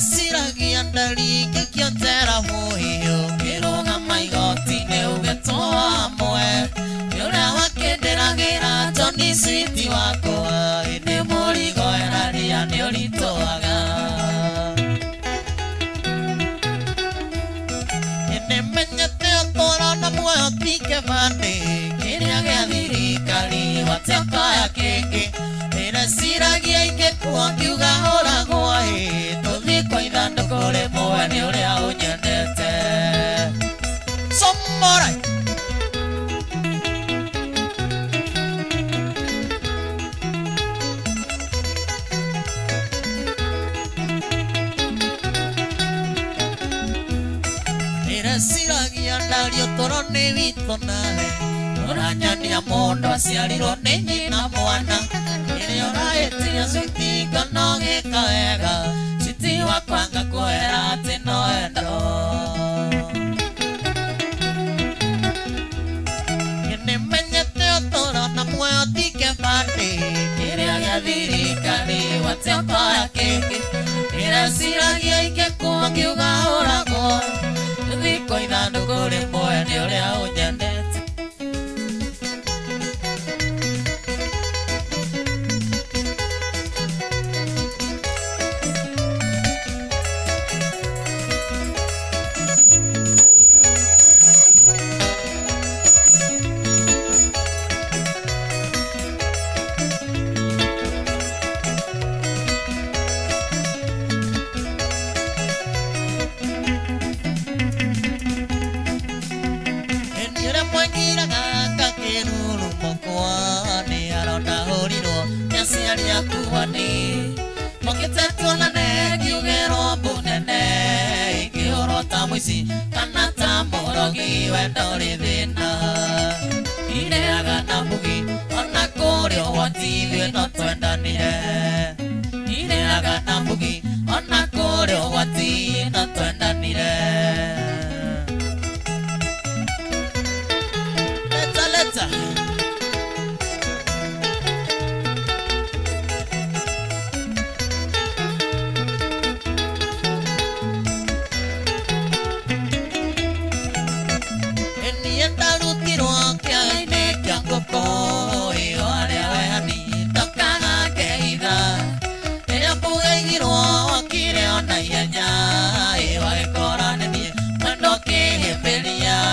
siragia ndari kikiotera muhiyo kiroga maigoti ne ugetoa moe yura wakenderagira Johnny Sweet wako inde murigo eraria ne uritoaga inde menyete otoro na muoyo tike vande kiria gya thirikari watekaya kenge ira siragia ingekuwa ngiuga horagwo tuthi kwa ithandũkũ rĩmwe nĩ ũrĩa ũnyendete Somebody ira siragia ndario toro nĩ witũ nawe ũranyania mũndũ aciarirwo nĩ nyina mwana ĩrĩa ũraĩtia Sweet ngano gĩka wega Sweet wakwa ngakwĩra atĩ no wendo nĩmenyete ũtũũro na muoyo ti kĩbandĩ kĩrĩa gĩa thirikari watekoya kĩngĩ ĩreciragia ingĩkuo ngiuga ũragwo gũthiĩ kwa ithandũkũ rĩmwe nĩ ũrĩa ũnyendete kana ta morogi wendo rithina ireaga na mugi ona kũrĩa ũgwati no twendanire ireaga na mugi ona kũrĩa ũgwati no twendanire leta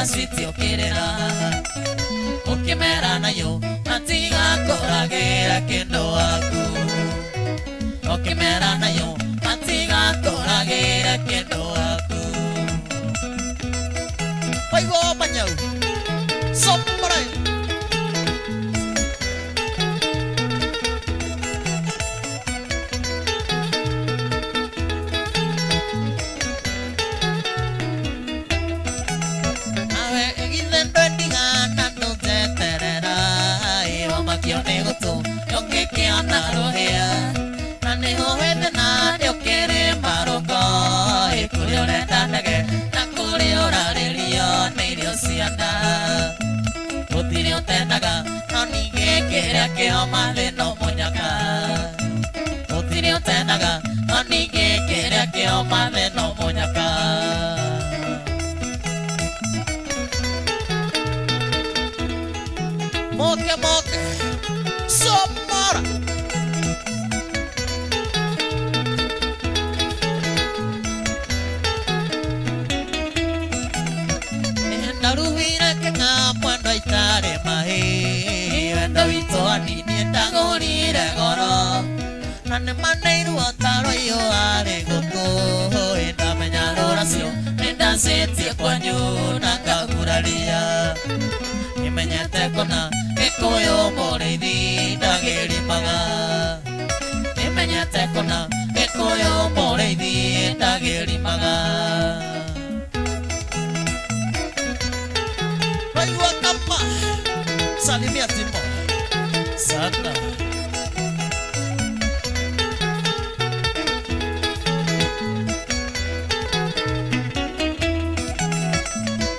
Sweet okirera ukimera nayo natiga koragera kendo waku ukimera nayo natiga koragera kendo waku oigo panyau sombre Utirio tenaga, no nigue que omale no muñaca. Utirio tenaga, no nigue que omale no muñaca. Moke, somora. Narubira que cuando itare mahe wendo wito anini ndagurire goro nane maneiru otaro yo are goko enda menyaro racio nenda setie kwanyu nakaguraria imenyete kona ekoyo moreithi ndageri maga imenyete kona ekoyo moreithi ndageri maga Salimia Timbo Sana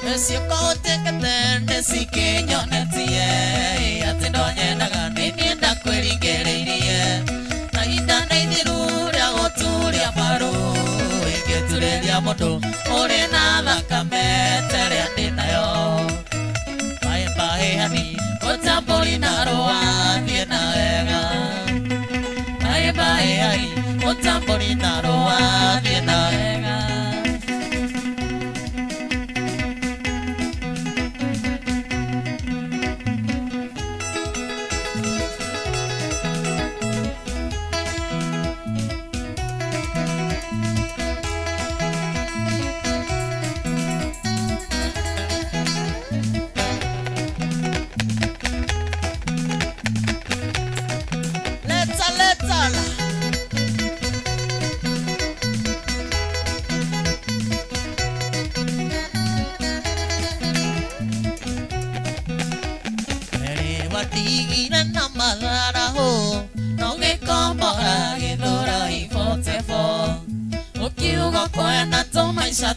Nesio kote katende sikenyo netie Atindonye nagani nienda kweringereirie Na ida neithiru ria goturia maru mundu uri na thakame teria ndi nayo bye bye hani utamburi na roa thie na wega bye bye hani utamburi na roa thie na wega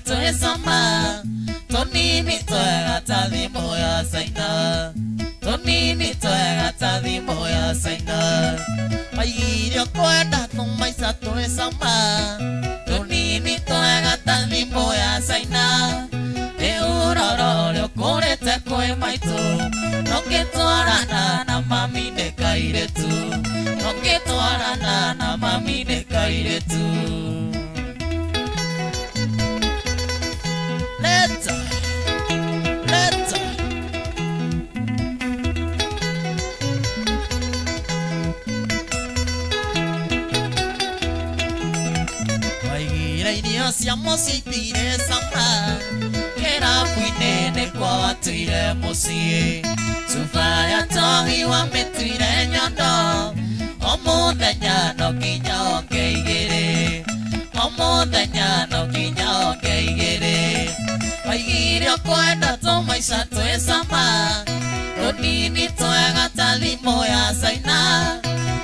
Tue sama tonini twega tathimo ya saina tonini twega tathimo ya saina airio kwenda tumaisa tue sama tonini twega tathimo ya saina eurororyo kurete kwe maitu nongitwarana na mami ndekairetu nongitwarana na mami ndekairetu Siamo sitire sama Kera fuinene kwa watuire musie Sufaya tohi wa metuire nyondo Omuthenya no kinya ongeigire Omuthenya no kinya ongeigire Waigirio kwenda tumaisha tue sama Tonini twega tathimo ya saina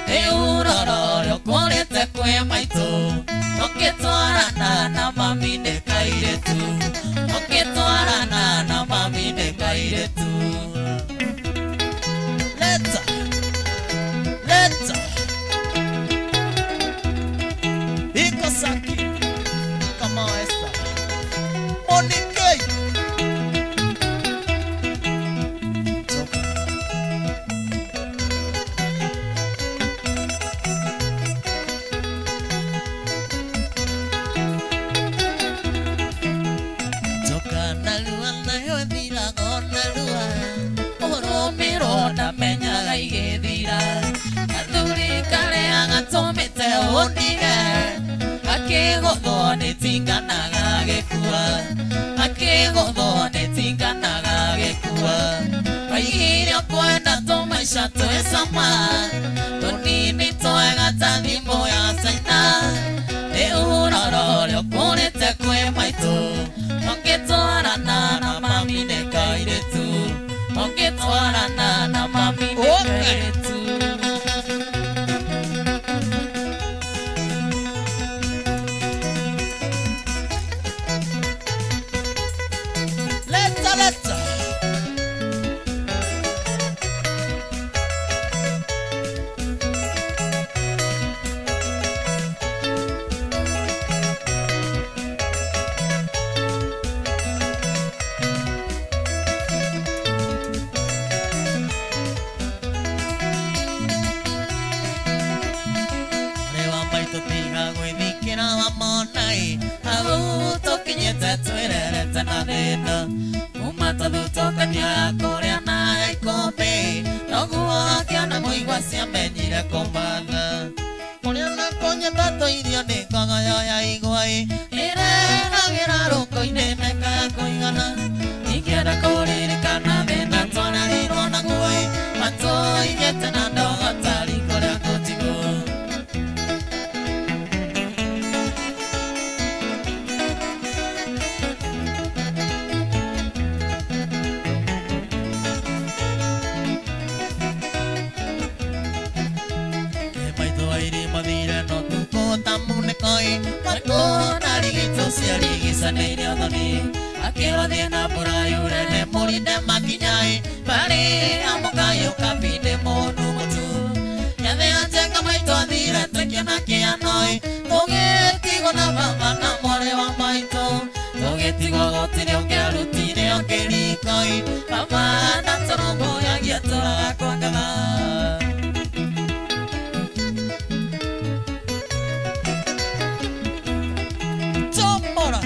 Eurororyo kurete kwe maitu Nongitwarana na mami ndekairetu Nongitwarana na mami ndekairetu Leta Iko saki Kama esta Monikei Akigodho netinganaga gekua Akigodho netinganaga gekua Waigirio kwenda tumaisha tue sama Tonini twega tathimo ya saina Eurororyo kurete kwe maitu Nongitwarana na mami ndekairetu Nongitwarana na mami ndekairetu Umatadutokania korea na ikope Noguo kiana muigwa siamenyire kumatha Kuria na konye tato irio ni kogoyo ya igwai Irenagira ruko-ini meka kuigana Ikienda kuririkana thina twanarirwo naguo Matuigite na ndogo tari kuria gutigo Makona rigito siarigisa neire othoni Akirothie na burayure ne murinde makinyai Bari amukayo kapinde monu mutu Yathe anjenga maito athire tekia na kianoi Tugetigo na baba na mware wa maito Tigo gotire ongerutire ongerikoi Amana toromo ya giatora kwa ngana Tomora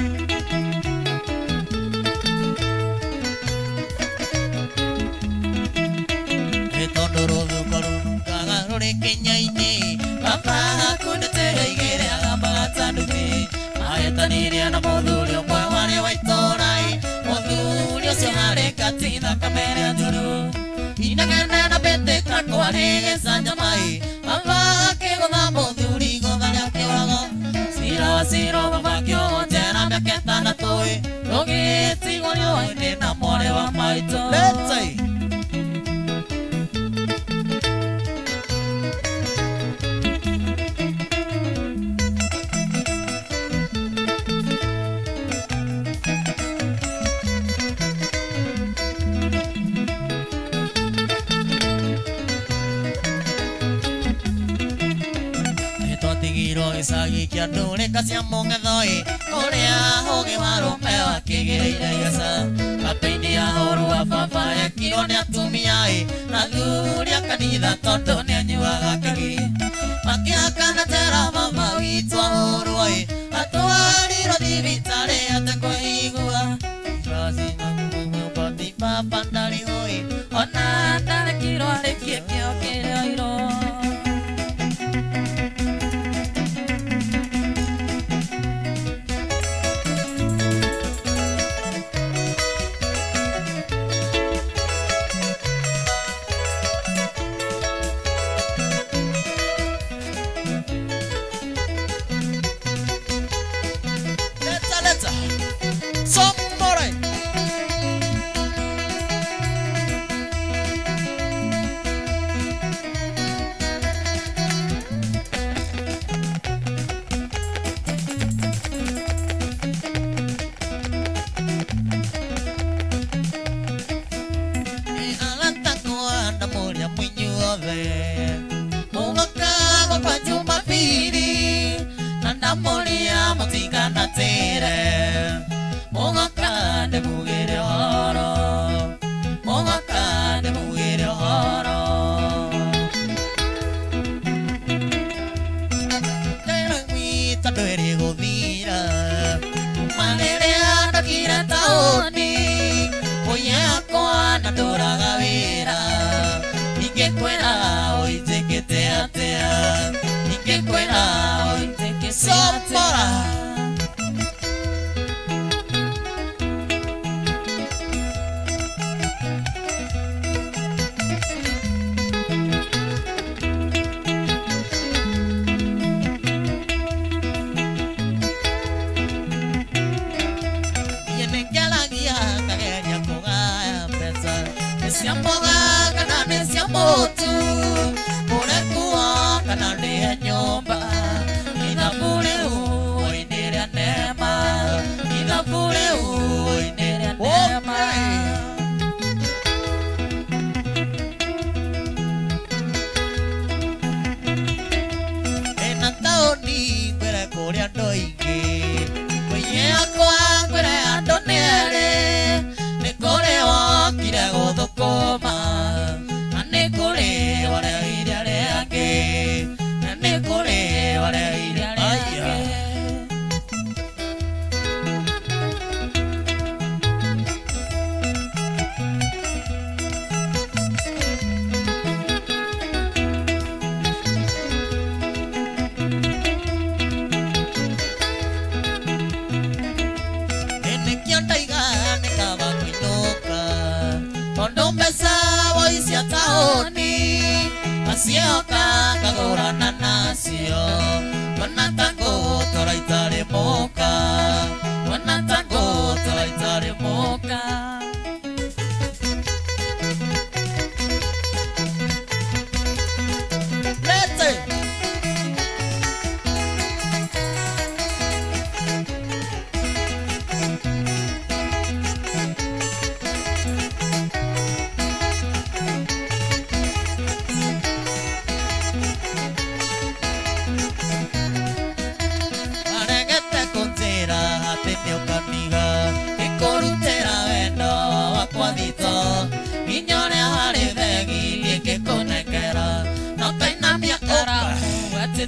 Etondoro dukoru kagarore kenyaine Papa kunete igere agamba tanuke Ayetanire na modulio kwa wale waitorai Modulio sihare katina kamere njuru Inagana na bete kako wale sanjamai Papa kego na moduli godanya kewago Siro siro baba kyo jera miaketa na toi Rogi tigo nyo ine na more wa maito Let's say Tigiro isagi kia dure kasi amonga doi Korea hoge waro mewa kegere yasa Kapeini ya horu wa papa ya kirone atumiai Na dhuria kanitha tondo ni anyuaga kegi Makia kana tera mama witwa horu ai Atuari rodi vitare atako igua Razi na mungu pati papa ndari hoi Ona ndare kiro ale kie kio kere oiro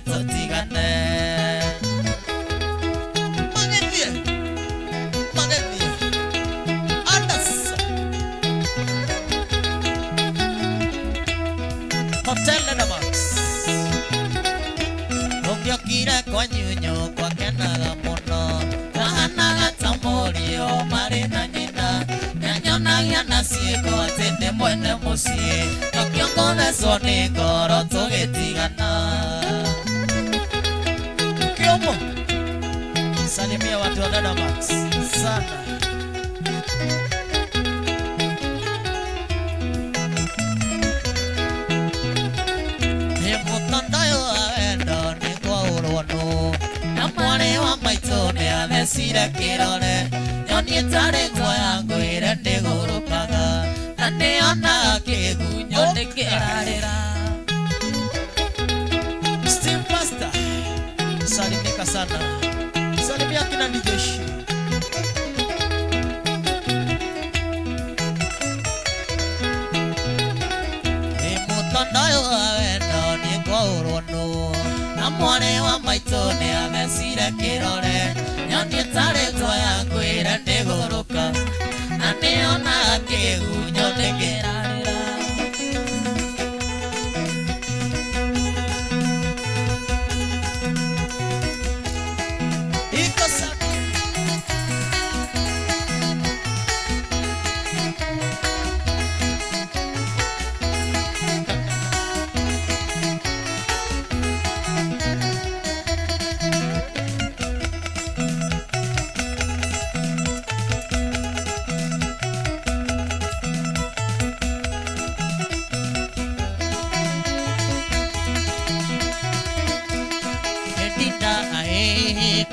tutigane magethie Anderson Hotel Landmark Ongiokire kwa nyunyu kwa kenaga muno kahanaga ta morio mari na nyina nyanyonagia na ciĩko atĩ ndĩ mwene mũciĩ nokĩo ngũthecwo nĩ ngoro tũgĩtigana kĩomo salimia watu wa Landmark sana mũtondoyo wa wendo nĩ kwaũrwo nũ na mwarĩ wa maitũ nĩ athecire kĩrore nyonie tarĩ nguoya ngwĩre ndĩgũrũkaga na nĩonaga kĩgunyũ ndĩkĩrarĩra Steve Pastor salimika sana salimia kina nijeshi mũtondoyo wa wendo nĩ kwaũrwo nũ na mwarĩ wa maitũ nĩ athecire kĩrore nyonie tarĩ nguoya ngwĩre ndĩgũrũka na nĩonaga kĩgunyũ ndĩkĩrarĩra iko sana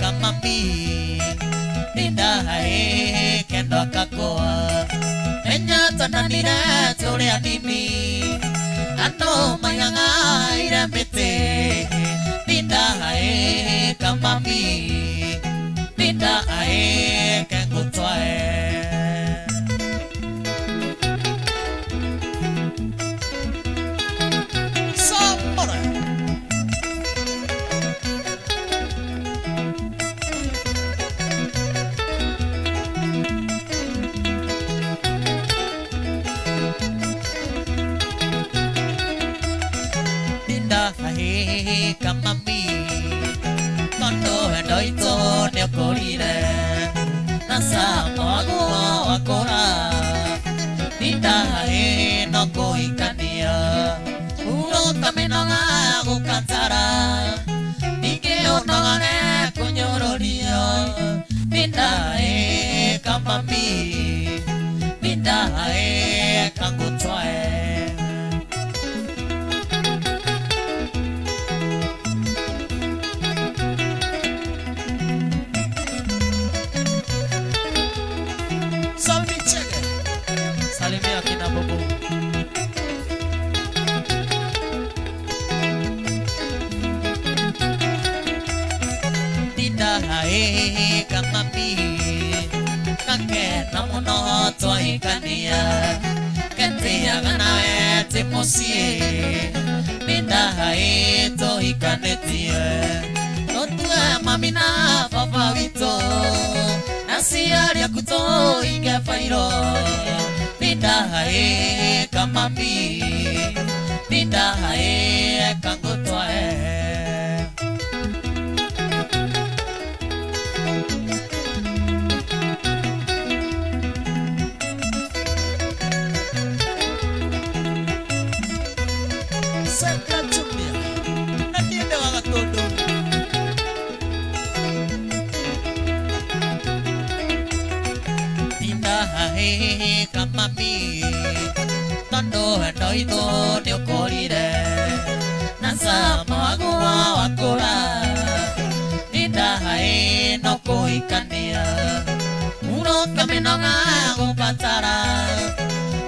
kama mi Linda hae kendo akakoa Enya tananire tulia nini Ano mayanga ire mete Linda hae kama mi Linda hae kengu twae kama mi Kondo hendo ito neokorire Nasa moaguo wakora Linda hae no kuhikania Uro kaminoga gukatara Nige onogane kunyororia Linda hae kama mi Linda hae kangutwae Salimia kina bobo Linda hae kama mi Kake na muno twahikania Ketiaga nawe timucie Linda hae tuhikanetie Notue mami na baba wito Nasiaria kuto ingefairo Linda hae kama mi Linda hae kangutwae Saka tumia Natiende wagatodo Linda hae kama mi Tondo hendo ito neokorire Nasa moaguo wakora Linda hae no kuhikania Uro kaminoga gupatara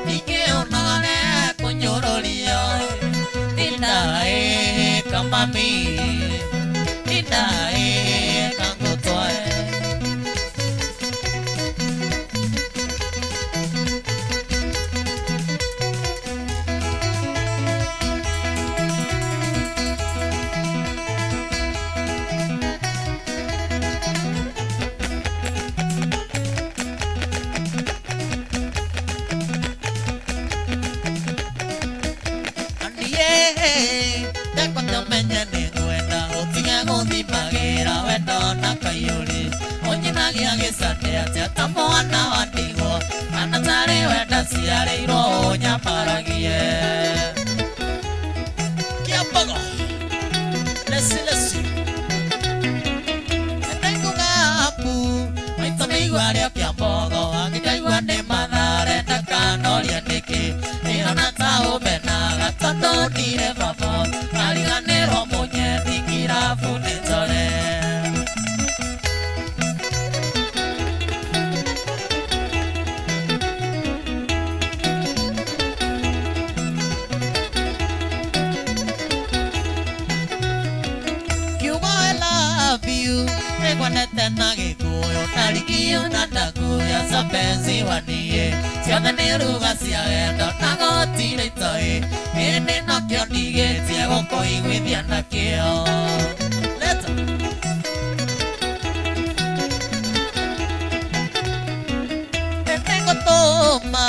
Nige onogane kunyororia Linda hae kama mi Linda hae kangutwae kwa tumenye ni gwenda utige guthimagira wendo na kaiuri unyinagia gicande atia ta mwana wa ndigwa kana tari wenda ciarĩirwo nyambaragie kiambogo lesi enengugapu maito mĩigua rĩa kiambogo angĩkaigua nĩ mathare ndakanoria nĩkĩ ĩona ta ũmenaga tondũ ndire baba kariganĩrwo mũnyethi ngirabu nĩ tore Nete na gikuyo narigiyo na ndakuya sapenzi wanie ciothe nĩ ruga cia wendo na gotire itoi ĩndĩ nokĩo ndigĩtie gũkũiguithia nakĩo leta nĩngũtũma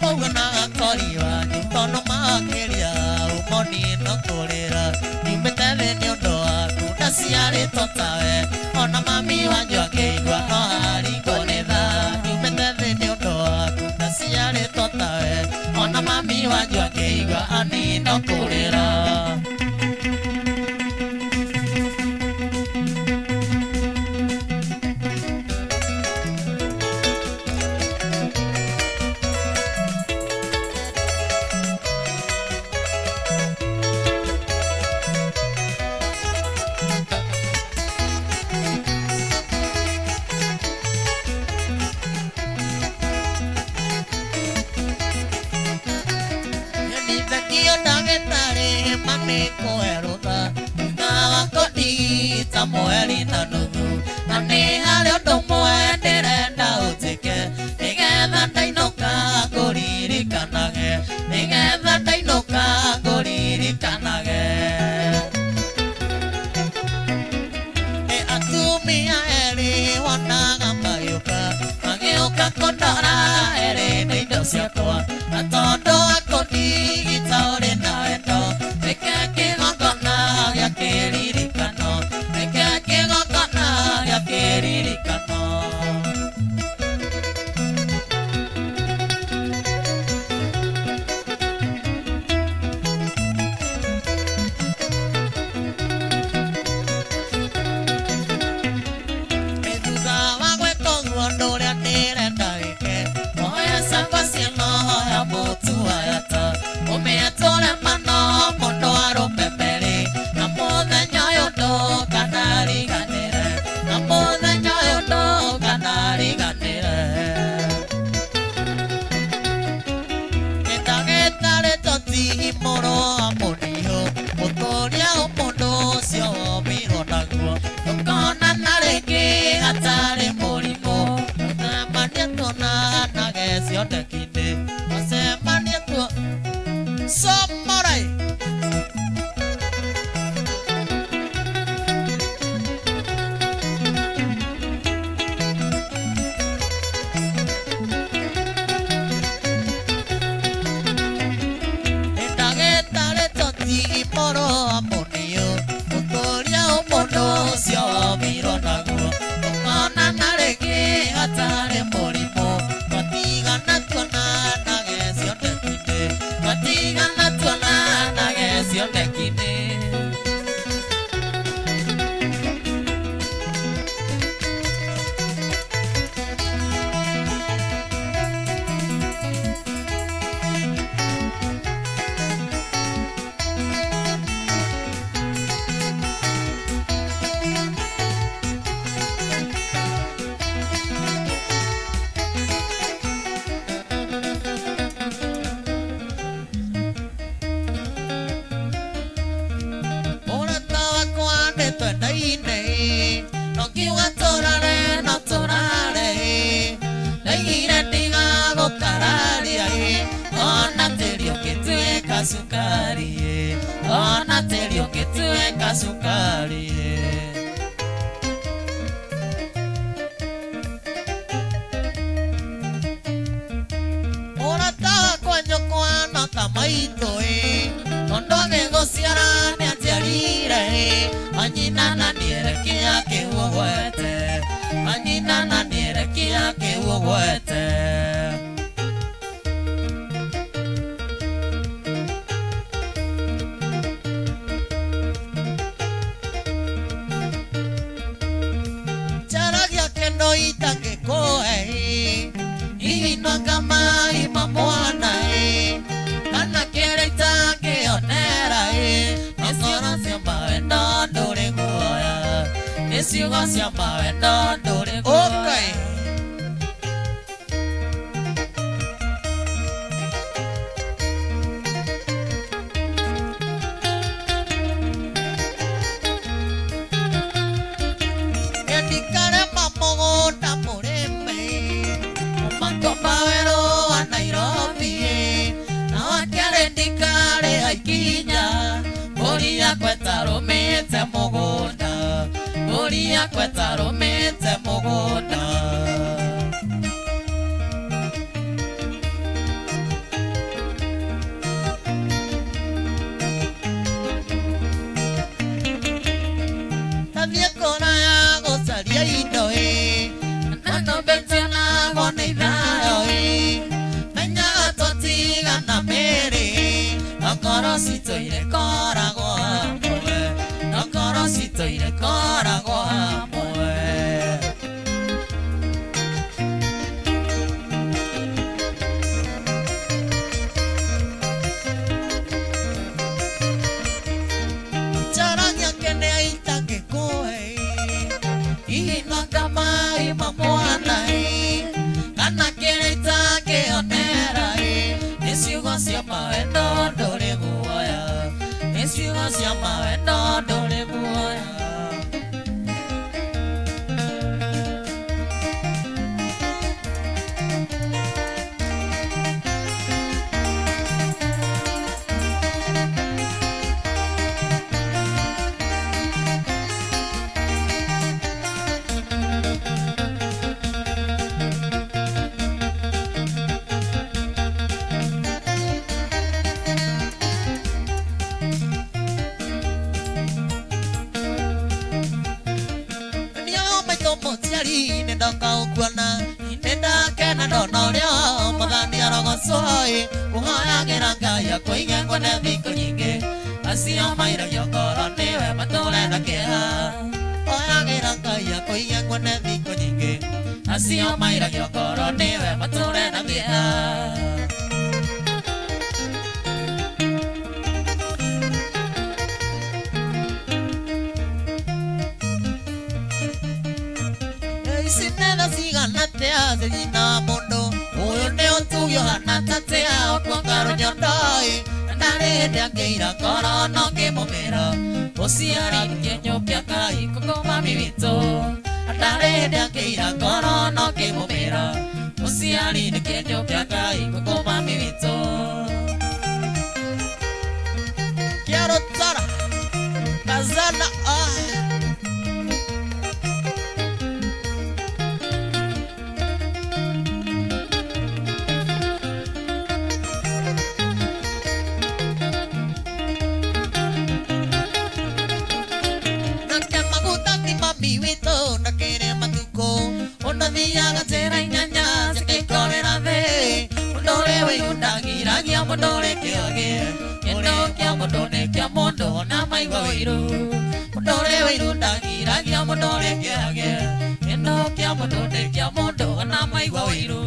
ũguo na gakori wanyu tondũ makĩria umoni no kũrĩra nyumĩte thĩ nĩ ũndũ waku na ciarĩtwo tawe ona mami wanyu akĩigua no haringwo nĩ tha nyumĩte thĩ nĩ ũndũ waku na ciarĩtwo tawe ona mami wanyu akĩigua ani no kũrĩra Samueli na nuthu na nĩ harĩ ũndũ ũmwe ndĩrenda ũtĩke nĩgetha ndainũka ngũririkanage nĩgetha ndainũka ngũririkanage atumia erĩ wonaga magĩũka kũndora erĩ nĩ indo ciakwa na tondũ akũndigita ũrĩ na wendo reke kĩgongona gĩa kĩririkano kĩririkano thutha wa gwĩka ũguo ũndũ ũrĩa ndĩrenda wĩke moya cakwa ciĩno ya mũtuayata ũmĩatũre mano mũndũ arũme merĩ na mũthenya ũyũ ndũkanariganĩre mũthenya ũyũ ndũkanariganĩre ndagĩtarĩ tũtihi mũrũ wa mũniho mũtũria mũndũ ũcio wombirwo naguo tũkonana rĩngĩ hatarĩ mũrimũ mũcemania tuonanage cioneki-inĩ mũcemania tuo somorai sukari ona terio kitueka sukari ora tawa kwa nyoko ana tamaito ondo de gociara ne atia yake uogwete Manyina na niereki yake uogwete Charagia kendo itange koe Ino kama ima mwana Kana kere itange onera Nesio siamba wenda ndore goya Nesio siamba wenda ndore goya Okay Kwetaro mete mugunda Uria kwetaro mete mugunda Tavia kona ya gosaria indo Nano bete na gona idhayo Menya atotiga na mere Akoro sito ire kora goa Sito ire kora goa moe Charanya kene aitange koe Ina kama ima mwana Kana kene itange onera Nesiugo siama wendo dore guaya Nesiugo siama wendo dore guaya Ndoka ukwana Nenda kena ndono leo Mathani arogo soe Kuhaya geranga ya kuinge kwenye thiko nyingi Asio maira yokoro niwe matule na keha Kuhaya geranga ya kuinge kwenye thiko nyingi Asio maira yokoro niwe matule na keha Sinena sigana te hace dina mondo Uyo neo tuyo hanata te hao kwa karo nyondai Nare de akeira koro no ke momera Osiari kenyo pia kai koko mami vito Nare de akeira koro no ke momera Osiari kenyo pia kai koko mami vito Quiero Zara Kazana Mondore kiage Endo kia mondone kia mondo na maiwa wiru Mondore wiru dangira kia mondore kiage Endo kia mondone kia mondo na maiwa wiru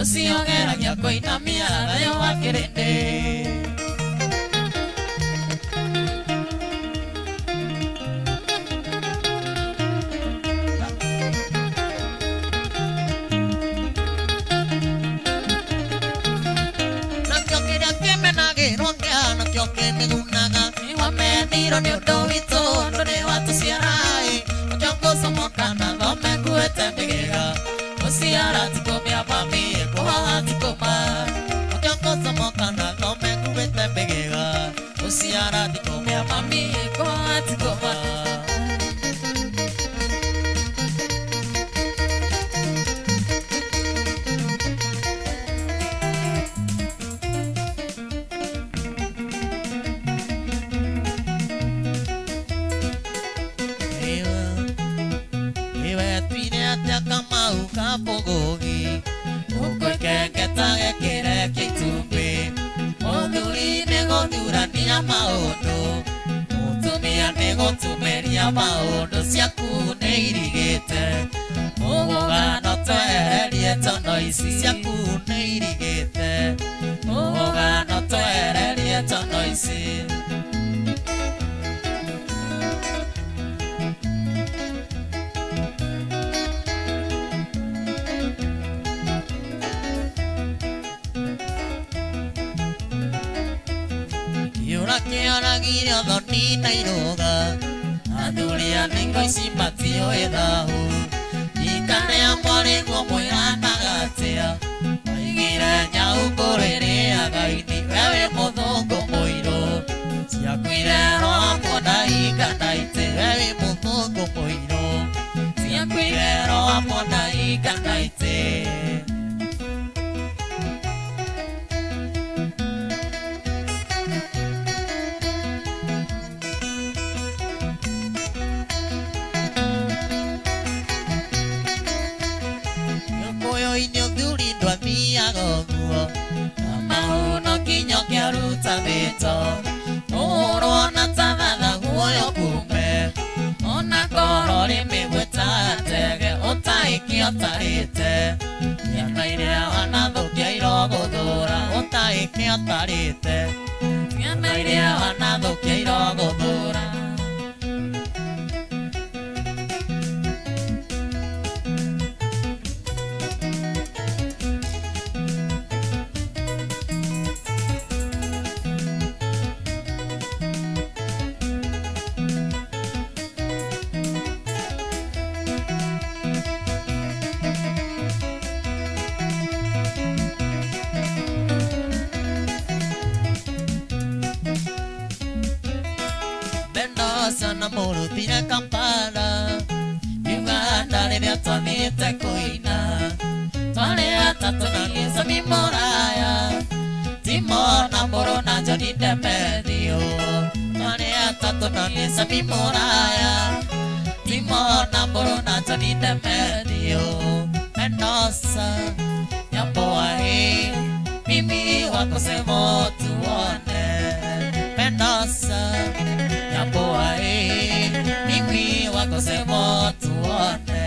Osiongera yako inamia nayo wakerende kenigunaga wameniro ni undu witu ndu ni watuciarai mutongo somokana thome nguete migega uciara tikumia mami kuhaha tikuma mutongo somokana thome nguete migega uciara tikumia mami kuhaha tikuma. Pogogi uko kengeta gekire kitumbi muthuri nego thurania maundu mutumia nego tumeria maundu ciaku ni irigite mugugano twehererie tono ici ciaku ni irigite mugugano twehererie tono ici. Kiaragiria thoni na iroga athuria ningo ici matioĩ thahu ikaria mwarĩguo mwĩranaga atĩa waigire nyau ngũrĩrĩaga ini we wĩ mũthũngũ mũirũ ciakuire roamwo na igana itĩ we wĩ mũthũngũ mũirũ ciakuire roamwo na igana itĩ. Urona tavada huoyo kume ona korori migweta tege utaiki otarite yana iria wanathukia iroguthura utaiki otarite yana iria wanathukia iroguthura. Sana morutire Kampala Uganda riria twathiĩte kũina twarĩ atatũ na Sami Mũraya Timona Mbũrũ na John Ndemethio twarĩ atatũ na Sami Mũraya Timona Mbũrũ na John Ndemethio Mendoza Nyamboaĩ mimi wako semo tuone Mendoza Nyamboaĩ mimi wako semo tuone.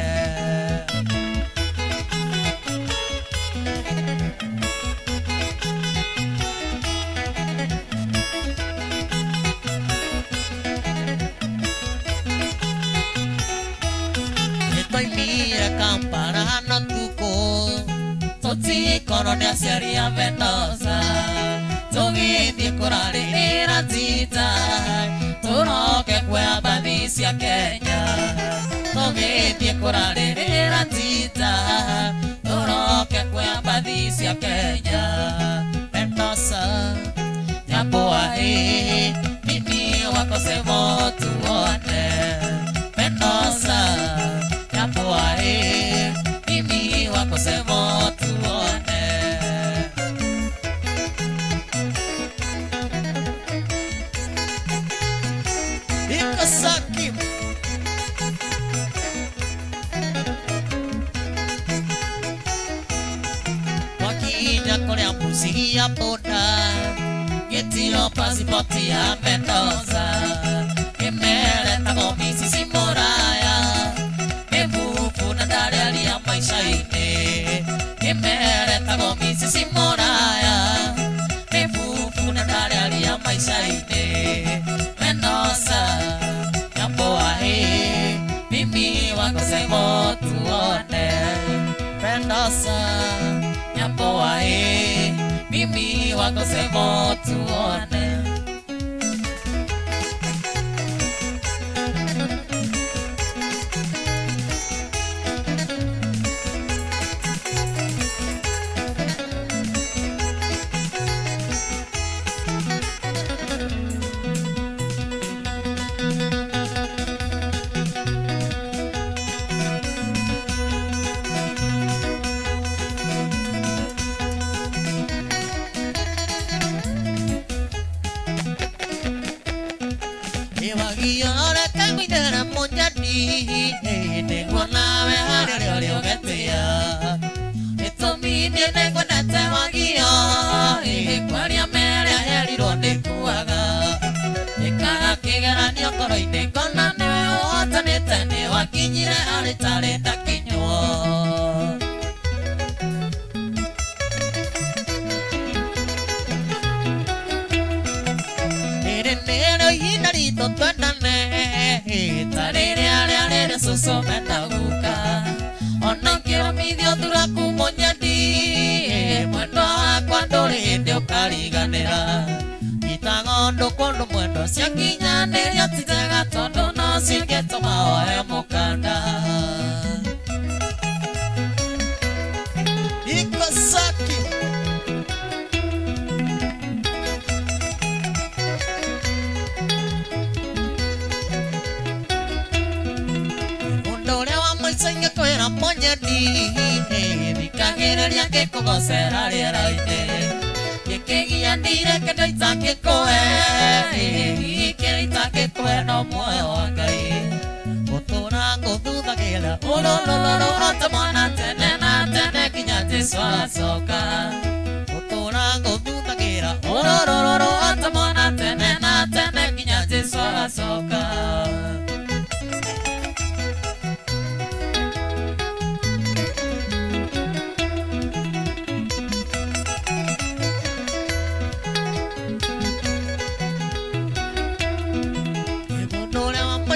Nĩtwaumire Kampala na tuko tũtikono nĩ aciari a Mendoza tũgĩthiĩ kũrarĩrĩra Tita tũroke kuoya mbathi cia Kenya tũgĩthiĩ kũrarĩrĩra Tita tũroke kuoya mbathi cia Kenya. Mendoza Nyamboaĩ mimi wako semo tuone Mendoza Nyamboaĩ mimi wako semo tuone. Sakim wakinya kũrĩa mbuci ya boda gĩtiro pasipoti ya Mendoza ĩmeretagwo Mrs. Mũraya ĩbubu na ndarĩaria maica-inĩ ĩmeretagwo Mrs. Mũraya ĩbubu na ndarĩaria maica-inĩ. Mendoza Nyamboaĩ mimi wako semo tuone Mendoza Nyamboaĩ mimi wako semo tuone. Giore kamidera monyadi Nengwa nawe hali oliogetia Etomini nengwa natewa giyo Kwaria mere heli ronde kuwaga Ekaga kigera nyokoro inekona newe oota netane Wakinyire alitalenda kinyuo Nero hinarito tuendane Tarere ale suso metaguka Ono quiero mi Dios dura como nyadi Mwendo cuando le indio kariganera Itagondo cuando mwendo siakinyane Yatitaga todo no silgeto mao mukanda Ikosaki Senga kwera monyadi Bikagereria ke kogosera riera ine Yekegia ndire ke doita ke koe Ikereita ke koe no moe wa Ngai Utura nguthuthagĩra Ururururu otamwana tene na tene Kinya Jesu acoka Utura nguthuthagĩra Ururururu otamwana tene na tene Kinya Jesu acoka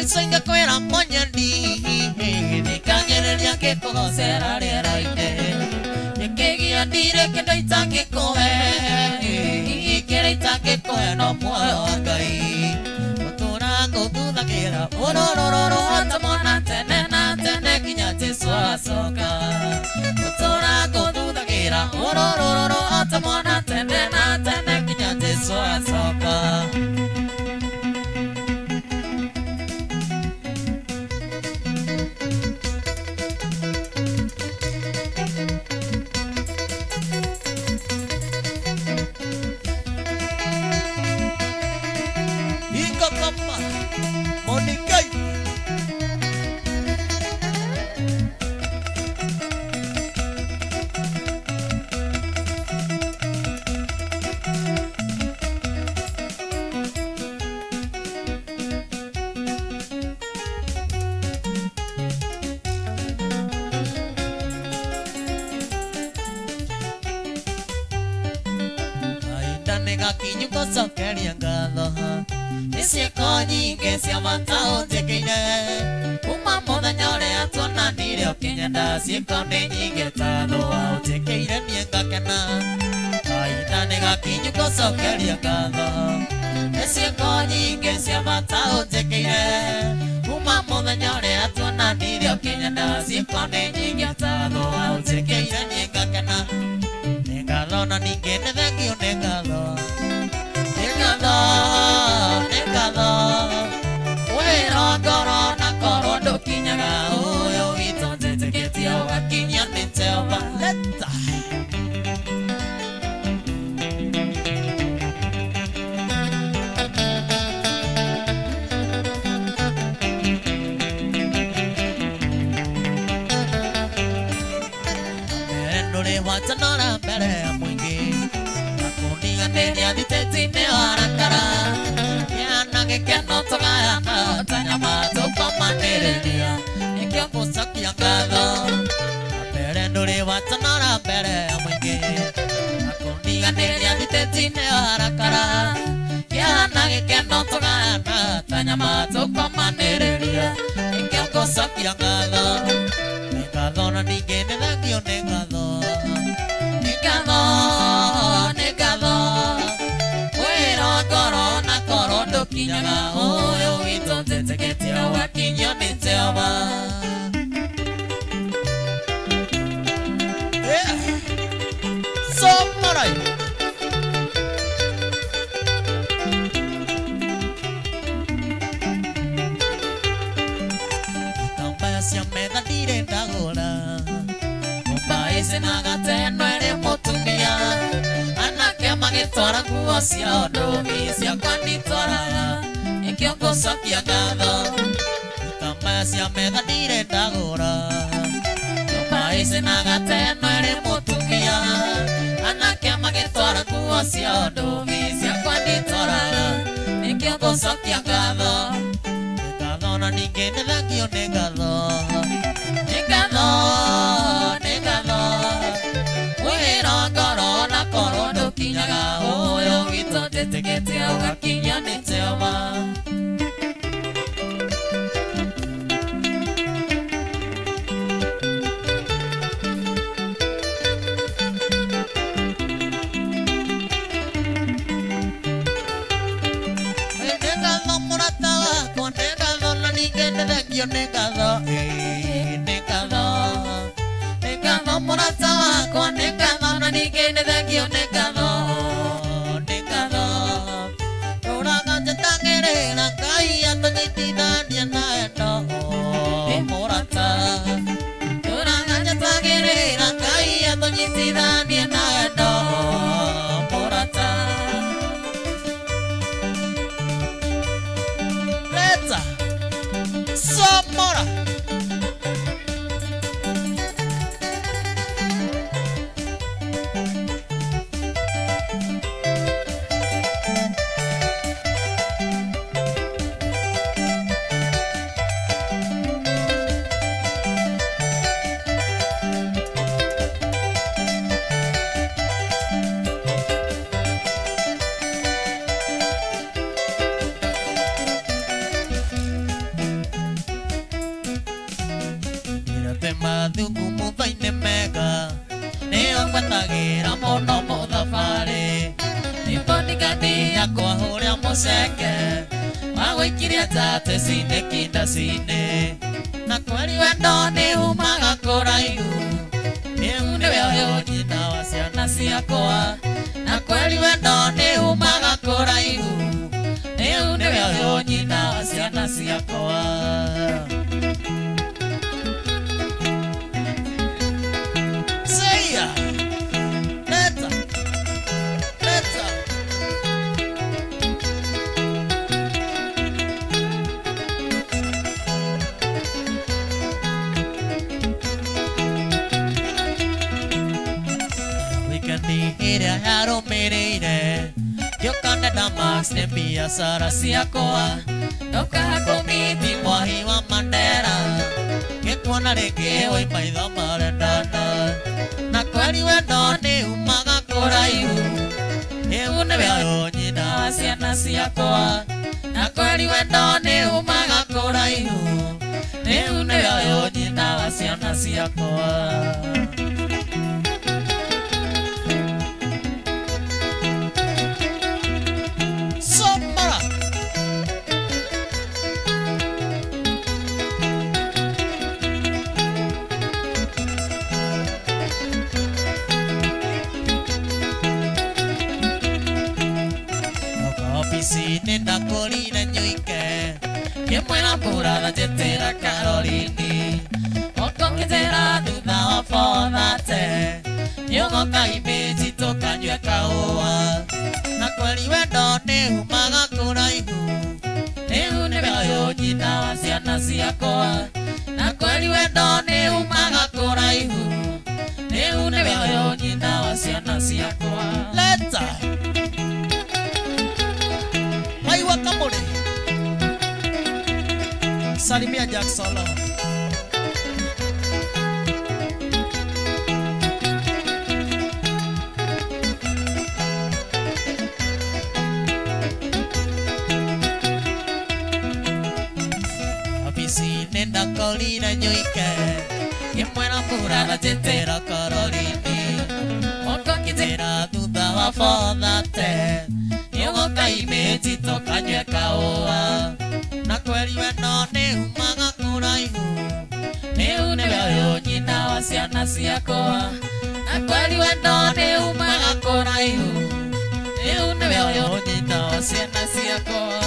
Senga kwera monyadi Bikagereria ke kogosera riera ine Yekegia ndire ke doita ke koe Ikereita ke koe no moe wa Ngai Utura nguthuthagĩra Ururururu otamwana tene na tene Kinya Jesu acoka Utura nguthuthagĩra Ururururu otamwana tene na tene Kinya Jesu acoka Sokeria ngatho Niciĩko nyingĩ cia bata ũnjĩkĩire Kuma mũthenya ũrĩa tuonanire ũkĩnyenda ciĩko nĩ nyingĩ ta thũa ũnjĩkĩire niĩ ngakena Kahinda nĩ gakinyu gũcokeria ngatho Niciĩko nyingĩ cia bata ũnjĩkĩire Kuma mũthenya ũrĩa tuonanire ũkĩnyenda ciĩko nĩ nyingĩ ta thũa ũnjĩkĩire niĩ ngakena Nĩ ngatho na ningĩ nĩ thengio nĩ ngatho Nekatho Wĩra ngoro na korwo ndũkinyaga Ũyũ witũ njĩtĩkĩtie ũgakinyia nĩ Jehova Leta Mbere ndũrĩ watanora mbere ya mũingĩ Nĩria thitĩti-inĩ warakara Kĩana gĩkeno tũgayana Tanyama tũkomanĩrĩria Nĩkĩo ngũcokia ngatho Mbere ndũrĩ watanora mbere ya mũingĩ Nakũniganĩria thitĩti-inĩ warakara Kĩana gĩkeno tũgayana Tanyama tũkomanĩrĩria Nĩkĩo ngũcokia ngatho Nĩ ngatho na ningĩ nĩ thengio nĩ ngatho Nĩ ngatho Wĩra ngoro na korwo ndũkinyaga Ũyũ witũ njĩtĩkĩtie ũgakinyio nĩ Jehova Somarai Kamba cia metha ndirĩ ndagũra Nyũmba ici na gateno ĩrĩ mũtumia Anake magĩtwara nguo ciao ndũmi ciakwa nditwaraga Nĩkĩo ngũcokia ngatho cia methanire ndagũra nyũmba ici na gateno ĩrĩ mũtumia anake magĩtwara nguo cia ndũmi ciakwa nditwaraga nĩkĩo ngũcokia ngatho ngatho na ningĩ nĩ thengio nĩ ngatho nĩ ngatho nĩ ngatho wĩra ngoro na korwo ndũkinyaga ũyũ witũ ndĩtĩkĩte ũgakinya nĩ Jehova yo negado, negado morata con negado na ningene de yo negado, negado. Ora ganja tangere na kai atonitida diana no morata. Ora ganja tangere na kai atonitida diana no morata. Let's Samora Madungu muvaine mega neo ngwatagira mono muthabari nibondigani yakwa huria muceke wagwikiria tate cine kinda cine na kweli wendo ni umaga kuraihu niu niwe uyu nyina wa ciana ciakwa na kweli wendo ni umaga kuraihu niu niwe uyu nyina wa ciana ciakwa Ira haro merire yo kanada max ne biashara ciakwa ndoka komiti mwahi wa Mandera gĩkuona rĩngĩ oi maitho marendana na kweli wendo nĩ umaga kũraihu rĩu nĩwe ũyũ nyina wa ciana ciakwa na kweli wendo nĩ umaga kũraihu rĩu nĩwe ũyũ nyina wa ciana ciakwa Sine na colina nyuike que muera pura la jetera Caroline o con que será duda o fodate yo no caí me chito caño kaoa na kweli wendo ne umaga kuraihu ne unebe yo nyina wa ciana ciakwa na kweli wendo ne umaga kuraihu ne unebe yo nyina wa ciana ciakwa leta Kamore Salimia Jackson Abisi nenda colina nyuike que muera pura la tetera Caroline Oko kitera duda wa fodate kaimeti toka nyekaoa na kweli wendo ni umaga kuraihu ni unebe uyu nyina wa ciana ciakwa na kweli wendo ni umaga kuraihu ni unebe uyu nyina wa ciana ciakwa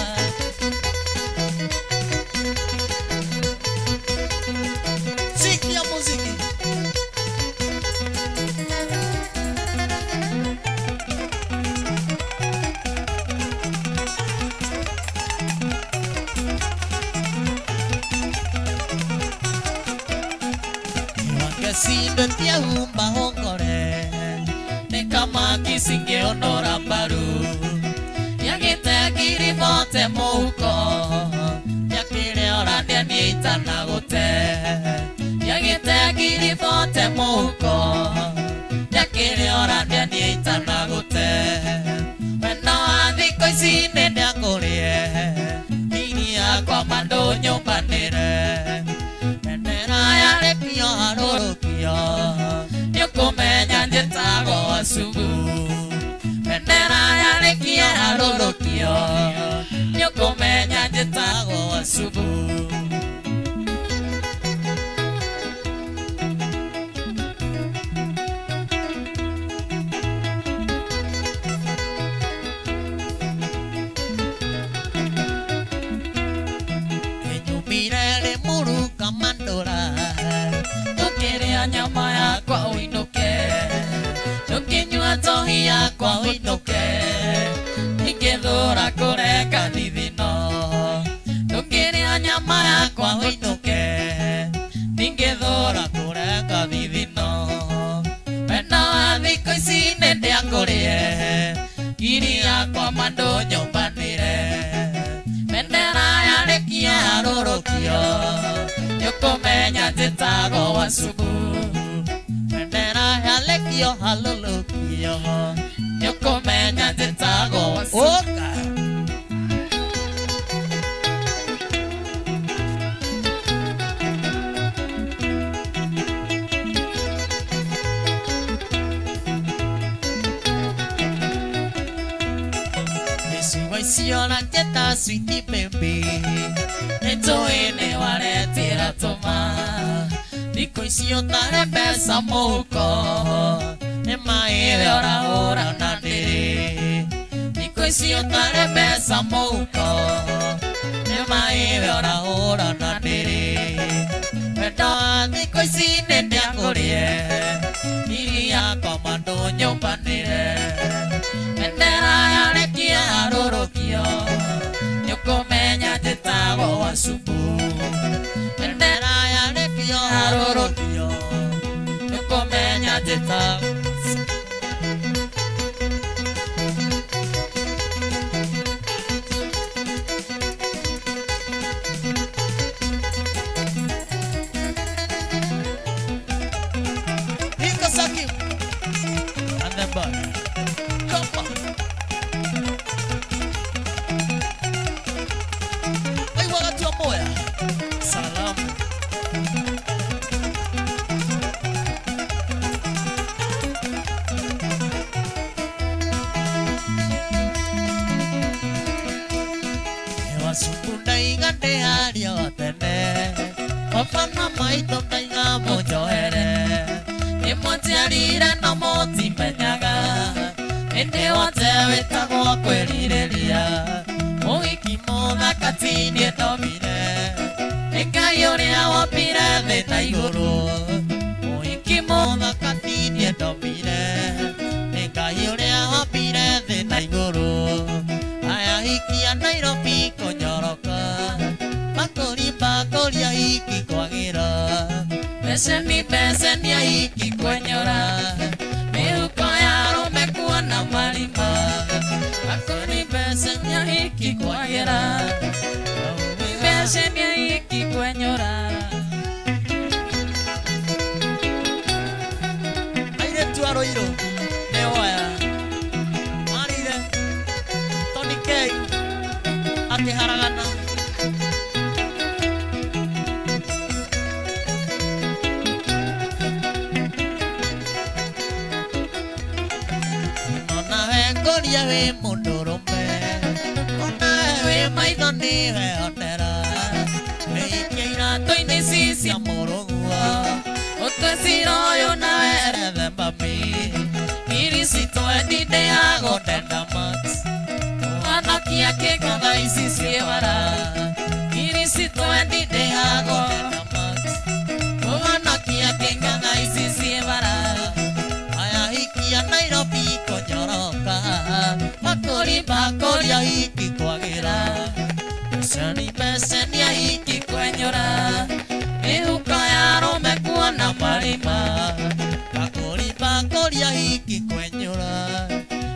sikia muziki cimbĩtie humba hũngore nĩ kamaki cingĩũnũra mbaru gĩagĩte ngiribote mũhuko gĩakĩrĩa ũrania niĩ itanagũte gĩagĩte ngiribote mũhuko gĩakĩrĩa ũrania niĩ itanagũte wendo wa thikũ ici nĩ ndĩakũrĩe ndini yakwa mandũ nyũmbanĩre bendera yarekio harũrũkio nĩũkũmenya njĩtagwo Wasugu bendera yarekio harũrũkio nĩũkũmenya njĩtagwo Wasugu nyama yakwa uinuke ndukinyua tohi yakwa uinuke ingithura kureka thithino ndukiria nyama yakwa uinuke ingithura kureka thithino wendo wa thikũ ici nĩ ndĩakũrĩe ngiri yakwa mandũ nyũmbanĩre bendera yarekio harũrũkio nĩũkũmenya njĩtagwo Wasugu bendera yarekio harũrũkio nĩũkũmenya njĩtagwo Wasugu Siona jeta sweetie baby nĩtũĩ waretĩra tũma thikũ ici ũtarĩ mbeca mũhuko nĩ maĩre ũrahũra na ndĩrĩ thikũ ici ũtarĩ mbeca mũhuko nĩ maĩre ũrahũra na ndĩrĩ wendo wa thikũ ici nĩ ndĩakũrĩe ndini yakwa mandũ nyũmbanĩre bendera yarekio harũrũkio nĩũkũmenya njĩtagwo Wasugu bendera yarekio harũrũkio nĩũkũmenya njĩtagwo Ofana maito ndaiga mũnjohere nĩmũnjiarire na mũtimenyaga ĩndĩ wothe wĩtagwo kwĩrirĩria mũhiki mũthaka ti niĩ ndomire nĩ Ngai ũrĩa wombire thĩ na igũrũ mũhiki mũthaka ti niĩ ndomire nĩ Ngai ũrĩa wombire thĩ na igũrũ aya hikia Nairobi kũnyoroka Makoria hiki kwagĩra Beseni ya hiki kwenyora Mihuko ya arũme kuona marima Makoni beseni ya hiki kwagĩra Beseni ya hiki kwenyora Aire tu Aroiro Neoya Marire Tony K Akiharagana we mũndũrũme ona we maitho nĩwe onera wĩikia iratũ-inĩ ici cia mũrũguo ũtwĩcira ũyũ nawe erethe mami Kiricito endinde yago Dendamax ũhanakia kĩngatha ici ciĩwara Kiricito endinde yago Dendamax ũhanakia kĩngatha ici ciĩwara aya hikia Nairobi kũnyoroka Makoria hiki kwagĩra Beseni ya hiki kwenyora Mihuko ya arũme kuona marima marima bakuri ya hiki kwenyura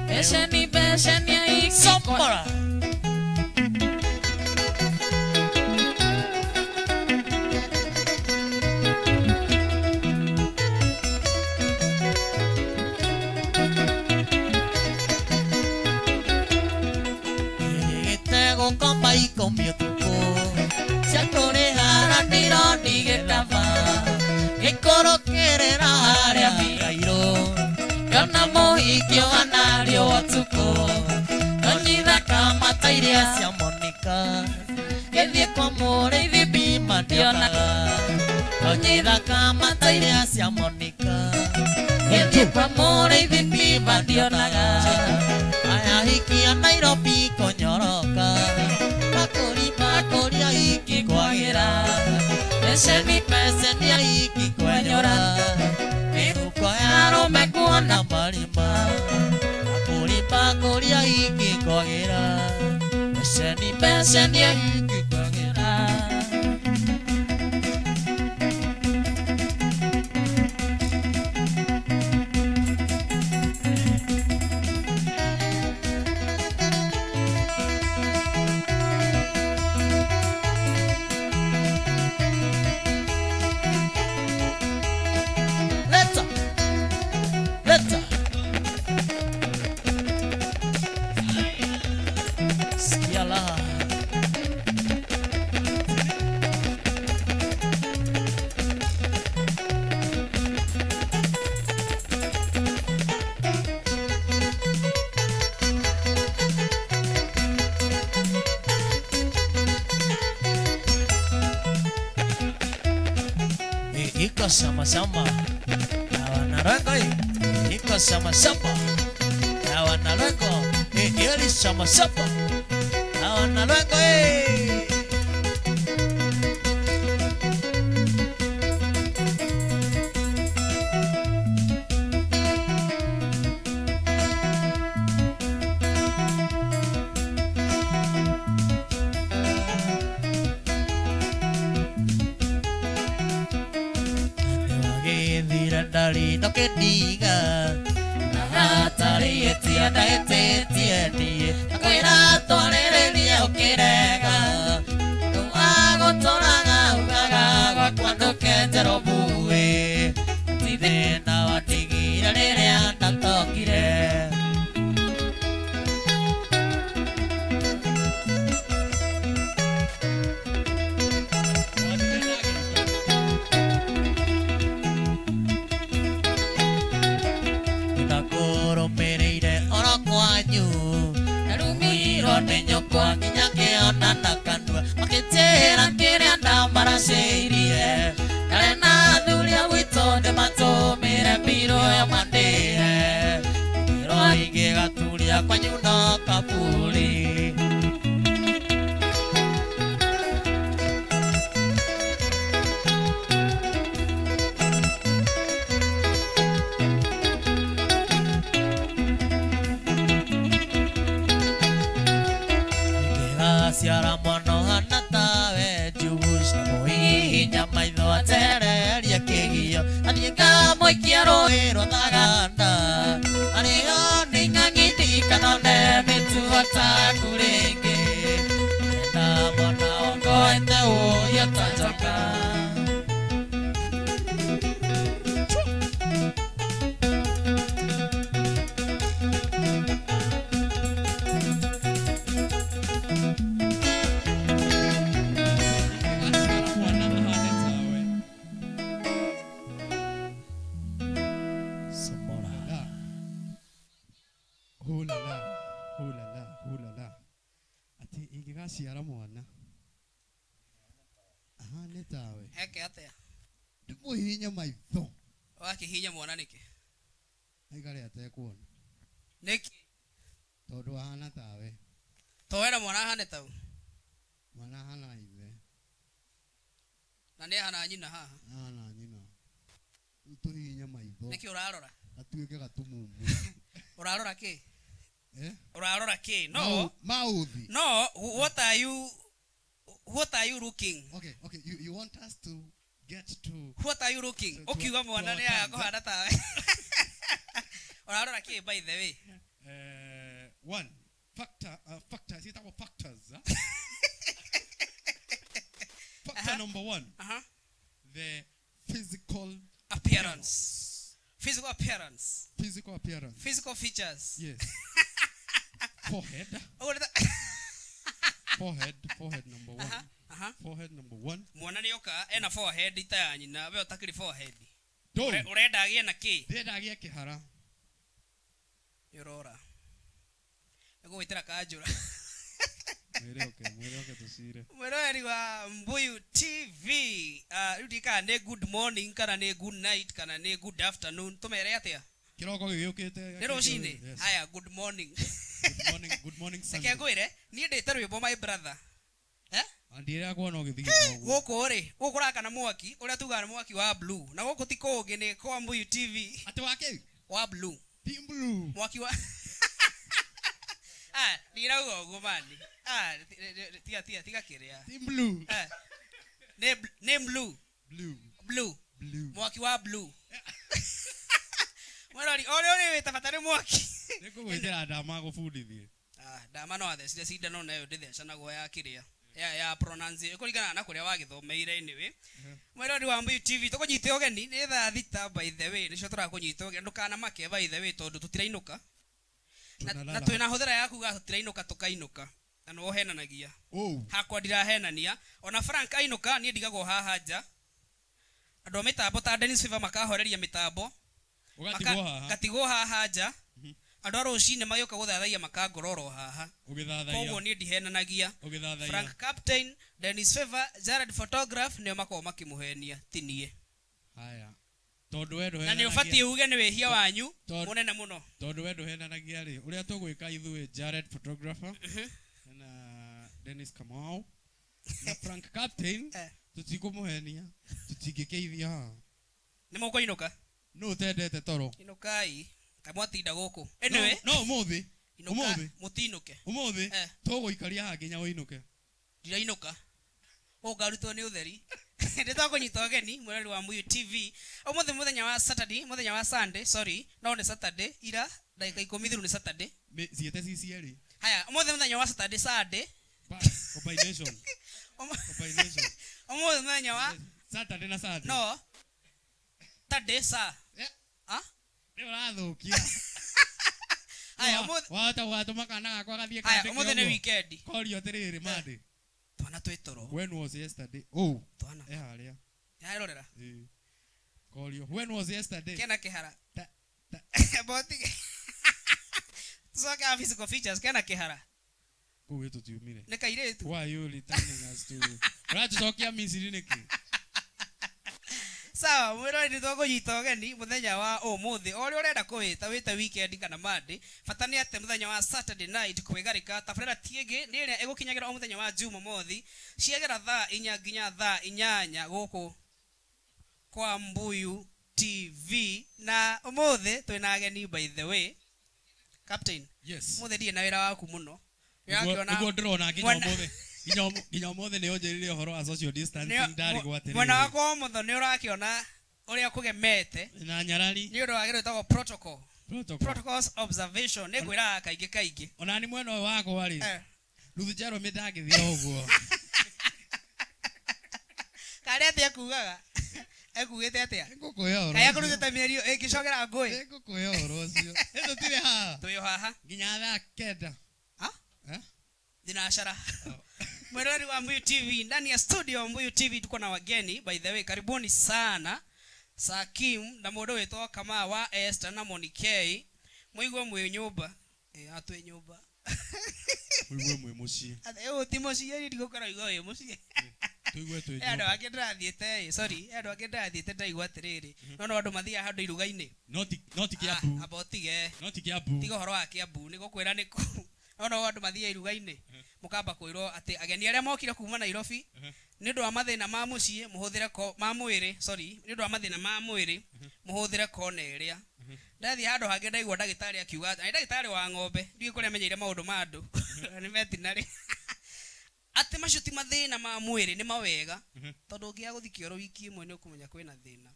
besheni ya hiki sombora komba ikombio tuko siakore haraniro nigekama gikorokerera haria mirairo yona mohikio anario watuko nonyithaka matairia cia monika githie kwa mũrĩithi bima ndionaga nonyithaka matairia cia monika githie kwa mũrĩithi bima ndionaga aya hikia Nairobi konyoroka bakuri ya hiki kwagira besheni ya hiki kwenyora mihuko ya arũme kuona marima bakuri ya hiki kwagira besheni ya hiki kwagira iko sama-sama na wanalengo iko sama-sama na wanalengo ili sama-sama na wanalengo Dari no que diga Natari etienda etiendi Akoira toarereria ukirega Tuago toraga ugaga Cuando kenjero bue Tidena watigira riria natokire Niño kwa kinyake ona nakandua makitera kire ndambara sherie kale na dhuria wito de mato mire piro ya mandere ro ige gaturia kwa nyuno kapuli Siara mono hanatawe juhus na moi nyama idho atereria kigio aniga moikia roero thaganda aniga ningangiti kanone mitu atakurenge na mona ongo ende o yatatoka hulala ati ingigaciara mwana ahane tawe eke atia ndimuhinya maitho wakihinya mwana niki aigare atekuona niki tondu ahana tawe towera mwana ahane tau mwana hana ithe na ni hana nyina haha hana nyina utuhinya maitho niki urarora atuike gatumumu urarora ki Urarora ke? No. Mauthi. No. What are you looking? Okay. You want us to get to What are you looking? To- Ukiuga to mwana our ni times, akohana tawe. Orarora ki by the way. one factors it our factors factor number 1 the physical Appearance. Physical appearance. Physical features. yes forehead number 1 forehead number 1 Mwana ni oka ena forehead ita nyina we utakiri forehead. don't Urenda agie na ki? ndenda agie kihara Yorora. Ego witira kanjura. mwere tusire Mwerori wa Mbuyu TV. Rudika ne good morning kana ne good night kana ne good afternoon. Tumere atia? kiroko giukite Nero shine. Haya good morning. good morning Sunday Sake ngwire ni ndete rwimbo my brother. andira kwa no githigi Goko ri, goko raka na mwaki, uria tuga na mwaki wa blue. Na goko tiko ungi ni kwa Mbuyu TV ati wake wa blue. team blue Mwaki wa Nira ugo mani. Tiga kiria. team blue Name blue. blue Mwaki wa blue. Mwarori, ole witabatare mwaki. niko gwithira ndama gufundithie Ndama no athecire cindano nayo nditheca guo ya kiria. Ya pronounce kurigana na kuria wagithomeire anyway. Mwarori wa Mbuyu TV tukunyite ogeni ni thaa thita by the way. Nicio turakunyite ogeni ndukana make by the way tondu tutirainuka. Na twina huthira yaku ga tutirainuka tukainuka. Na no henanagia. Hakwa ndirahenania. Ona Frank ainuka ni ndigagwo haha nja. Andu mitambo ta Dennis Fever makahoreria mitambo. Gatigwo haha nja. Andu arucine magioka guthathaia makangororo haha. Koguo ni ndihenanagia. Frank Captain, Dennis Fever, Jared Photograph ne makao makimuhenia tinie. haya tondu wedo Na ni ufatie uge ni wehia wanyu munene muno. Tondu wedo henanagia ri uria tugwika ithuĩ Jared Photographer na Dennis Kamau na Frank Captain tutikumuhenia tutingikeithia Ni mukuinuka? no tendete toro Inukai. Kamwatinda guku. Anyway, no umuthi mutinuke. umuthi tuguikaria ha nginya uinuke. Ndirainũka. Ũngarutwo nĩ ũtheri. Ndĩtakunyita ũgeni mweri wa Mbuyu TV. Ũmũthĩ mũthenya wa Saturday, mũthenya wa Sunday, sorry, no nĩ Saturday, ira dakika 10 thiru nĩ Saturday. Ciete cicieri. Haya, ũmũthĩ mũthenya wa Saturday, Sunday. Combination. Ũmũthĩ mũthenya wa Saturday na Sunday. No. Saturday sa. Ni urathukia. Haya, ũmũthĩ watu makana gakwa gathie Haya, ũmũthĩ nĩ weekend. Korio tiriri mande. Twana twĩtoro. When was yesterday? Twana. Haria. Yarorera. Korio. When was yesterday? Kena kihara. Boti. Tusoka physical features kena kihara. Kuwe tutiumire. Nĩ kairĩtu. Why are you returning us to? Ratucokia Misiri niki. Sawa, mwero ni twakunyita ogeni muthenya wa ũmũthĩ. Ori urenda kuwita wita weekend kana Monday. Bata nĩ ate muthenya wa Saturday night kwigarika tabarĩra tiĩngĩ nĩ ĩrĩa ĩgũkinyagira o muthenya wa Jumamothi ciagera thaa 4 nginya thaa 8 gũkũ kwa Mbuyu TV. Na ũmũthĩ twĩna ageni by the way. Captain. Yes. Mũthĩ ndiĩ na wĩra waku mũno. Nĩguo ndĩrona nginya ũmũthĩ. Nginya ũmũthĩ nĩ ũnjĩrĩire ũhoro wa social distancing ndarĩ gwatirĩrĩ. Mwena wakwa mũtho nĩ ũrakĩona ũrĩa kũgemete. Na nyarari. Nĩ ũndũ wa gĩrĩ tagwo protocols observation. Nĩ kwĩraga kaingĩ. Ona ni mwena ũyũ wakwa rĩ. Ruth Jerome ndangĩthia ũguo. Karĩ atĩa kugaga? Ekugĩte atĩa? Ngũkũhe ũhoro. Kaya kũrutĩte mĩario ĩngĩcokera ngũĩ. Ngũkũhe ũhoro ũcio. Ĩno tirĩ haha. Twĩo haha. Nginya thaa 9. Dinashara. Mwerori wa Mbuyu TV ndani ya studio Mbuyu TV tuko na wageni by the way, karibuni sana. Sakim na mũndũ wĩtwo kama wa Esther na Monikei. Mũigwe mwĩ nyũmba. Atwĩ nyũmba. Mũigwe mwĩ mũciĩ. Ti mũciĩ ndigũkora igwa wĩ mũciĩ. Tuigwe twĩ nyũmba. Andũ angĩ ndathiĩte, sorry, andũ angĩ ndathiĩte ndaigua atĩrĩrĩ. No andũ mathiaga handũ iruga-inĩ. No ti Kiambu. Abotige. No ti Kiambu. Tiga ũhoro wa Kiambu nĩ gũkwĩra nĩ kũ. No andũ mathiaga iruga-inĩ. Mukamba kwĩrwo atĩ ageni arĩa mokire kuma Nairobi nĩ ũndũ wa mathĩna ma mũciĩ mũhũthĩre ma mwĩrĩ, sorry, nĩ ũndũ wa mathĩna ma mwĩrĩ mũhũthĩre kona ĩrĩa. Ndathi handũ hangĩ ndaigua ndagĩtarĩ akiuga, ndagĩtarĩ wa ng'ombe, ndiũĩ kũrĩa amenyeire maũndũ ma andũ. Nĩ metinarĩ. ate macio ti mathina ma mwiri ni mawega tondu ngia guthikio ro wiki imwe ni ukumenya kwina thina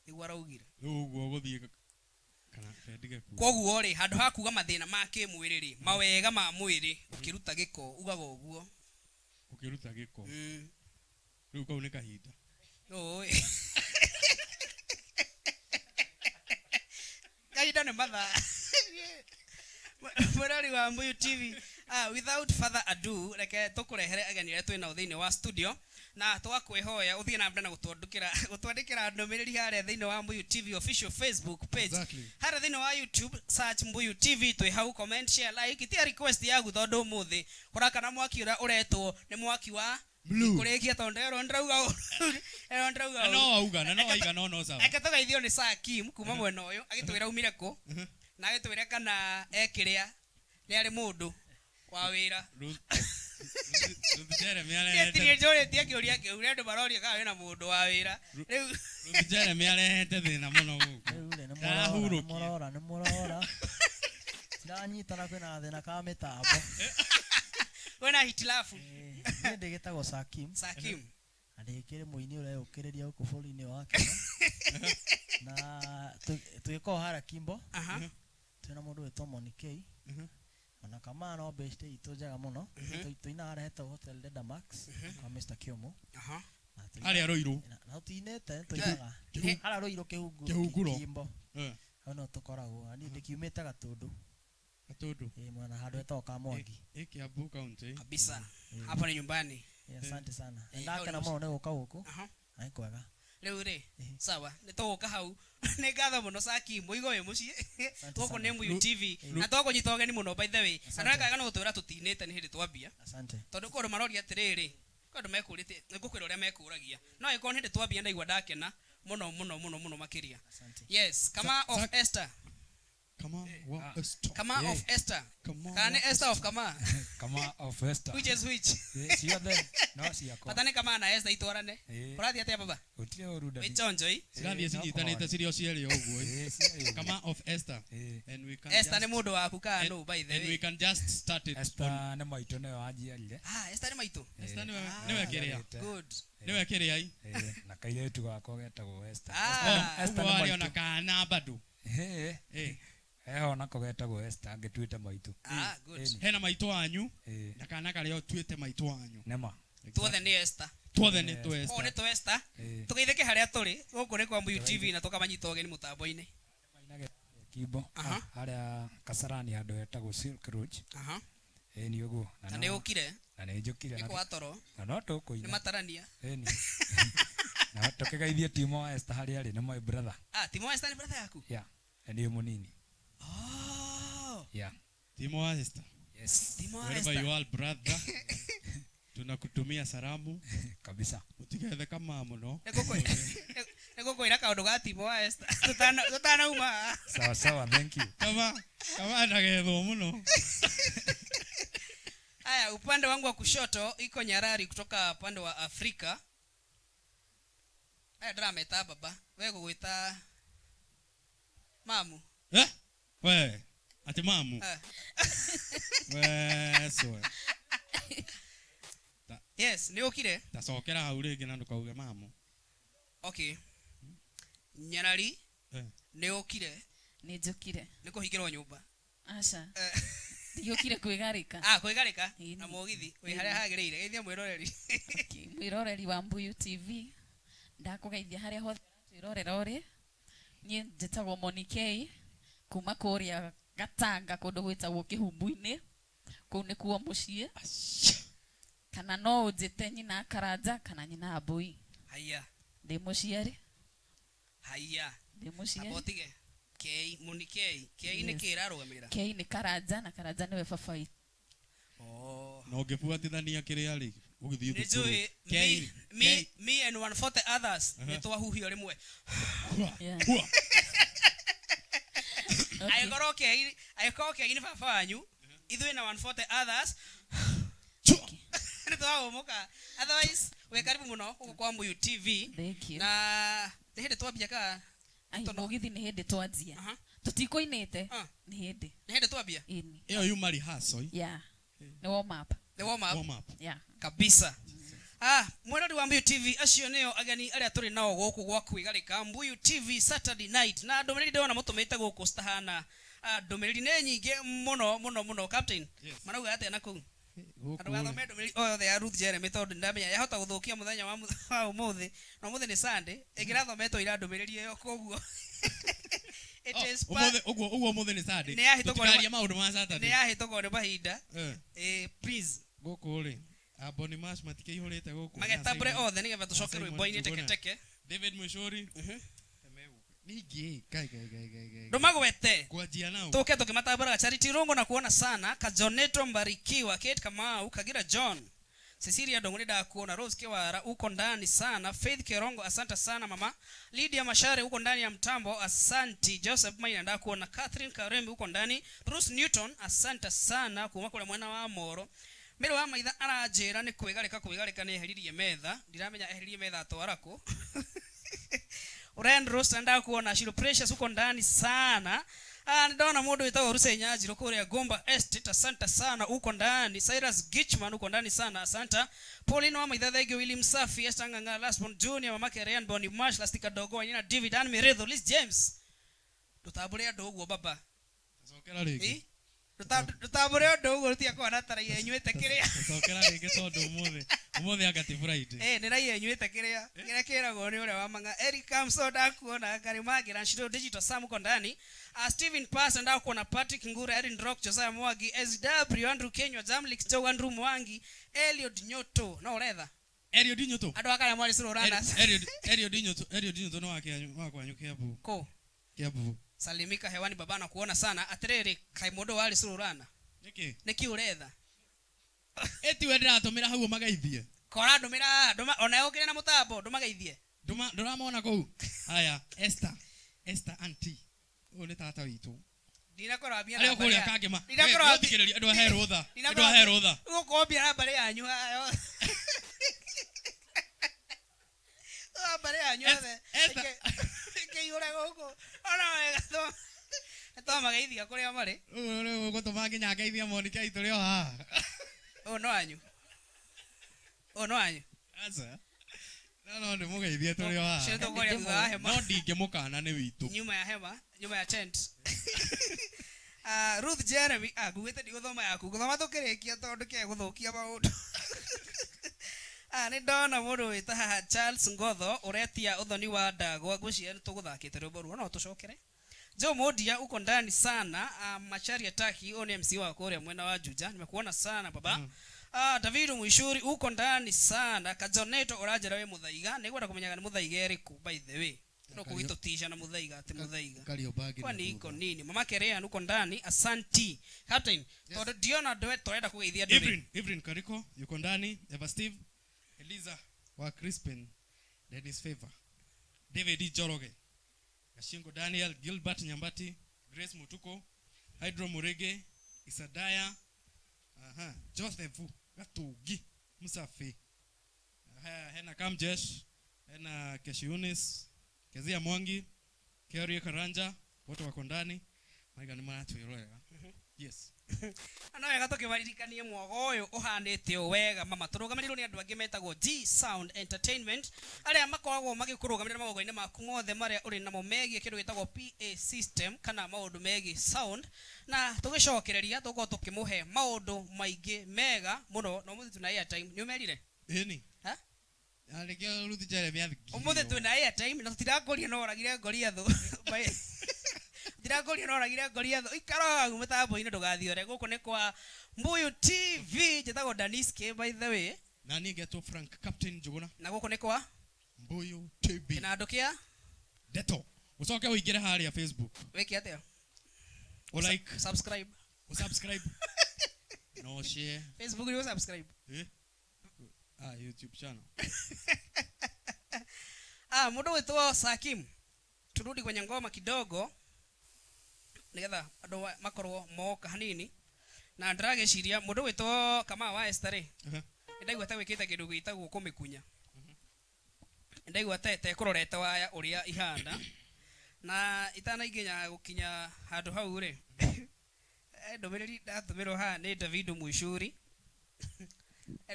igwa raugire uguo guthie kana fendige ku koguo ri handu ha kuga mathina ma kimwiri ri mawega ma mwiri ukiruta giko ugaga uguo ukiruta giko riu kau ni kahinda oi kahinda ni mathaa Mwerori wa Mbuyu TV. Without further ado, reke tukurehere ageni aria twina thiini wa studio na twakwihoya uthie na mbere na gutwandikira ndomereri haria thiini wa Mbuyu TV official Facebook page. Exactly. Haria thiini wa YouTube search Mbuyu TV, twi hau, comment, share, like. Itia request yagu tondu umuthi kurakana mwaki uria uretwo ni mwaki wa kurikia tondu ero ndrauga no auga no aiga no sawa akatogeithio ni Sakim kuma mwena uyu agitwira umire ku na agitwira kana ekiria ni ari mundu wa wira Jeremy arehete Tiye jore tie kiuria kiu ndu baroria kana wina mundu wa wira riu Jeremy arehete thina muno guku ni murora ndanyitana kwina thina ka mitambo wena hitilafu ni ndigitagwo Sakim andikire muini ule ukiriria uko bũrũri-inĩ wa Kenya na twiko hara Kimbo twina mundu wetwo Monikei ona kama no best itu njaga muno tuina arehete hotel Demax kwa Mr Kiomo aria roiru na tuinete tuinaga hara roiru kihunguro Kimbo ono tukoragwo ani ndikiumite Gatundu mwana hadu etoka Mwangi Kiambu county kabisa hapa ni nyumbani. Asante sana ndaka na muno guka guku ai kwega riu ri sawa nituguka hau ni ngatho muno Sakim muigo wi mucii goko ni Mbuyu TV na twako nyitogeni muno by the way anakaga no gutwira tutinite ni hindi twambia asante tondu ko marori atiriri kondu mekurite ngukwira uria mekuragia no iko hindi twambia ndaigwa ndakena muno makiria. Yes, Kama of Esther. Kama of Esther. Kani Esther of Kama. Kama of Esther. Which is which? Sio the no sio ko. Patane Kama na Esther itwarane. Urathi atia baba? Utile oruda. Wechonjo ii. Sirathi cinyitanite cirio cieri uguo. Kama of Esther. And we can Esther ni mundu waku ka no by the way. And we can just start it. Esther ne maito ne wajiarire. Esther ni maito. Esther ni wekerea. Good. Ni wekerea ii. Na kaire tu gako getagwo Esther. Esther ni ona kana bado. Ona kogetagwo Esther angetuite maito. Good. Hena maito anyu na kana karia tuite maito anyu. Nema. Tuothe ni Esther. Tuothe ni tu Esther. One tu Esther. Tugeitheke haria turi guku ni kwa Mbuyu TV na tukamanyita ogeni mutambo-ini. Kimbo. Haria Kasarani handu hetagwo Silk Road. Ni uguo. Na ni ukire. Na ni njukire na kwa toro. Na no tukuina. Ni matarania. Ni. Na tukigeithia Timo wa Esther haria ari ni my brother. Timo wa Esther ni brother yaku? Yeah. Ndiye munini. Yeah. Timo wa Esther. Yes. Timo wa Wherever you are brother. Tunakutumia salamu kabisa. Utigethe kama muno. Nego ira kaundu ga Timo wa Esther. Tutana uma. Sawa, thank you. Kama ndagethwo muno. Haya, upande wangu wa kushoto iko Nyarari kutoka upande wa Afrika. Haya drama eta baba. Wewe kuita mamu. We, ati mamu. We, so. Yes, ni ukire. Tacokera hau ringi na ndukauge mamu. Okay. Nyarari. Ni ukire. Ni njukire. Ni kuhingirwo nyumba. Aca. Ndiukire kwigarika. Kwigarika. Na mugithi. We haria hagirire. Geithia mwiroreri. Mwiroreri wa Mbuyu TV. Ndakugeithia haria hothe twirorera uri. Ni njitagwo Monikei. Kuma kuria Gatanga kundu gwitagwo Kihumbu-ini kuu ni kuo mucii kana no unjite nyina Karanja kana nyina Mbui. Haya ndi muciari. Haya ndi muciari abotige Kei Monikei. Kei ni kira rugamira. Kei ni Karanja na Karanja niwe babai. No ngibuatithania kiria ri ugithii thukuru. Me and 140 others nitwa huhio rimwe. Ayokoroke ini baba wanyu ithui na 140 others nitwa umuka. Otherwise we karibu muno kwa Mbuyu TV. Na hindi twambia ka mugithi ni hindi twanjia tutikoinite ni hindi twambia iyo yuma rehearsal ni warm up the warm up Yeah. kabisa. Mwendani wa Mbuyu TV acio nio ageni aria turi nao guku gwa kwigarika Mbuyu TV Saturday night, na ndomereri ndona mutumite guku stahana ndomereri ne nyinge muno captain. Marauga ate na kuu andu gathome ndomereri othe ya Ruth Jeremy tondu ndamenya yahota guthukia muthenya wa umuthi na umuthi ni Sunday ingirathometwo ira ndomereri iyo koguo it is uguo umuthi ni Sunday ne yahitũkwo maundu ma Saturday ne yahitũkwo ni mahinda please guku ri aboni mas matikihurite guku magetambure othe nigetha tucoke rwimbo-ini teke David Mushori nigi kai ndumagwete kwajia nao tuke tukimatambura Charity Rungu na kuona sana Kajoneto Mbarikiwa Kate Kamau Kagira John Cecilia Ndong'u ndakuona Rose Kiwara uko ndani sana Faith Kerongo asante sana mama Lydia Mashare uko ndani ya mtambo asante Joseph Maina ndakuona Catherine Karembi uko ndani Bruce Newton asante sana kuma kule mwana wa Moro Mero wa maitha arajira ni kwigarika ni heririe metha ndiramenya heririe metha atwarako Ren Rose ndakuona Shiro Precious uko ndani sana ndona mundu witagwo Rusenya Njiro kuria Gomba Estate asante sana uko ndani Cyrus Gitchman uko ndani sana asante Pauline wa maitha thegio William Safi Estanganga Lasbon Junior mama Kerian Boni Marsh Lastika Dogo Nyina David Anmeredo Liz James tutabure ndoguo baba sokera rigi tutabure ndoguo rutia kwa natara yenywete kiria sokera rigi tondu umuthi agati Friday ni rai yenywete kiria kiragwo ni uria wa manga Eric Kamso ndakuona Karimagira Shiro Digital Sam uko ndani Steven Pass ndakuona Patrick Ngura Erin Rock Josiah Mwagi SW Andrew Kenywa Jamlik Joe Andrew Mwangi Eliud Nyoto no retha Eliud Nyoto ando akaya mwali suru rana Eliud Nyoto no wakanyukia bu ko kiabu salimika hewani baba na kuona sana atiriri kaimodo wali suru rana niki uretha eti wedra atumira hau magaithie kora ndumira ona yokire na mutambo ndumageithie nduramona kou haya Esther auntie ole tata witu ndinakora bia na bare kagema ndinakora thikireria andu aherutha ukombia na bare yanyu ayo bare yanyu ave kiyura goko ona wega to mageithia kuria mari ugo to maginya geithia Monica ituri o ha no anyu asa no ndi mugeithia turi o ha sheto goria thutha hema no ndingemukana ni witu nyuma ya hema nyuma ya tent Ruth Jeremy gugite ndiguthoma yaku guthoma tukirikia tondu ke guthukia maundu ni ndona mundu wita Charles Ngotho uretia uthoni wa ndagwa ngwiciria ni tuguthakite rwimbo ruo no tucokere Joe Modia uko ndani sana Macharia Taki one MC wa Korea mwena wa Juja nimekuona sana baba David Mwishuri uko ndani sana Kajoneto urajera we muthaiga nigwenda kumenyaga ni muthaiga eriku by the way no kuito tisha na muthaiga ati muthaiga kwani iko nini mama Kerea uko ndani asanti captain to Diona Doe toenda kugeithia Evelyn Kariko yuko ndani Eva Steve Eliza wa Crispin Dennis Favor David Joroge Kashingo Daniel Gilbert Nyambati Grace Mutuko Hydro Murege Isadaya Joseph Gatugi Musafi hena Kamjesh hena Keshiunis Kezia Mwangi Keria Karanja wote wako ndani maiga ni maratu yorega yes ana wega tukibaririkanie mwogo uyu uhanite wega mama turugamiriro ni andu angi metagwo G Sound Entertainment aria makoragwo magikurugamirira magogo-ini maku mothe maria uri namo megie kindu gitagwo PA system kana maundu megie sound na tugicokereria tugo tukimuhe maundu maingi mega muno no muthi tuna airtime ni umerire eni ha alikio Ruth Jeremy athiki umuthi tuna airtime na tutirakoria no oragire Goliatho ndirakoria no oragire Goliatho ikara mutambo-ini ndugathiore guku ni kwa Mbuyu TV jetagwo Daniske by the way na ni geto Frank Captain Juguna na guku ni kwa Mbuyu TV na ndukia deto ucoke uingire haria Facebook weki atia like subscribe no share Facebook ni subscribe YouTube channel mundu witwo Sakim turudi kwenye ngoma kidogo nigetha andu makorwo moka hanini na ndirageciria mundu witwo kama wa Esther ndaigua ta wikite kindu gitagwo kumikunya ndaigua ta kurorete waya uria ihanda na itana iginya gukinya handu hau ri ndomereri ndatumirwo ha ni David Mwishuri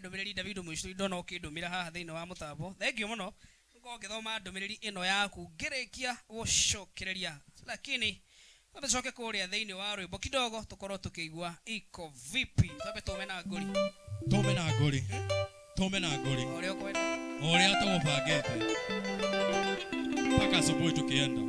ndumiriri David Muico ndona ukindumira haha thiini wa mutambo thengiũ mũno ngo ngĩthoma ndumiriri ĩno yaku ngĩrĩkia gũcokereria lakini tucoke kũrĩa thĩinĩ wa rwĩmbo kidogo tukorwo tukĩigua iko vipi twabe tume na ngũri ũrĩa ũkwenda ũrĩa tũgũbangĩte mpaka asubuhi tukienda.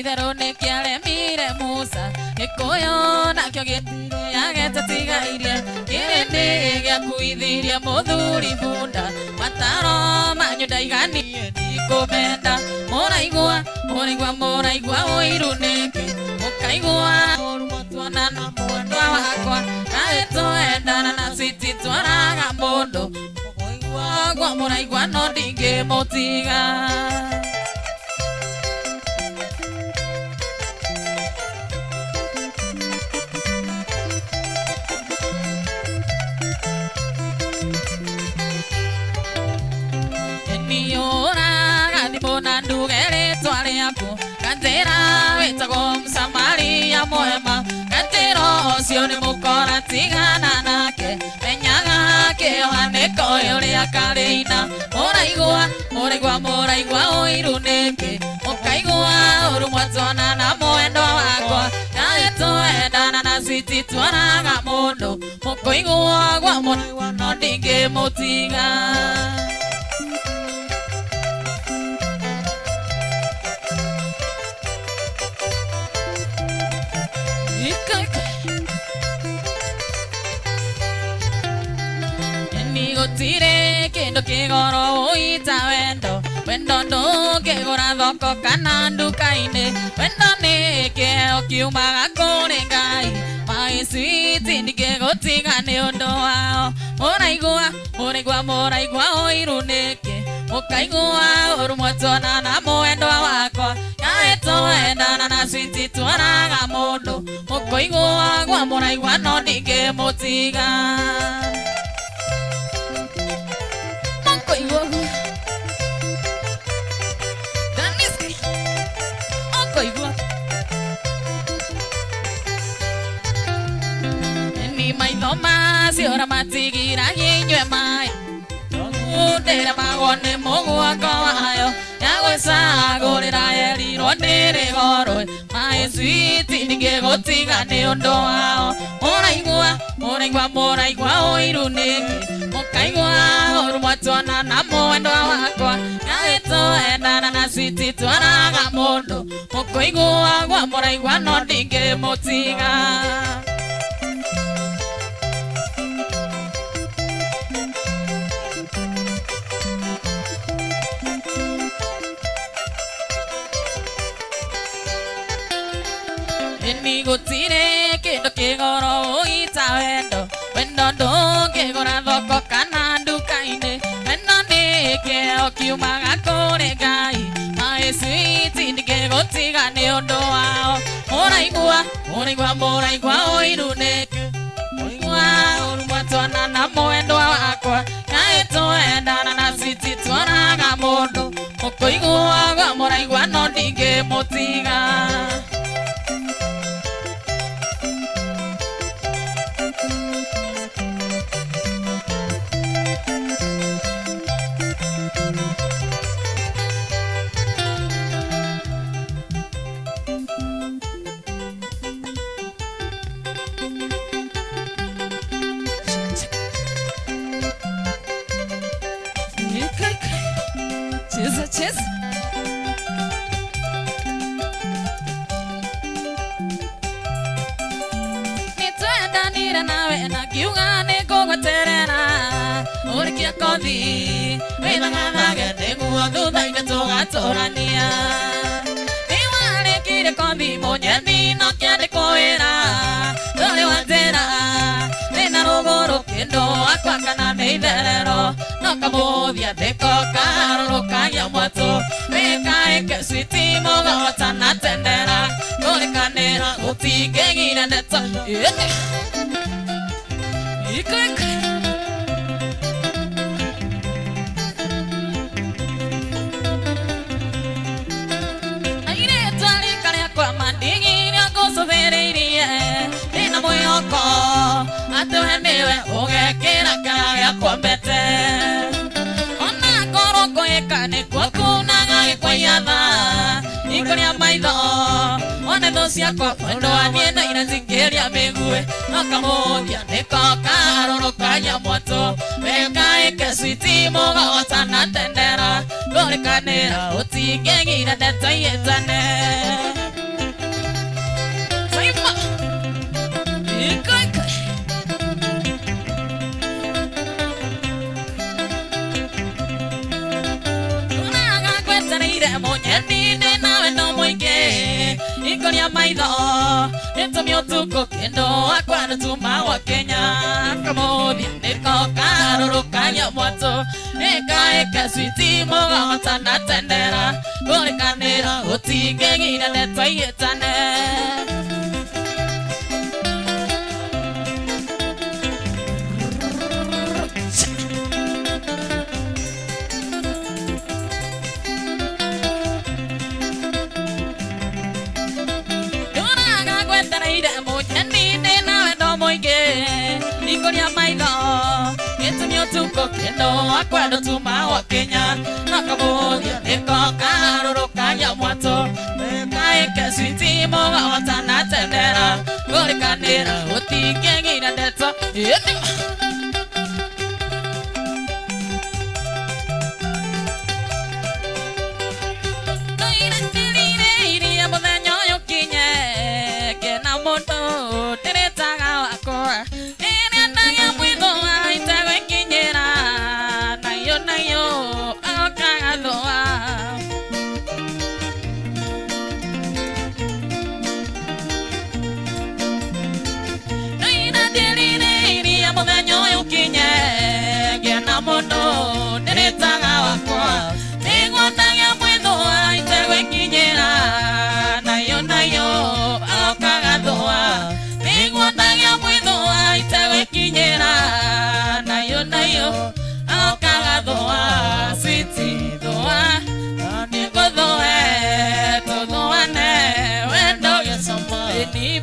Itherone kiaremire Musa gikuyo nakio gitire agetatĩgairie kĩrĩndĩ gĩakuithirie mũthuri bunda mataro manyu ndaiganie ndikũmenda mũraigua ũiru nĩkĩ mũkaigua tuona na mwendwa wakwa kaĩ twendana na citi twaraga mũndũ mũraigua no ndingĩmũtiga. Ndugeretwa rĩaku gatĩra wĩtagwo Msamaria mwema gatĩra ũcio nĩ mũkora tigana nake menyaga kĩohanĩko ũrĩa karĩina mũraigua ũiru nĩkĩ mũkaigua ũrumwa tuona na mwendwa wakwa kaĩ twendana na citi twaraga mũndũ mũkũigua gwa mũraigua no ndingĩmũtiga. Gutire kindu kigoro uita wendo ndungigura thoko kana nduka-ini wendo ni kĩheo kiumaga kũrĩ Ngai my sweet ndingĩgũtiga nĩ ũndũ wao mũraigua ũiru nĩkĩ mũkaigua ũrumwa tuona na mwendwa wakwa kaĩ twendana na citi twaraga mũndũ mũkũigua gwa mũraigua no ndingĩmũtiga. Ni maitho macio matigiragia inyue maĩ ndĩra magone mũguongo wayo ya gwĩcagũrĩra yerirwo ndĩrĩ goro maĩ sweet ndingĩgũtiga nĩ ũndũ wao mũraigua ũiru nĩkĩ mũkaigua ũrumwa tuona na mwendwa wakwa kaĩ twendana na citi twaraga mũndũ mũkũigua gwa mũraigua no ndingĩmũtiga. Gutire kindu kigoro uita wendo ndungigura thoko kana nduka-ini wendo ni kĩheo kiumaga kũrĩ Ngai my sweet ndingĩgũtiga nĩ ũndũ wao mũraigua ũiru nĩkĩ mũraigua ũrumwa tuona na mwendwa wakwa kaĩ twendana na citi twaraga mũndũ mũkũigua gwa mũraigua no ndingĩmũtiga. Cheers. Nitwendanire nawe na kiuga nĩngũgweterera ũrĩkia kothi wĩthagathaga nĩguo thutha-inĩ tũgatũrania nĩwarĩkire kothi mũnyethi no kĩandĩkwo wĩra ndũrĩ wa njĩra rĩna rũgũ kamodia deko karo kaya moto Meka eke switi moga watana tendera Kore kanera utige gira neta Ike Aire tali kare kwa mandigi Nyakoso vereirie Nina moyoko Atuhe miwe ugekira kaya kwa mbete Ona koroko ekane kwa kunaga kwa yatha Ikoria maitho One dosia kwa mwendo anienda inazingiria migue Nakamodia niko karoro kanya moto Weka eke switi moga watana tendera Kore kanera utige gira neta yetane Saima Iko Ninde nawe no moige Ikoria maitho Nitumi utuko kendo Akwa nutuma wa Kenya Kamodia niko karoro kanya moto Eka eka switi moga watana tendera Kore kanera utige gira neta yetane Ikoria maitho Nitumi utuko kendo Akwa nutuma wa Kenya Nakamodia niko karoro kanya moto Weka eke switi moga watana tendera Kore kanera utige gira neta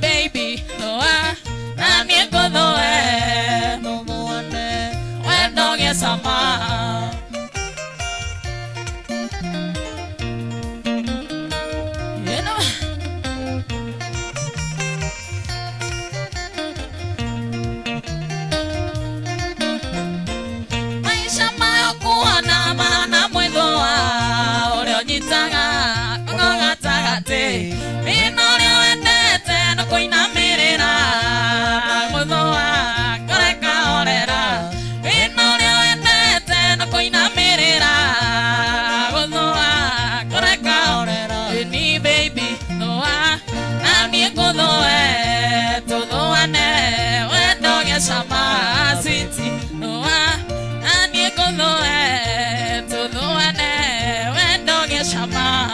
Baby, no, I'm here for the way. No more, when dog is summer. You know, my shama kuana mana mwedoa. Ore ojitaga, konga tagate. Koina mirera Mudoa Koreka orera Inorio endete No koina mirera Mudoa Koreka orera Ni baby Noa Nami kudoe Tudoane Wendo gesama Siti Noa Nami kudoe Tudoane Wendo gesama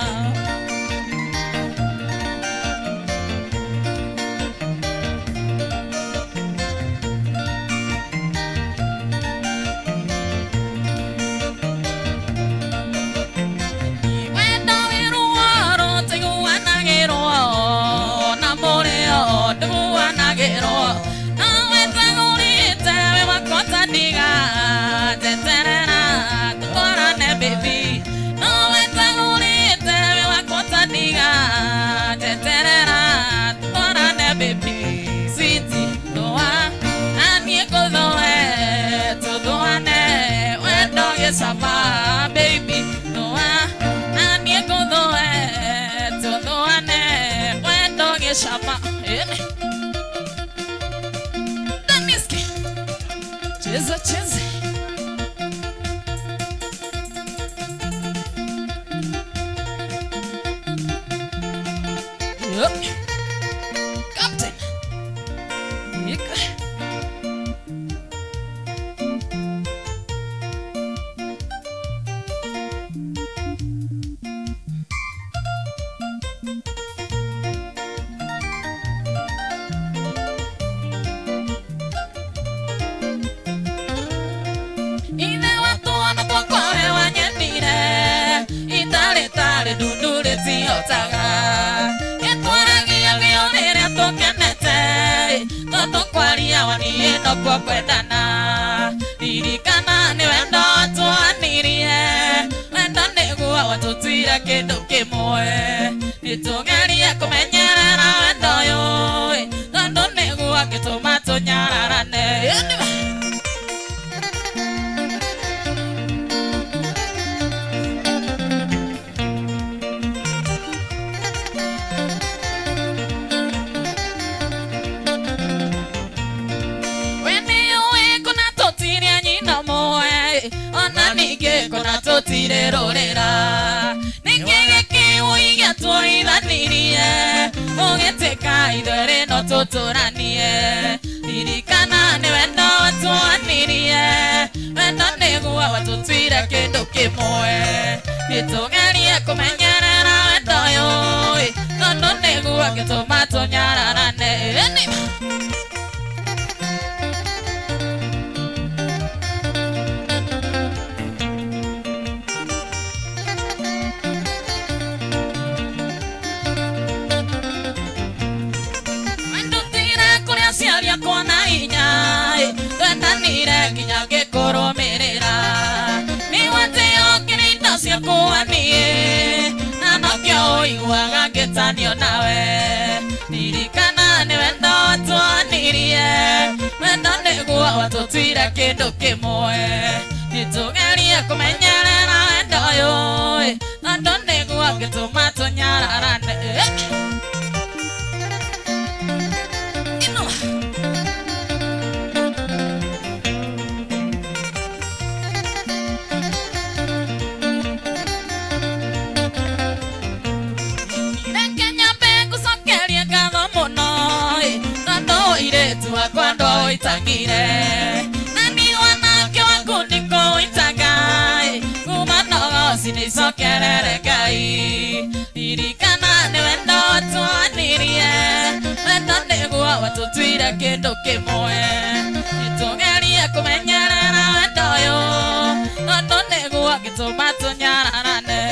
Sama baby noa nani godoe todo ane when dog shama Daniski cheza cheza Captain tũrotaga gĩtwaragia gĩo rĩrĩa tũkenete tondũ kwaria waniĩ nokuo kwendana ririkana nĩ wendo watwanirie wendo nĩguo watũtuire kĩndũ kĩmwe nĩtũgerie kũmenyerera wendo ũyũ tondũ nĩguo gĩtũma tũnyararane. Kona totire rorera Nikege kiwi ya tuoidhanirie Ugeteka idore no tuturanie Irikana ni wendo watuanirie Wendo niguwa watutwire kindu kimwe Nitugerie kumenyerera wendo yoi Nondo niguwa gituma tunyararane. Siaria kona inyai Twendanire kinya gĩkũrũmĩrĩra Nĩwateo kĩrĩndo cia kũanie Na nokĩo ũiguaga ngĩtanio nawe Ririkana nĩ wendo watwanirie Wendo nĩguo watũtuire kĩndũ kĩmwe Nĩtũgerie kũmenyerera wendo ũyũ Wendo nĩguo gĩtũma tũnyararane. Cuando itangire nani wanake wangu niko itagai umano siniso kerere gai irikana ne wendo tuanirie wendo niguo watutwire kindu kimwe nitugerie kumenyerera wendo yo wendo niguo gituma tunyararane.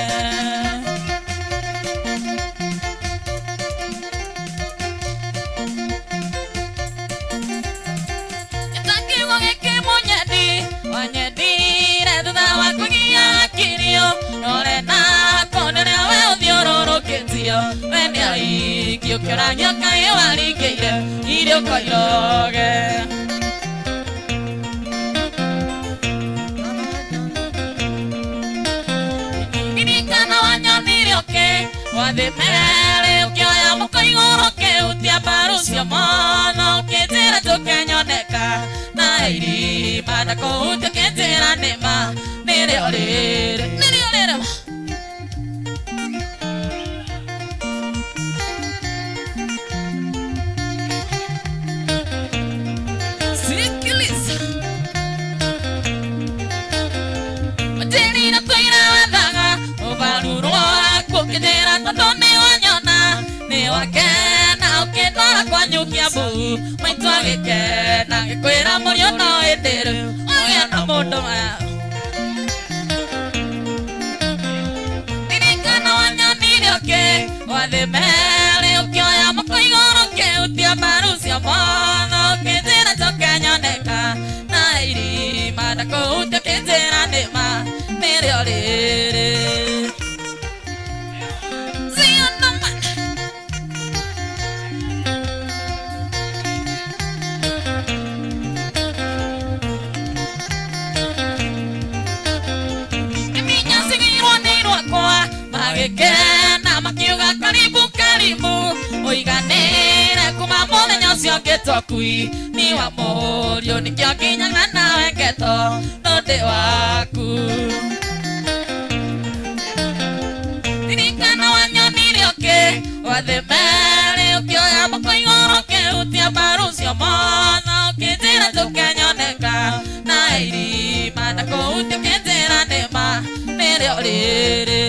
Wanyedire thutha wa kũgia kirio Norena kũnene we ũthiũrũrũkĩtio We nĩ aikio kĩũragio Ngai waringĩire irio koiroge Ririkana wanyonire ũkĩ wathimere ũkĩoya mũko igũrũ ũkĩhutia mbaru cio motho ũkĩnjĩra tũkenyoneka na irima na kũhutia ũkĩnjĩra nĩma nĩrĩo rĩrĩ Sikiliza Matirina tũira wethaga ũbaruru waku ũkĩnjĩra tondũ nĩ wanyona nĩ wakena ũkĩndwara kwanyukia mbuu maitũ agĩkena ngĩkwĩra mũriũ no hĩndĩ rĩu ũgĩa na mũndũ Ririkana wanyonire ũkĩ wathimere ũkĩoya mũko igũrũ ũkĩhutia mbaru cio motho ũkĩnjĩra tũkenyoneka na irima na kũhutia ũkĩnjĩra nĩma nĩrĩo rĩrĩ Magĩkena makiuga karibu karibu Ũiganĩre kuma mũthenya ũcio ngĩtwo kui Nĩ wa mũriũ nĩkĩo nginyaga nawe ngetwo Ndũndĩ waku Ririkana wanyonire ũkĩ wathimere ũkĩoya mũko igũrũ ũkĩhutia mbaru cio motho ũkĩnjĩra tũkenyoneka na irima na kũhutia ũkĩnjĩra nĩma nĩrĩo rĩrĩ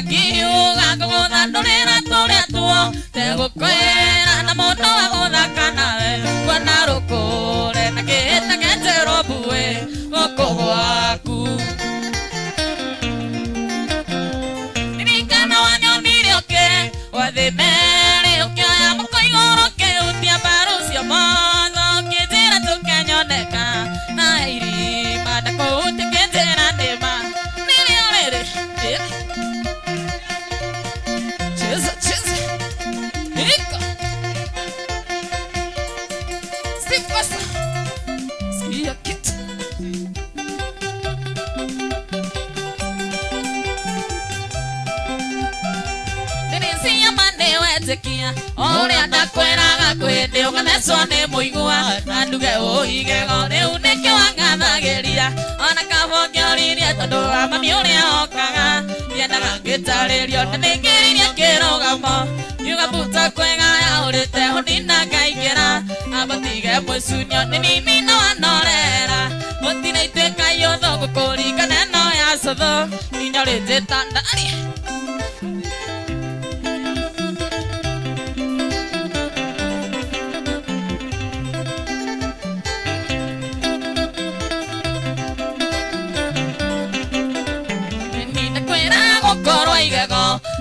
ngiuga ngũgũthandũrĩra tũrĩa tuo tegũkwĩra na mũndũ wa gũthaka nawe kuona rũkũre na kĩhĩta gĩtĩrwo mbuĩ gũkũ gwaku ririkana wanyonire ũkĩ wathĩ merĩ ũkĩoya mũko igũrũ ũkĩhutia mbaru cio mothe ũkĩnjĩra tũkenyoneka na irima ndakũhutia ũkĩnjĩra ndĩma nĩrĩo rĩrĩ cheza cheza hika sifasa sikia kitu nĩrĩcia mane wetĩkia ũrĩa ndakwĩraga kwĩndĩ ũgathecwo nĩ mũigua na nduge ũigego rĩu nĩkĩ wangathagĩria ona kaba ũngĩoririe tondũ wa mami ũrĩa okaga ndiendaga ngĩtarĩrio na nĩngĩririe kĩrũgamo yuga mbuta kwĩgaya ũrĩte ũnina ngaingĩra ambatige mũcunyo nĩ nini na wanorera mũtira ituĩka yotho gũkũringana no ya cotho nginya rĩnjĩta ndari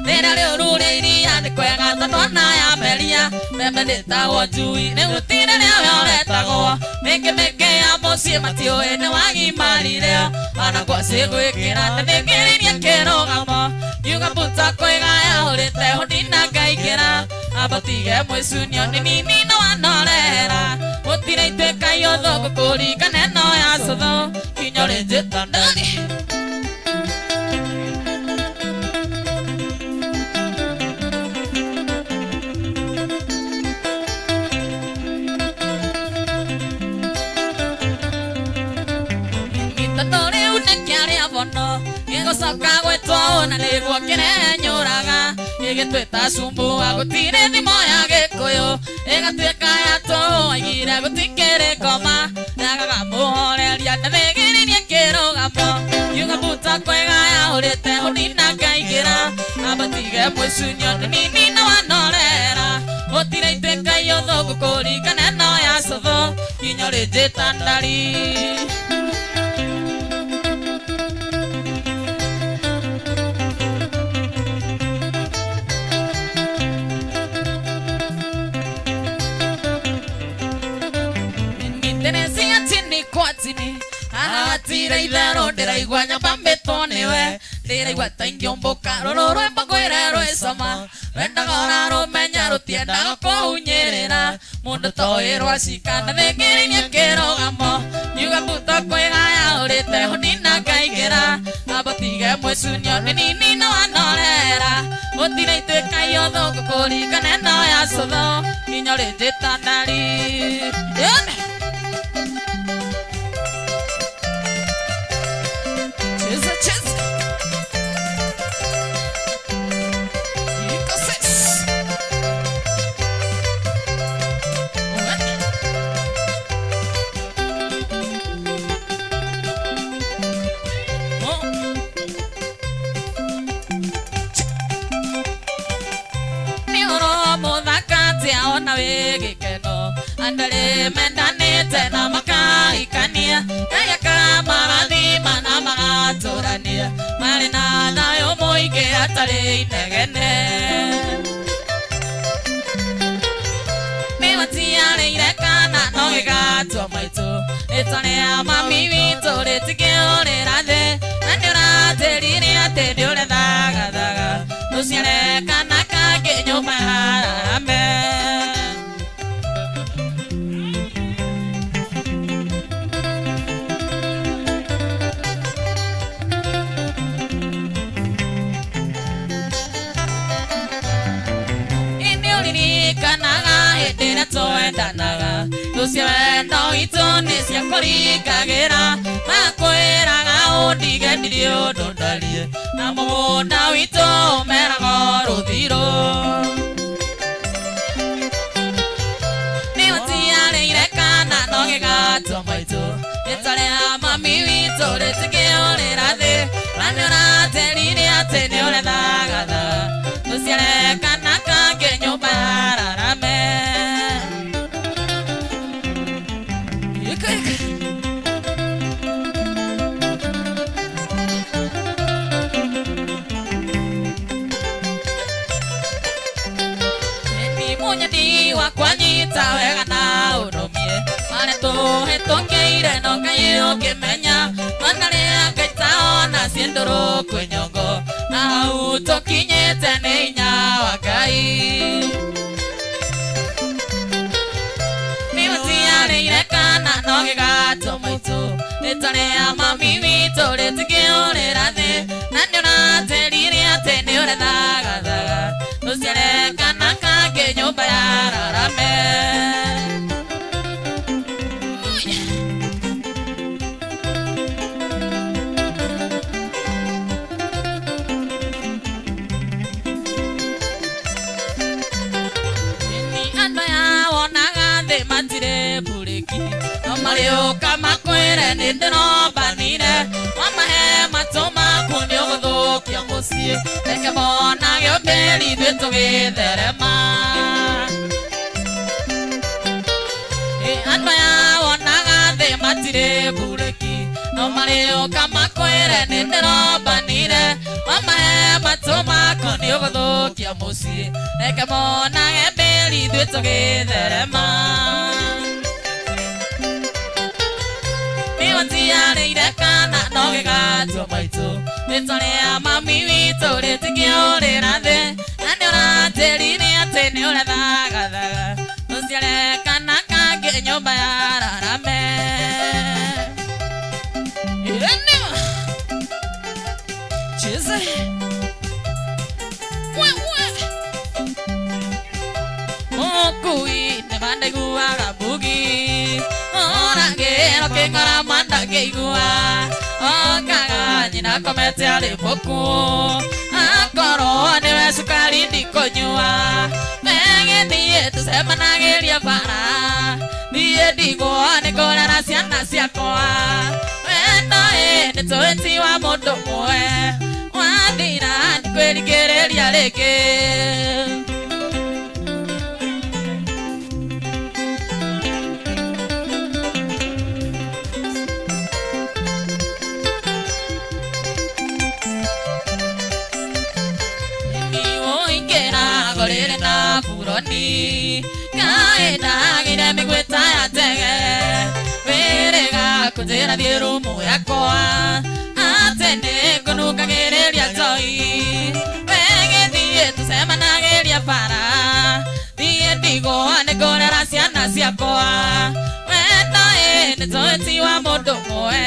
rĩrĩa rĩũru rĩa iria nĩ kwega tatwana ya meria mbembe ndĩtagwo njui rĩu gũtirĩ rĩawe ũretagwo mĩngĩ mĩngĩ ya mũciĩ matiũĩ nĩ wagimarire ona ngwaci gwĩkĩra na nĩngĩririe kĩrũgamo yuga mbuta kwĩgaya ũrĩte ũnina ngaingĩra ambatige mwĩcunio nĩ nini na wanorera gũtirĩ ituĩka yotho gũkũringana no ya cotho kinya rĩnjĩta ndari gĩgũcoka gwĩtwo na nĩguo kĩrenyũraga gĩgĩtwĩta cumbua gũtirĩ thimo ya gĩkũyũ ĩgatuĩka ya tũhũ aigire gũtikĩrĩ ngoma yagaga mũhoreria na thĩgĩririe kĩrũgamo yuga mbuta kwĩgaya ũrĩte ũnina ngaingĩra ambatige mwĩcunio nĩ nini na wanorera gũtirĩ ituĩka yotho gũkũringana no ya cotho kinya rĩnjĩta ndari atira itherũ ndĩraigua nyamba mbĩtwo nĩwe ndĩraigua ta ingĩũmbũka rũrũ rwĩmbo ngwĩre rwĩcama wendaga ũrarũmenya rũtiendaga kũhunyĩrĩra mũndũ toĩ rwacika na thĩngĩririe kĩrũgamo yuga mbuta kwĩgaya ũrĩte ũnina ngaingĩra ambatige mwĩcunio nĩ nini na wanorera gũtirĩ ituĩka yotho gũkũringana no ya cotho kinya rĩnjĩta ndari cheza cheza ikosis ni oromo thakati aona wegikeno andare mendanite na makaikania kaya kamarathima na magaturania marĩ na thayũ mũingĩ hatarĩ inegene nĩmatiarĩire kana no gĩgatua maitũ rĩtwa rĩa mami witũ rĩtikĩũrĩra thĩ na nĩũratĩrire atĩ nĩũrethagathaga tũciare kana kangĩ nyũmba harame twendanaga tucio wendo witũ nĩ cia kũringagĩra makwĩraga ũndigenire ũndũ ndarie na mũgũnda witũ ũmeraga rũthirũ nĩũtiarĩire kana no gĩgatua maitũ rĩtwa rĩa mami witũ rĩtikĩũrĩra thĩ na nĩũraterire atĩ nĩũrethaga munyadi wakwa nyita wega na urumie mare tuhĩtũkĩire no Ngai ũkĩmenya mana rĩa Ngai taona ciendũrũ kwĩnyongo na hau tũkinyĩte nĩ hinya wa Ngai nĩmũtiarĩire kana no gĩgatũma itũ rĩtwa rĩa mami witũ rĩtikĩũrĩra thĩ na nĩũraterire atĩ nĩũrethagathaga tũciare kana kangĩ nyũmba ya Rarame Marĩũka makwĩre nĩndĩrombanire wamahe matũ maku nĩũgũthũkia mũciĩ reke monage ũndĩri ithuĩ tũgĩtherema andũ aya wonaga thĩ matirĩ mburĩki no marĩũka makwĩre nĩndĩrombanire wamahe matũ maku nĩũgũthũkia mũciĩ reke monage ũndĩri ithuĩ tũgĩtherema nĩwatiarĩire kana no gĩgatũma itũ rĩtwa rĩa mami witũ rĩtikĩũrĩra thĩ na nĩũraterire atĩ nĩũrethagathaga tũciare kana kangĩ nyũmba ya Rarame mũkui nĩmandaiguaga mbugi orangĩro kĩng'ora mandangĩigua okaga nyina komete arĩ mũku akorwo nĩwe cukari ndikũnyua megĩthiĩ tũcemanagĩria bara thiĩ ndigwo nĩkũrera ciana ciakwa wendo nĩ tũhĩti wa mũndũ ũmwe wathira ndikwĩrigĩrĩria rĩngĩ kaĩndagĩre mĩgwĩta ya tege wĩrĩga kũnjĩra thiĩ rumu yakwa atĩ nĩngũnungagĩrĩria toi wegĩthiĩ tũcemanagĩria bara thiĩ ndigwo nĩngũrera ciana ciakwa wendo nĩ tũhĩti wa mũndũ ũmwe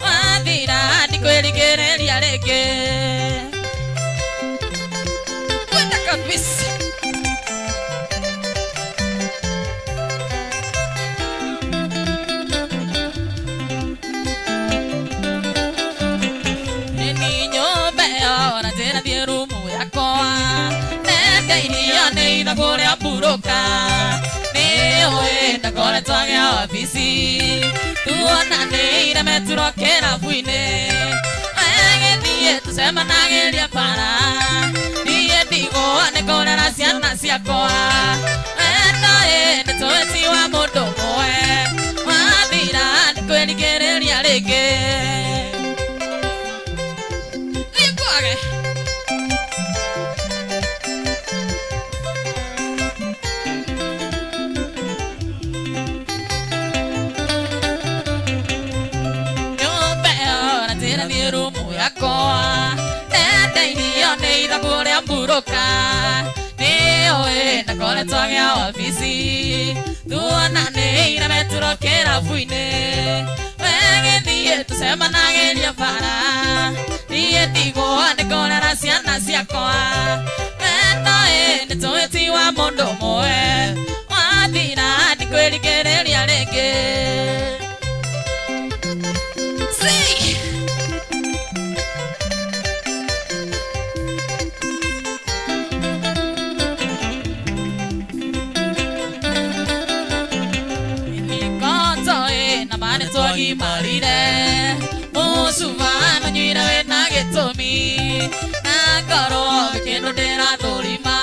wathira ndikwĩrigĩrĩria rĩngĩ kwenda kabisa na kũrĩa mburũka nĩũĩ ndakoretwo agĩa wabici tuonanĩire meturo kĩrabu-inĩ wegĩthiĩ tũcemanagĩria bara thiĩ ndigwo nĩkũrera ciana ciakwa wendo nĩ tũhĩti wa mũndũ ũmwe wathira ndikwĩrigĩrĩria rĩngĩ nĩkwage ndendeirio nĩ ithabu rĩa mburũka nĩũĩ ndakoretwo agĩa wabici tuonanĩire meturo kĩrabu-inĩ wegĩthiĩ tũcemanagĩria bara thiĩ ndigwo nĩkũrera ciana ciakwa wendo nĩ tũhĩti wa mũndũ ũmwe wathira ndikwĩrigĩrĩria rĩngĩ marire mũcumano nyuire wĩna gĩtũmi na ngoro kĩndũ ndĩrathũrima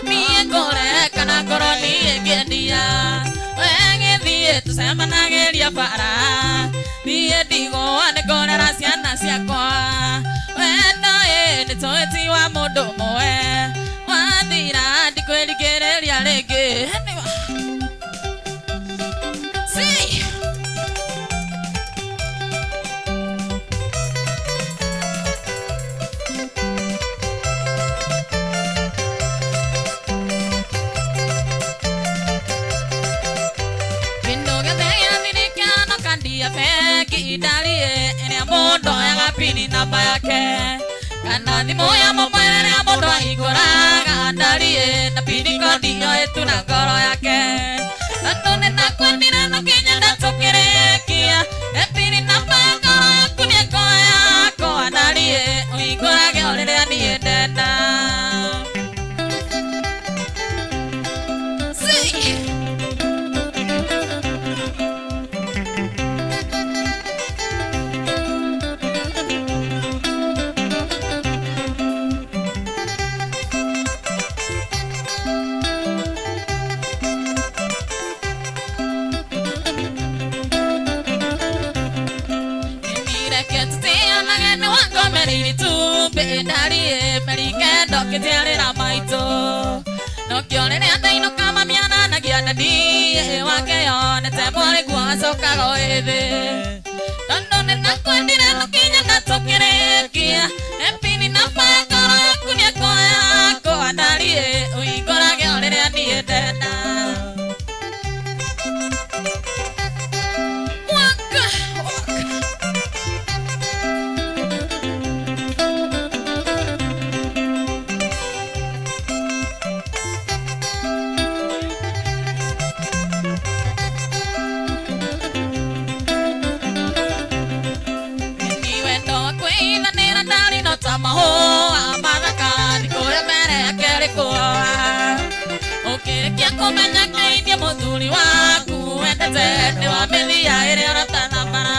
niĩ ngũrekana ngoro niĩ ngĩendia wegĩthiĩ tũcemanagĩria bara niĩ ndigwo nĩngũrera ciana ciakwa wendo nĩ tũhĩti wa mũndũ ũmwe wathira kwĩrigĩrĩria rĩngĩ si pini namba yake kana thimo ya momwere ya mundu ahinguraga ndarie na pini kondio etu na ngoro yake andu nitakwendire no kinya ndatukirekia pini namba ya ngoro yaku ni ngoro yako ndarie uhingurage uriria nie ndenda ndarie merikendo kitiarira maito no kiorere ataino kama miana na giandani wake yonete mwari kwacokaga ithi tondo ninakwendire no kinya ndatukirekia epini na pangoro yaku ni ngoro yako ndarie uhingurage uriria nie ndenda kumenya ngeithie muthuri waku wendete ni wa mithia iria ũratanambara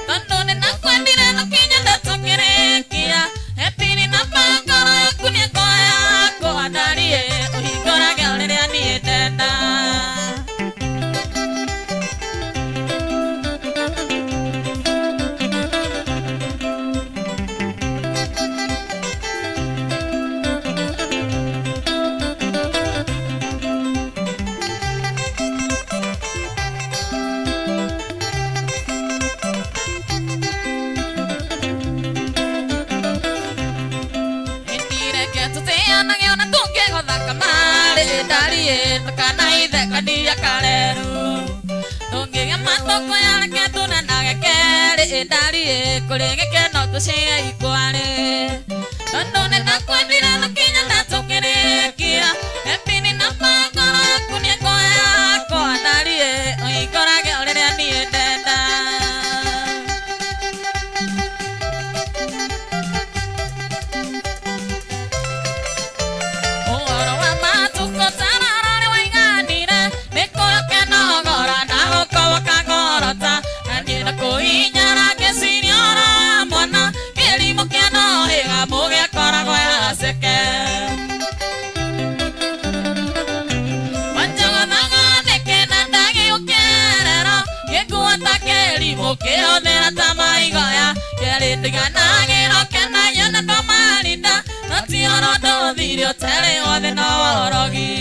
tondu ninakwendire no kinya ndatukirekia epini na pangoro yaku ni ngoro yako ndarie uhingurage uriria nie ndenda ndarie kana ithe kandia kareru tungĩgĩa matoko yareke tunanage kerĩ ndarie kũrĩ gĩkeno tũcie ikwarĩ tondu nĩnakwendire no kinya ndatũkĩrĩkia epini na pangoro yaku nĩ ngoro yakwa ndarie ũhingũrage ũrĩrĩa niĩ ndenda ukihũthĩra ta maigoya kĩrĩndiganagĩro kenagia na ndũmarinda no ti oro ndũthire ũtarĩ wothe no worogi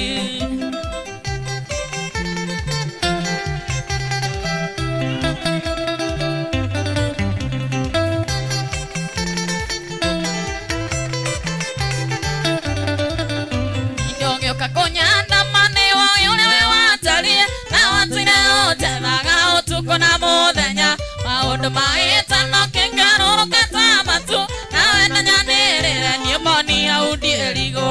ndũngĩũka kũnyandama nĩ woĩ ũrĩa we watarie na watire ũtethaga ũtukũ na mũthenya maũndũ magĩtano kĩngarũrũka ta matu nawe na nyanĩrĩre niĩ moni hau ndiĩrigwo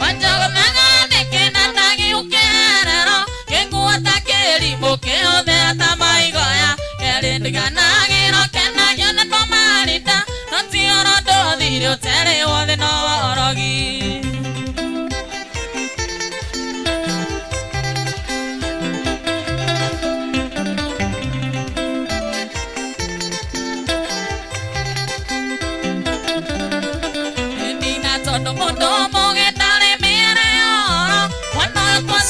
wanjagũmega nĩkĩna ndagiũkĩrero kĩnguo ta kĩrimũ kĩhũthĩra ta maigoya kĩrĩndiganagĩro kenagio na ndũmarinda no ti oro ndũthire ũtarĩ wothe no worogi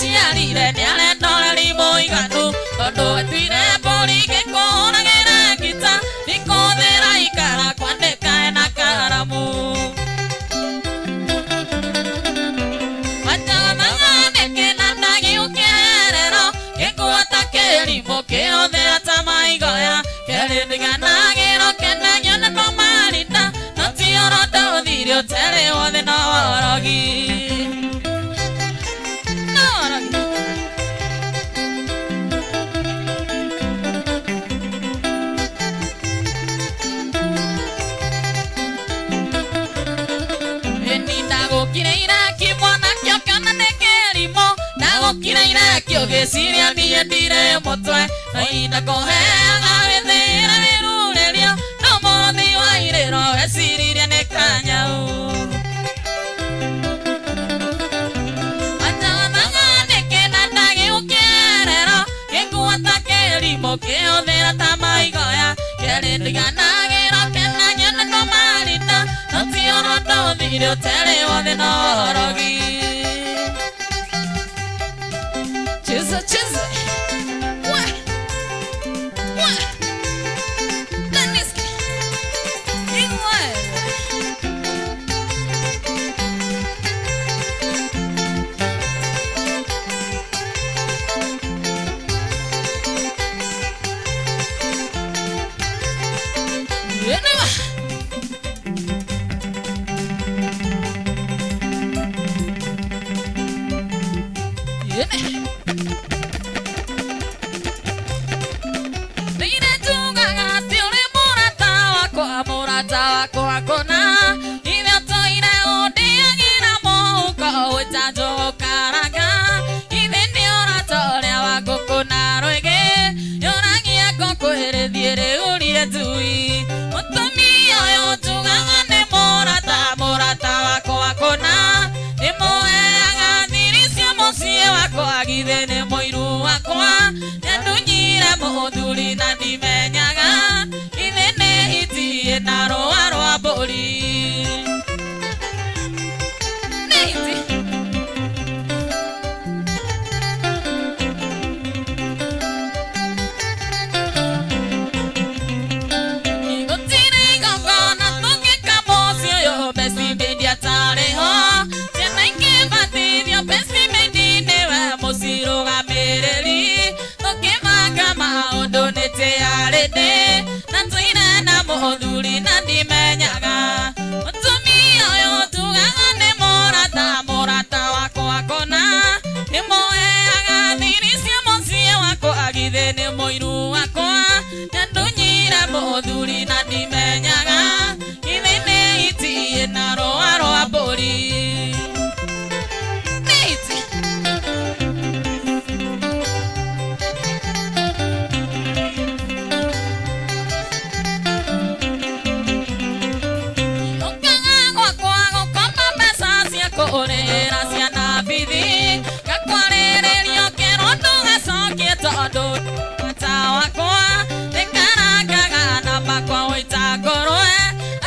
ciarire nĩ arendoreri mũiganu tondũ etuire mbũri gĩkũhũragĩra ngita ikũhũthĩra ikara kwandĩka ena karamu kiraira kimwana kyo kana nekerimo nago kiraira kyo gesiria niye ndire motwe oina koheaga wethera wirurerio no mothi wa irero esiriria nekanyau Keothera tamaigoya Kerendiganagero kenanyana no marita Notioro no video tele wothe no rogi Chiza Daniski Agithene moiru wakwa Nyandunyire muthuri na ndimenyaga Ithene itie na roa rwa mburi Gutire igongona tungika mocio yo besi media tareho Ciana ingĩ batithio besi Musirugamiriri Tukibanga maundu nitiarinde Na tuine na muthuri na ndimenyaga Mutumia uyu tugaga ni murata wakwa kona Nimuheaga thiri cia muciĩ wakwa Agithene moiru wakwa Nyandunyire muthuri na ndimenyaga Ithene itie na roa rwa mburi Orera ciana bithi Gakwarererio kĩroto gacokie tondũ Bata wakwa Nĩkarangaga na makwa wĩta ngũrwe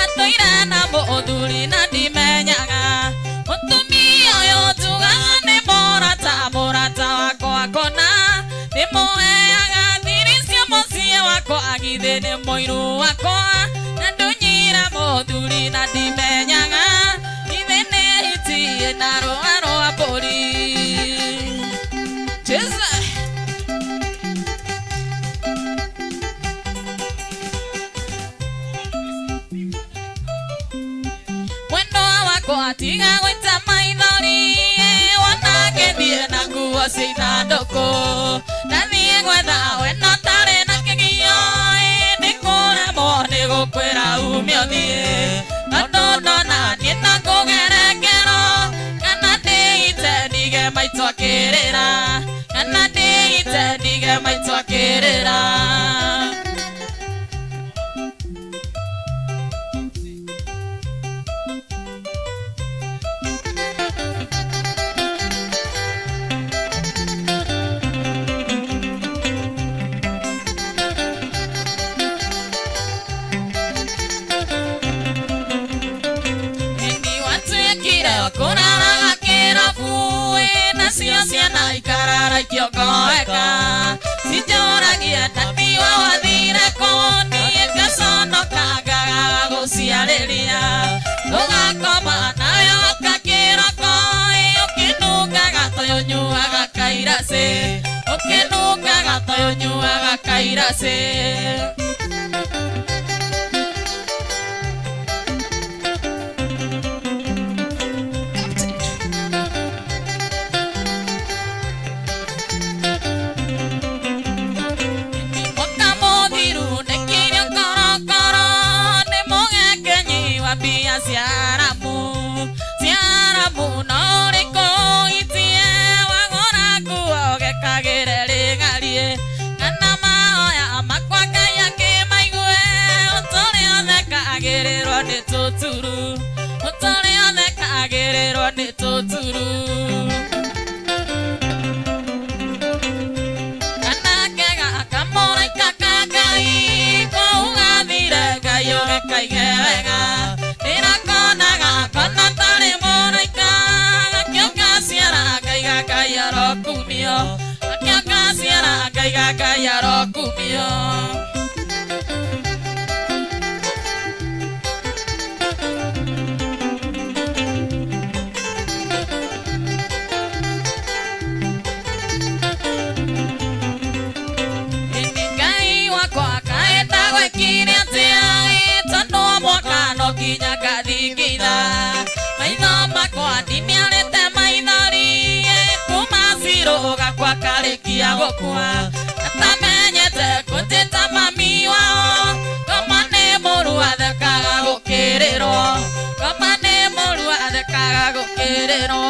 Atũire na mũthuri na ndimenyaga Mũtumia ũyũ tugaga nĩ mũrata wakwa kona Nĩmũheaga thiri cia mũciĩ wakwa Agithene moiru wakwa Nyandunyire mũthuri na ndimenyaga na roa roa mburi Cheza Mwendo wakwa tiga gwĩta maithori Wanangethie na nguo cia ithandũkũ Ndathiĩ gwetha wendo tarĩ na kĩgio Ndĩkũremwo nĩ gũkwĩra umio thiĩ Tondũ ndona niĩ ta ngũgerekero Kana ndĩite ndige maitũ akĩrĩra Kana ndĩite ndige maitũ akĩrĩra Kuraraga kĩrabu nacio ciana ikarara ikĩongoeka Cinjoragia tati wa wathire kũ niĩ ngaconoka ngaga gũciarĩria Tũgakoma nawe oka kĩroko ũkĩnungaga toyo nyuaga kairacĩ Ũkĩnungaga toyo nyuaga kairacĩ Ciaramu nĩ tũturu kanake gaka mũraika ka Ngai kũu gathire Ngai ũgĩkaige wega ndĩrakonaga kona tarĩ mũraika gakĩũka ciara Ngai ga Ngai arokumio gakĩũka ciara Ngai ga Ngai arokumio Kinya gathingitha maitho makwa ndiniarĩte maithori kuma ciro gakwa karĩkia gũkua atamenyete kũnjĩta mami wao ngoma nĩ mũru athekaga gũkĩrĩrwo ngoma nĩ mũru athekaga gũkĩrĩrwo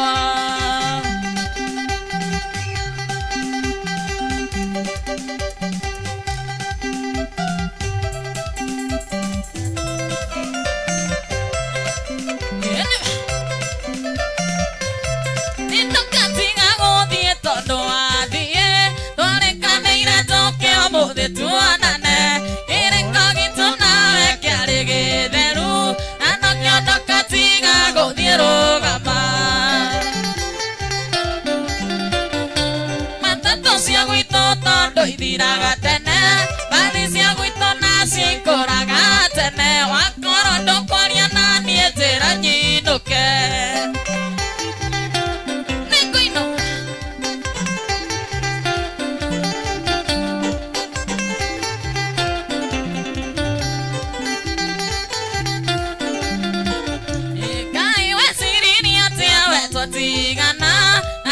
tuonane irĩko gitũ nawe kĩarĩ gĩtheru na no kĩondoka tiga gũthiĩ rũgama matatũ cia gwitũ tondũ ithiraga tene mbathi cia gwitũ nacio ikũraga tene wakorwo ndũkwaria na niĩ njĩra nyinũke tigana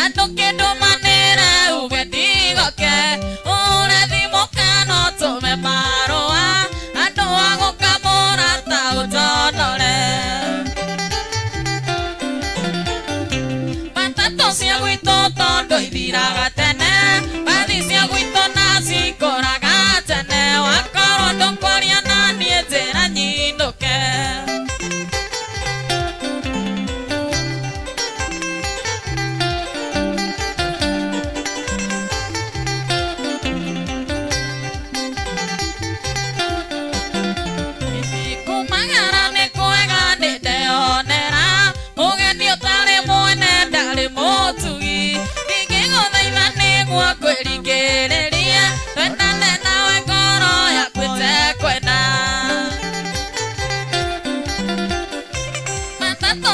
andũ kĩndũ manĩre uge ndigoke ũrathimũka no tũme marũa andũ agũkamũra ta ũtonore matatũ cia gwitũ tondũ ithiraga tene mbathi cia gwitũ nacio ikũraga tene wakorwo ndũkwaria na niĩ njĩra nyinũke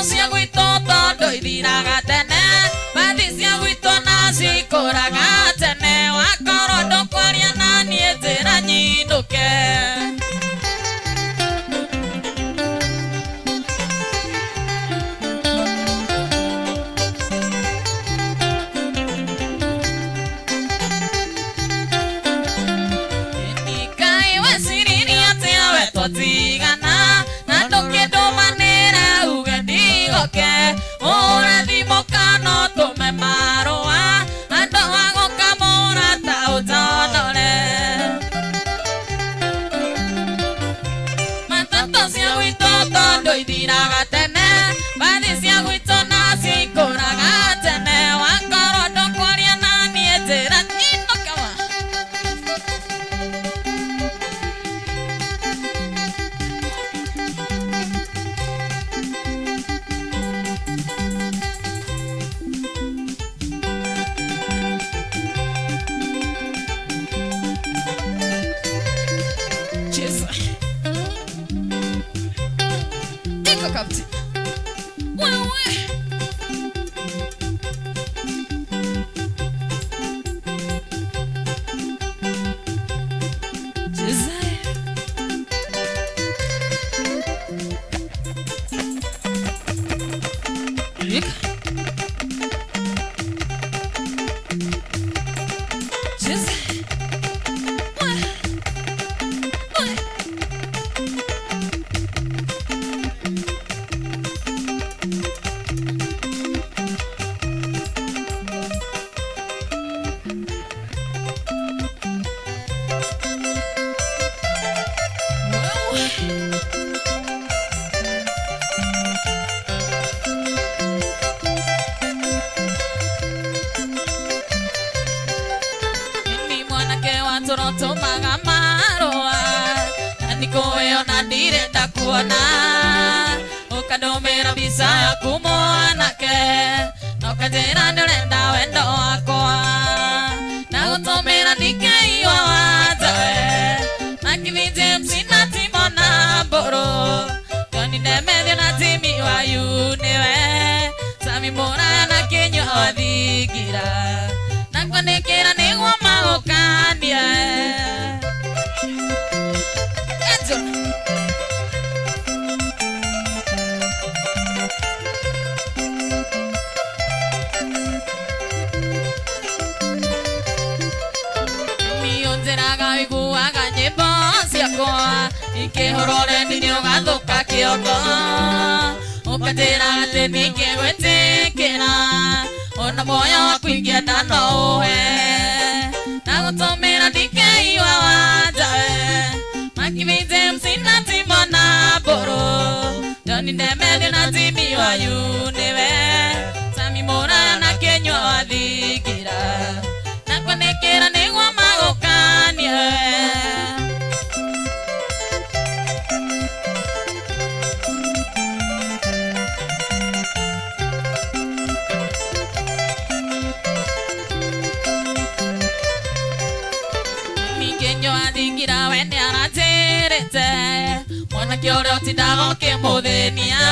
cia gwitũ tondũ ithiraga tene mbathi cia gwitũ nacio ikũraga tene wakorwo ndũkwaria na niĩ njĩra nyinũke Ngai weciririe atĩa we twatigana na ndũ kĩndũ manĩre uge ndigoke ũrathimũ tũrotumaga marũa na nĩkũĩ ona ndirenda kuona ũkandũmĩra mbica yaku mwanake na ũkanjĩra nĩũrenda wendo wakwa na gũtũmĩra ndikĩiywo wanjawe Makithi James na Timona Mbũrũ Johnny Ndemethio na Jimmy Wayu nĩwe Sami Mũraya na Kĩnyua Thingira na kwanĩkĩra nĩguo magũkanie Mĩũnjĩraga ũiguaga nyĩmbo ciakwa ikĩhũrũre ndinĩ ũgathũka kĩongo ũkanjĩra atĩ ningĩgwĩtĩkĩra ona muoyo waku ingĩenda no ũhe na gũtũmĩra ndikĩiywo wanjawe Makithi James na Timona Mbũrũ Johnny Ndemethio na Jimmy Wayu nĩwe Sami Mũraya na Kĩnyua Thingira na kwanĩkĩra nĩguo magũkanie Kĩnyua Thingira we nĩaranjĩrĩte mwanake ũrĩa ũtindaga ũkĩmũthĩnia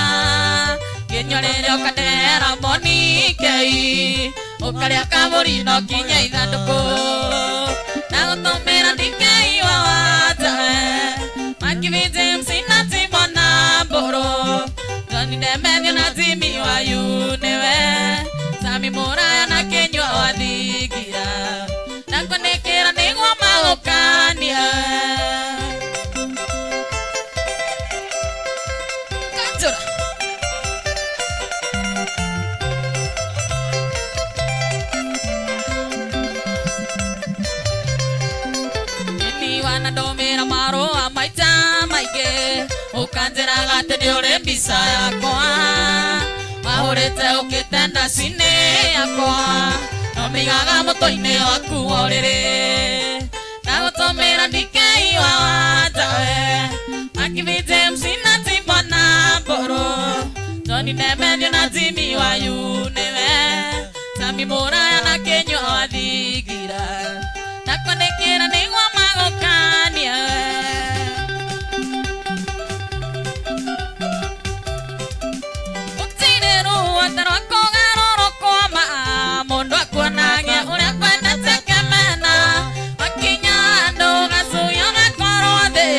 Kĩnyua rĩrĩa ũkandehera Monikei ũkarĩa kabũri na ũkinya ithandũkũ na gũtũmĩra ndikĩiywo wanjawe Makithi James na Timona Mbũrũ Johnny Ndemethio na Jimmy Wayu nĩwe Sami Mũraya na Kĩnyua Thingira na kwanĩkĩra nĩguo magũkanie Kanjũra Wana ndũmĩra marũa maita maingĩ ũkanjĩraga atĩ nĩũrĩ mbica yakwa wahũrĩte ũkĩte ndaci-inĩ yakwa nomĩigaga mũtwe-inĩ waku wa ũrĩrĩ na gũtũmĩra ndikĩiywo wanjawe Makithi James na Timona Mbũrũ Johnny Ndemethio na Jimmy Wayu nĩwe Sami Mũraya na Kĩnyua Thingira na kwanĩkĩra nĩguo magũkanie gũtirĩ ruote rwa kũgarũrũkwo ma mũndũ akuonagia ũrĩa kwendete kĩmena makinya andũ gacuya gakorwo thĩ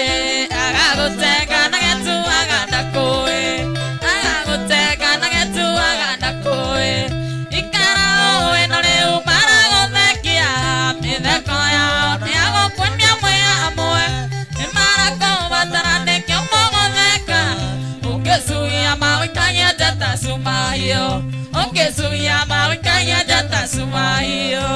agagũtenga na getuaga ndakũĩ agagũtenga na getuaga ndakũĩ ikara ũĩ no rĩu maragũthekia mĩtheko yao nĩagũkuonia mwe amwe nĩmarakũbatara nĩkĩo mũgũtheka ũngĩcuia mawĩikagia njata cumahio ũngĩcuia mawĩikagia njata cumahio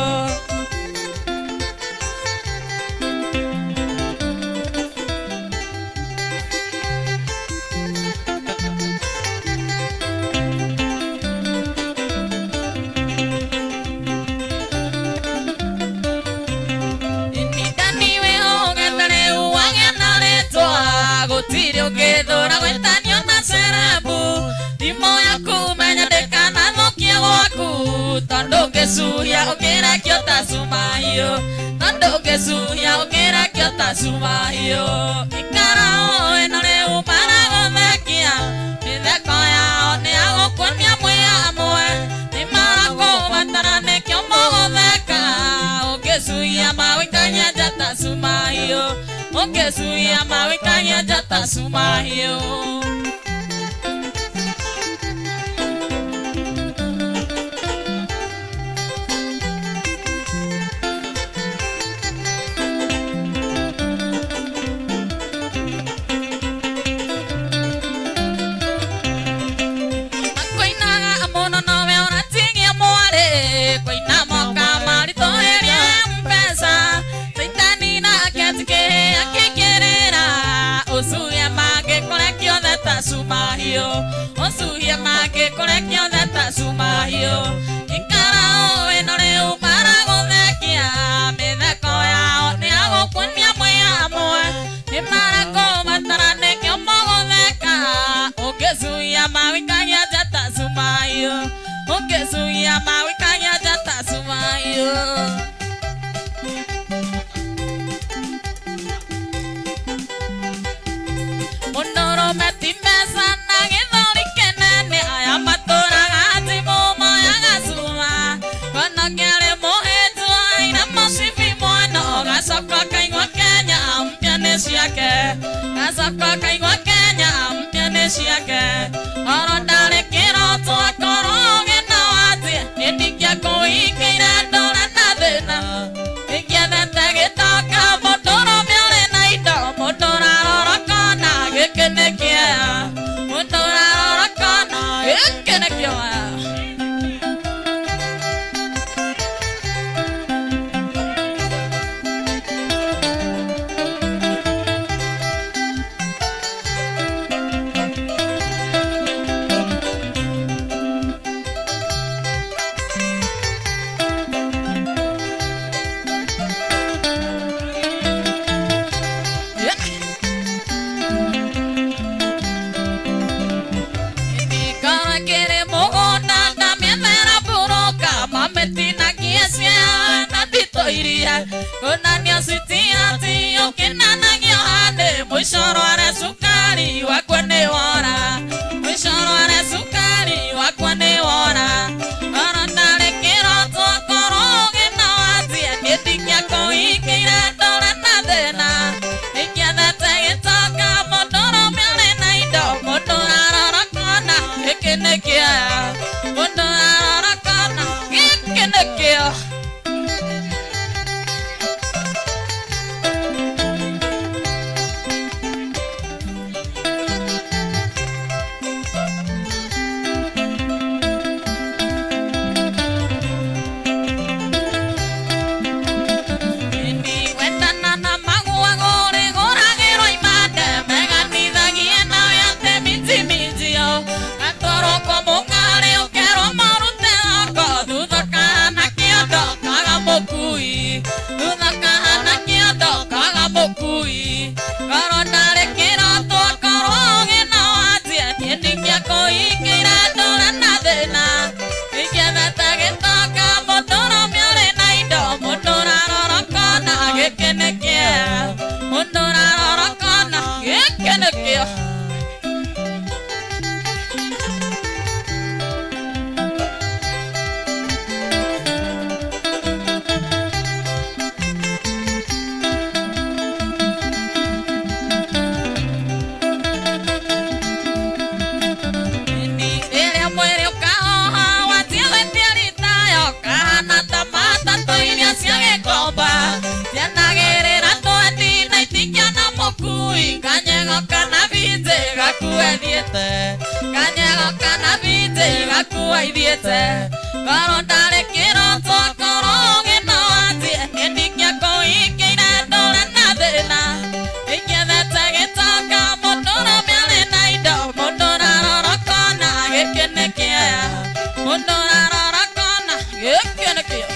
gũtirĩ ũngĩthũra gwĩtanio na cerebu thimũ yaku menya ndĩkanathũkie gwaku tondũ ũngĩcuhia ũkĩrekio ta cumahio tondũ ũngĩcuhia ũkĩrekio ta cumahio ikara ũĩ no rĩu maragũthekia mĩtheko yao nĩagũkuonia mwĩ amwe nĩmarakũbatara nĩkĩo mũgũtheka ũngĩcuhia mawĩikagia njata cumahio ũngĩcuhia mawĩikagia njata cumahio akũinaga mũno nowe ũratigĩa mwarĩ kũina moka maritũ ĩrĩa mpesa Saitani nake tikĩhĩa akĩkĩrĩra ũcuhia mangĩkũrekio theta cumahio ũcuhia mangĩkũrekio theta cumahio ikara ũĩ no rĩu maragũthekia mĩtheko yao nĩagũ Mukesuia mawikanya jata sumayo Munoro metimesa nangithori kenene aya matura gati muma yagasuma Kono kiale mohetu aina masifi mwana Gasoka kaigwa Kenya mpya nesi yake Gasoka kaigwa Kenya mpya nesi yake Orondale kiroto akoroge na wati Nidikia kuhikira dola na thina Ikia thete gitoka motoro miole na ido Motora rorokona gikinekia Motora rorokona gikinekia Konania sitia tiyo kinana gyohane Mwishoro ane sukari wakwane wora Mwishoro ane sukari wakwane wora Orondale kiroto koroge na wazi Nidikia kuhikira dola na thina Ikia thete gitoka modoro miale na ido Modora rorokona gikinekia Modora rorokona gikinekia Kanyego kana vite gakuwa ithiete Korondale kiroto koroge na wati Nidikia kuhikira dola na thina Ikia thete gitoka modoro miale na ido Modora rorokona gikinekia Modora rorokona gikinekia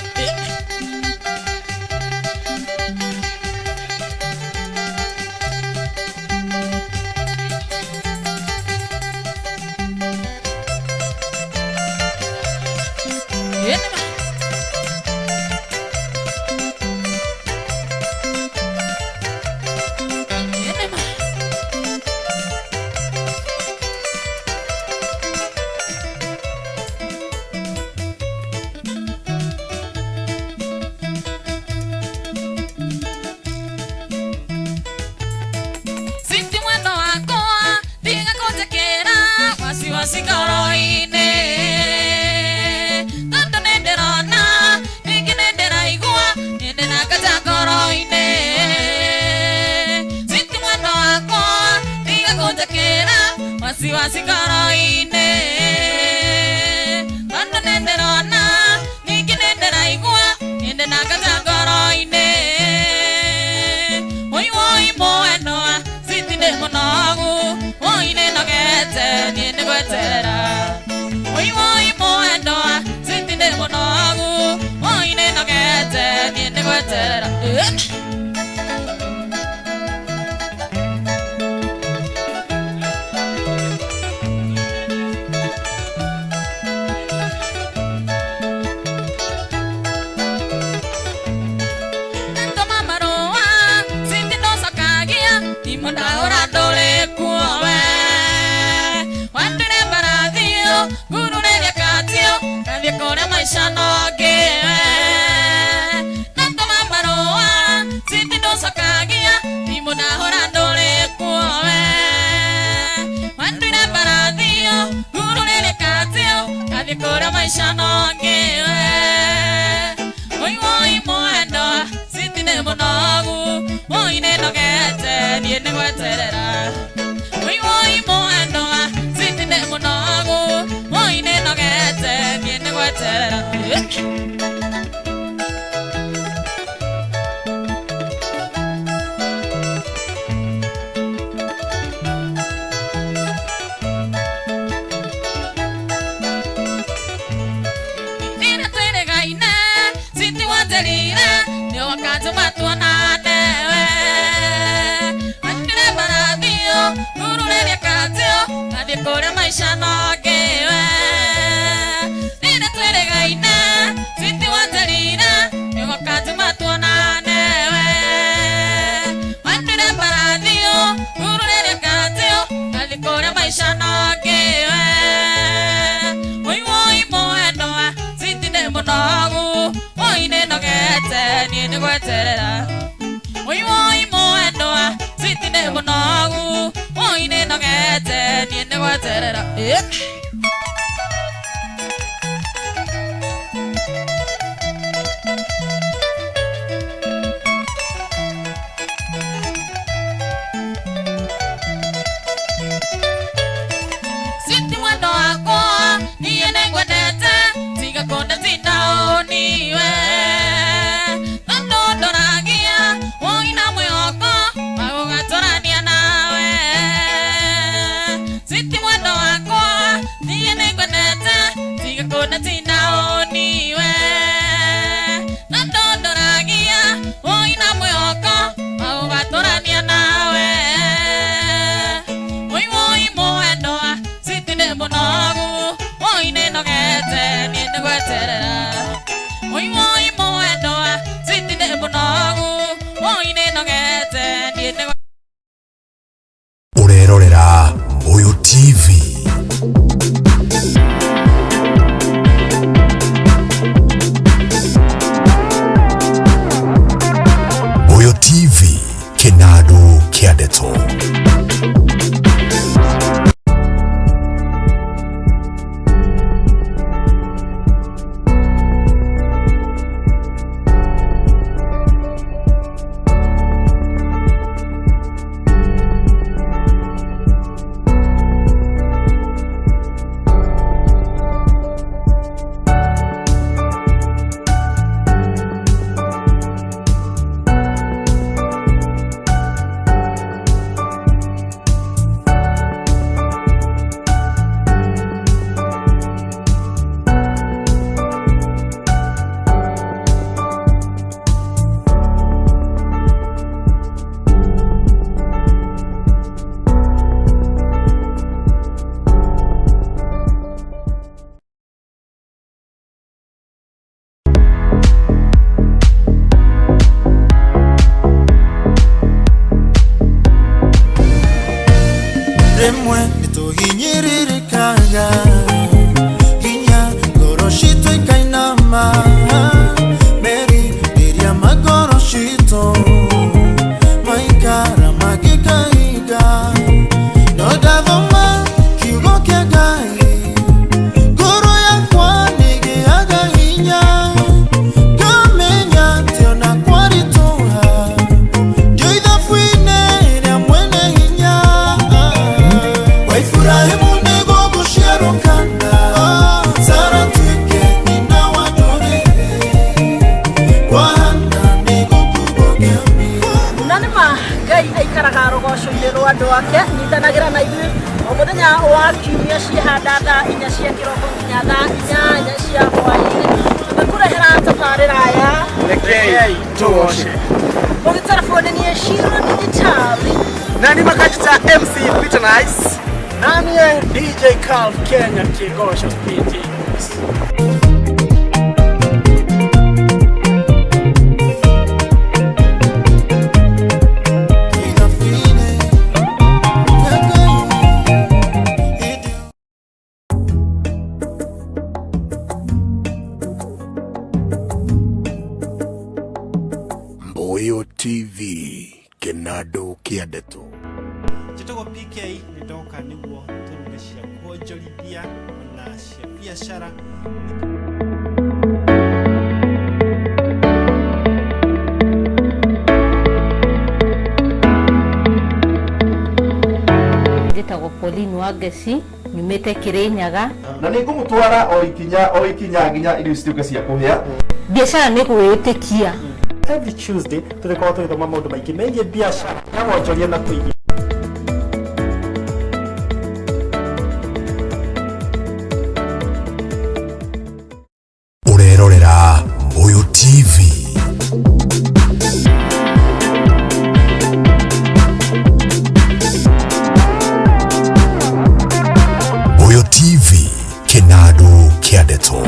Sikoroine Tanto nenderona Niki nendera igua Nendera kachakoroine Siti mwendo wako Diga kujakera Wasi sikoroine Tanto nenderona Niki nendera igua Nendera kachakoroine Oi woi moenoa Siti nemonogu Oi nenogete Niende gwetera Oi woi moenoa Siti nemonogu Oi nenogete Niende gwetera kore maisha nogewe natoma barua siti dosakagia imuna horandole kuwe wandine baradio gurulele katio kadi kore maisha nogewe oi moendo siti ne monagu oi ne nogete niene gweterera oi moendo siti ne monagu oi ne nogete niene gweterera nina twere gaina siti waterira ni wakati matuana newe andire baradio urulele katio kadi kore maisha nogewe nina twere gaina siti waterira ni wakati matuana newe andire baradio urulele katio kadi kore maisha nogewe oi moendo siti ne monagu oi ne nogete ni ne gweterera oi moendo siti ne monagu oi ne nogete ni ne gweterera siti mwendo wako ni ene gwetete tiga konde tindaoniwe nandodoragia woina mwihoko magugatorania nawe siti mwendo wako ni ene gwetete tiga konde tindaoniwe nandodoragia woina mwihoko magugatorania nawe oi moendo siti ne monagu oi ne nogete ni ne gweterera oi moendo siti ne monagu oi ne nogete ni ne urerorera Mbuyu TV. Mbuyu TV kinadu kiadeto. Remwe nituhinyiririkanga Ginya goroshito ikainama Meri diria magoroshito Maikara magikaiga Nodavoma kiugo kia gai Goro ya kwanigi aga hinya Kamenya tiona kwarituha Joitha fuine ria mwene hinya Waifurahi munego gushirukana Sara tuike nina wadore Wahanda nego kubogemi Nanima gai aikaraga rogosho-inĩ rwa andũ ake nyitanagĩra na ithuĩ o mũthenya wa kiumia cihanda thaa 4 cia kĩroko nginya thaa 8 cia hwaĩ-inĩ tũgĩkũrehera tabarĩra ya Rekei tuoshe. mũgĩtarabwo nĩ Shiro Digitali Na ni makajita MC Peter Nice. Nani DJ Calf Kenya Kigosho Speedings. Kinado kia ndeto. Jitogo PK ni ndoka niguo turume cia kuonjorithia na cia biashara. Jitago Pauline Wangeci nyumite Kirinyaga na nĩ ngũmũtwara o ikinya nginya irio cituĩke cia kũhĩa. Biashara nĩ gwĩtĩkia. Every Tuesday tũrĩkorwo tũgĩthoma maũndũ maingĩ megiĩ biashara ya wonjoria na kũigithia. Urerorera Mbuyu TV. Mbuyu TV, Kinado kia ndeto.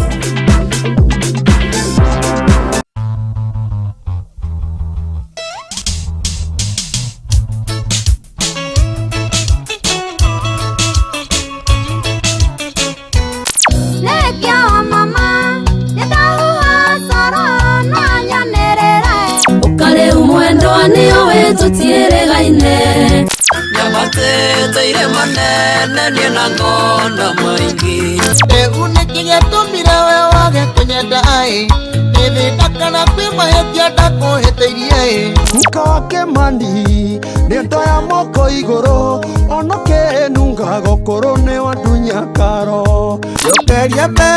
Teire manene ni na ngona maingi Egunikige tumire we wage kunyenda ai Nithindakana kwi mahetia ndakuhiteirie Muka wake mandi Netoya moko iguru Onoke nunga gokoro ne wadunya karo Ndukerie me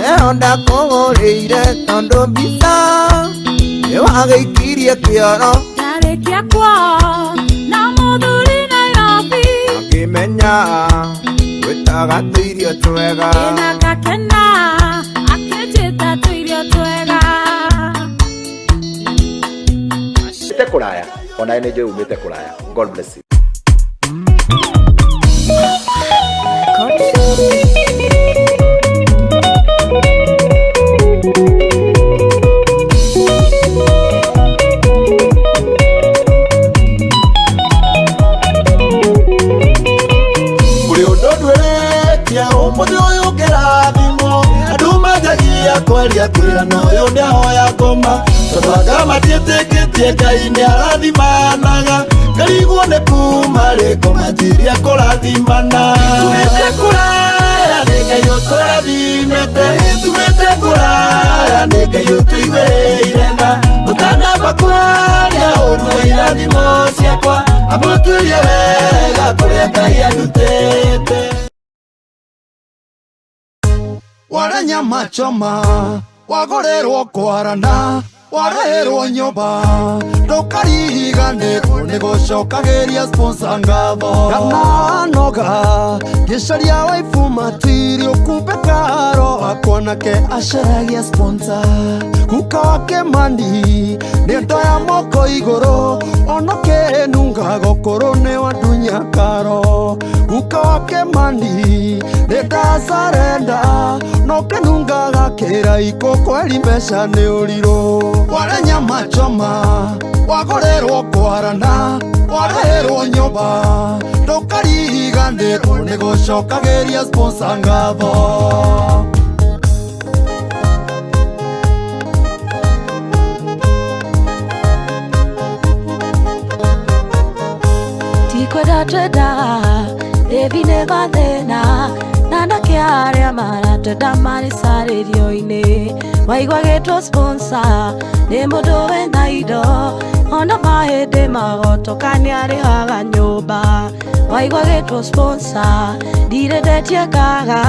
Eho ndakũgũrĩire tondu mbisa Nĩwagĩikirie kĩoro Ndarĩkia kwao na mũthuri Nairobi Akĩmenya gwĩtaga tũirio twega Ĩna gakena akĩnjĩta tũirio twega Umĩte kũraya, ona nĩ njũĩ umĩte kũraya. God bless you. Kwaria kwira no yo ndia hoya ngoma Twaga matieteketie Ngai ni arathimanaga Ngarigwo ne kuma riko matiria kũrathimana Tumete kũraya nĩ Ngai ũtũrathimete Tumete kũraya nĩ Ngai ũtũiguĩire tha Ũtanamba kwaria ũru wa irathimo ciakwa Amũtuĩrie wega kũrĩa Ngai andutĩte Waranya machoma Wagorerwo kwarana Warehirwo nyumba Ndũkariganĩrwo nĩ gũcokagĩria sponsor ngatho Kana noga Gĩcaria waifu material Kumbe karo akonake acaragia sponsor Kuka wake mandi Nĩndoya moko igũrũ Onoke nunga gũkũrũ nĩ wadunya karo Kuka wake mandi Nĩndasarenda Noke nunga gakĩra iko kweli mbeca nĩ ũrirũ Warenya machoma Wagorerwo kwarana Warehirwo nyumba Ndũkariganĩrwo nĩ gũcokagĩria sponsor ngatho Tikwenda twenda Devi nĩ gathĩna Nana kĩarĩa maratwenda marĩ sarĩrio-inĩ Waigua gĩtwo sponsor Nĩ mũndũ wĩna indo Ona mahĩndĩ magotoka nĩ arĩhaga nyũmba Waigua gĩtwo sponsor Ndirĩndetie ngaga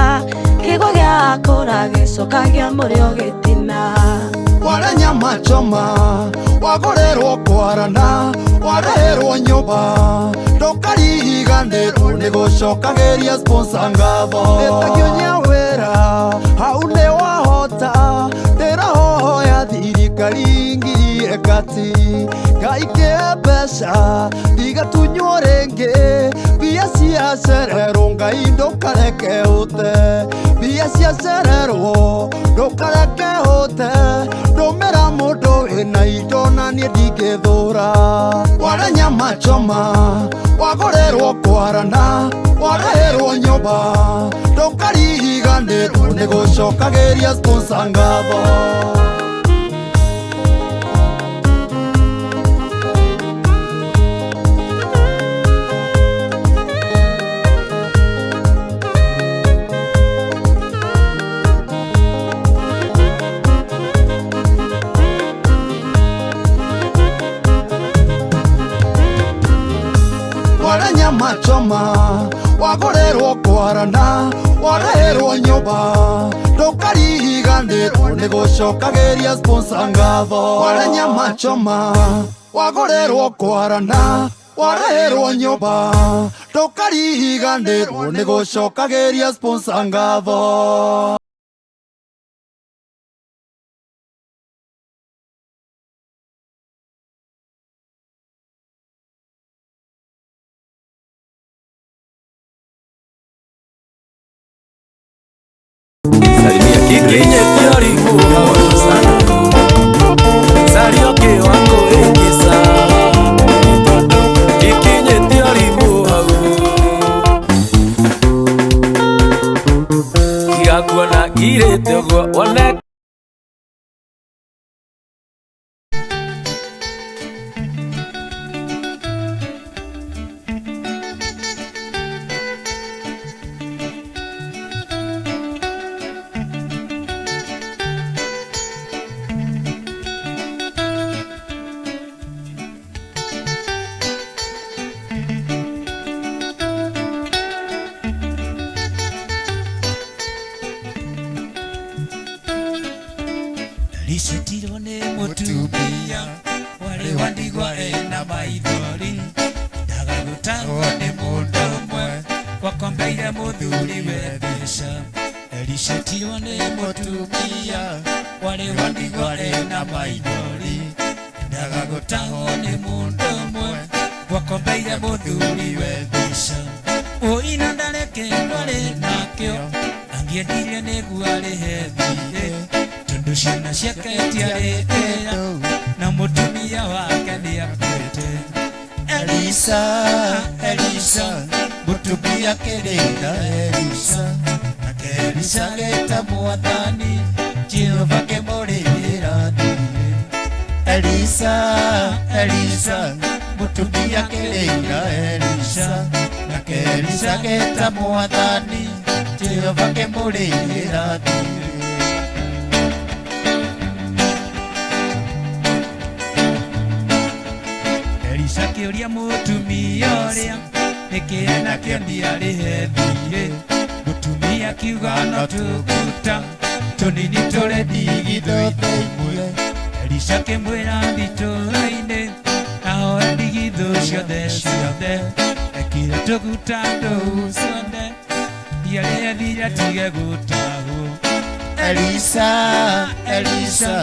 Kĩgwa gĩakũra gĩcokagia mũrĩo gĩtina Warenya machoma Wagorerwo kwarana Warehirwo nyumba Ndũkariganĩrwo nĩ gũcokagĩria sponsor ngatho Ĩtagio Nyawĩra hau nĩ wahota Ndĩrahoya thirikari ngiri kati Ngai kĩhe mbeca ndigatunywo rĩngĩ Mbia ciacererwo Ngai ndũkareke ũte Mbia ciacererwo ndũkareke ũte Ndũmĩra mũndũ wĩna indo na niĩ ndingĩthũra Warenya machoma Wagorerwo kwarana Warehirwo nyumba Ndũkariganĩrwo nĩ gũcokagĩria sponsor ngatho wagorerwo kwarana wareherwo nyumba ndukariganirwo nĩ gũcokagĩria sponsor ngatho ware nyama choma wagorerwo kwarana wareherwo nyumba ndukariganirwo nĩ gũcokagĩria sponsor ngatho. Lishetirwo nĩ mũtumia warĩ wandigwa ena maithori ndagagũtarwo nĩ mũndũ ũmwe wakombeire mũthuriwe mbeca. Lishetirwo nĩ mũtumia warĩ wandigwa ena maithori ndagagũtarwo nĩ mũndũ ũmwe wakombeire mũthuriwe mbeca. Ũina ndareke ndwarĩ nakĩo angĩendire nĩguo arĩhe thirĩ tondũ ciana ciake tiarĩtĩra na mũtumia wake nĩakuĩte. Elisa, Elisa, mũtumia kĩrĩra Elisa, nake Elisa gĩta mwathani Jehova kĩmũrĩhĩra thirĩ. Elisa, Elisa, mũtumia kĩrĩra Elisa, nake Elisa gĩta mwathani Jehova kĩmũrĩhĩra thirĩ. Elisa akĩũria mũtumia ũrĩa nĩkĩ enakĩo ndiarĩhe thirĩ. Mũtumia akiuga no tũguta tũnini tũrĩ ndigithũ thĩinĩ. Elisa akĩmwĩra thitũra-inĩ ahoe ndigithũ ciothe ciothe ekire tũguta tũu ciothe ndiarĩhe thirĩ atige gũtahwo. Elisa, Elisa,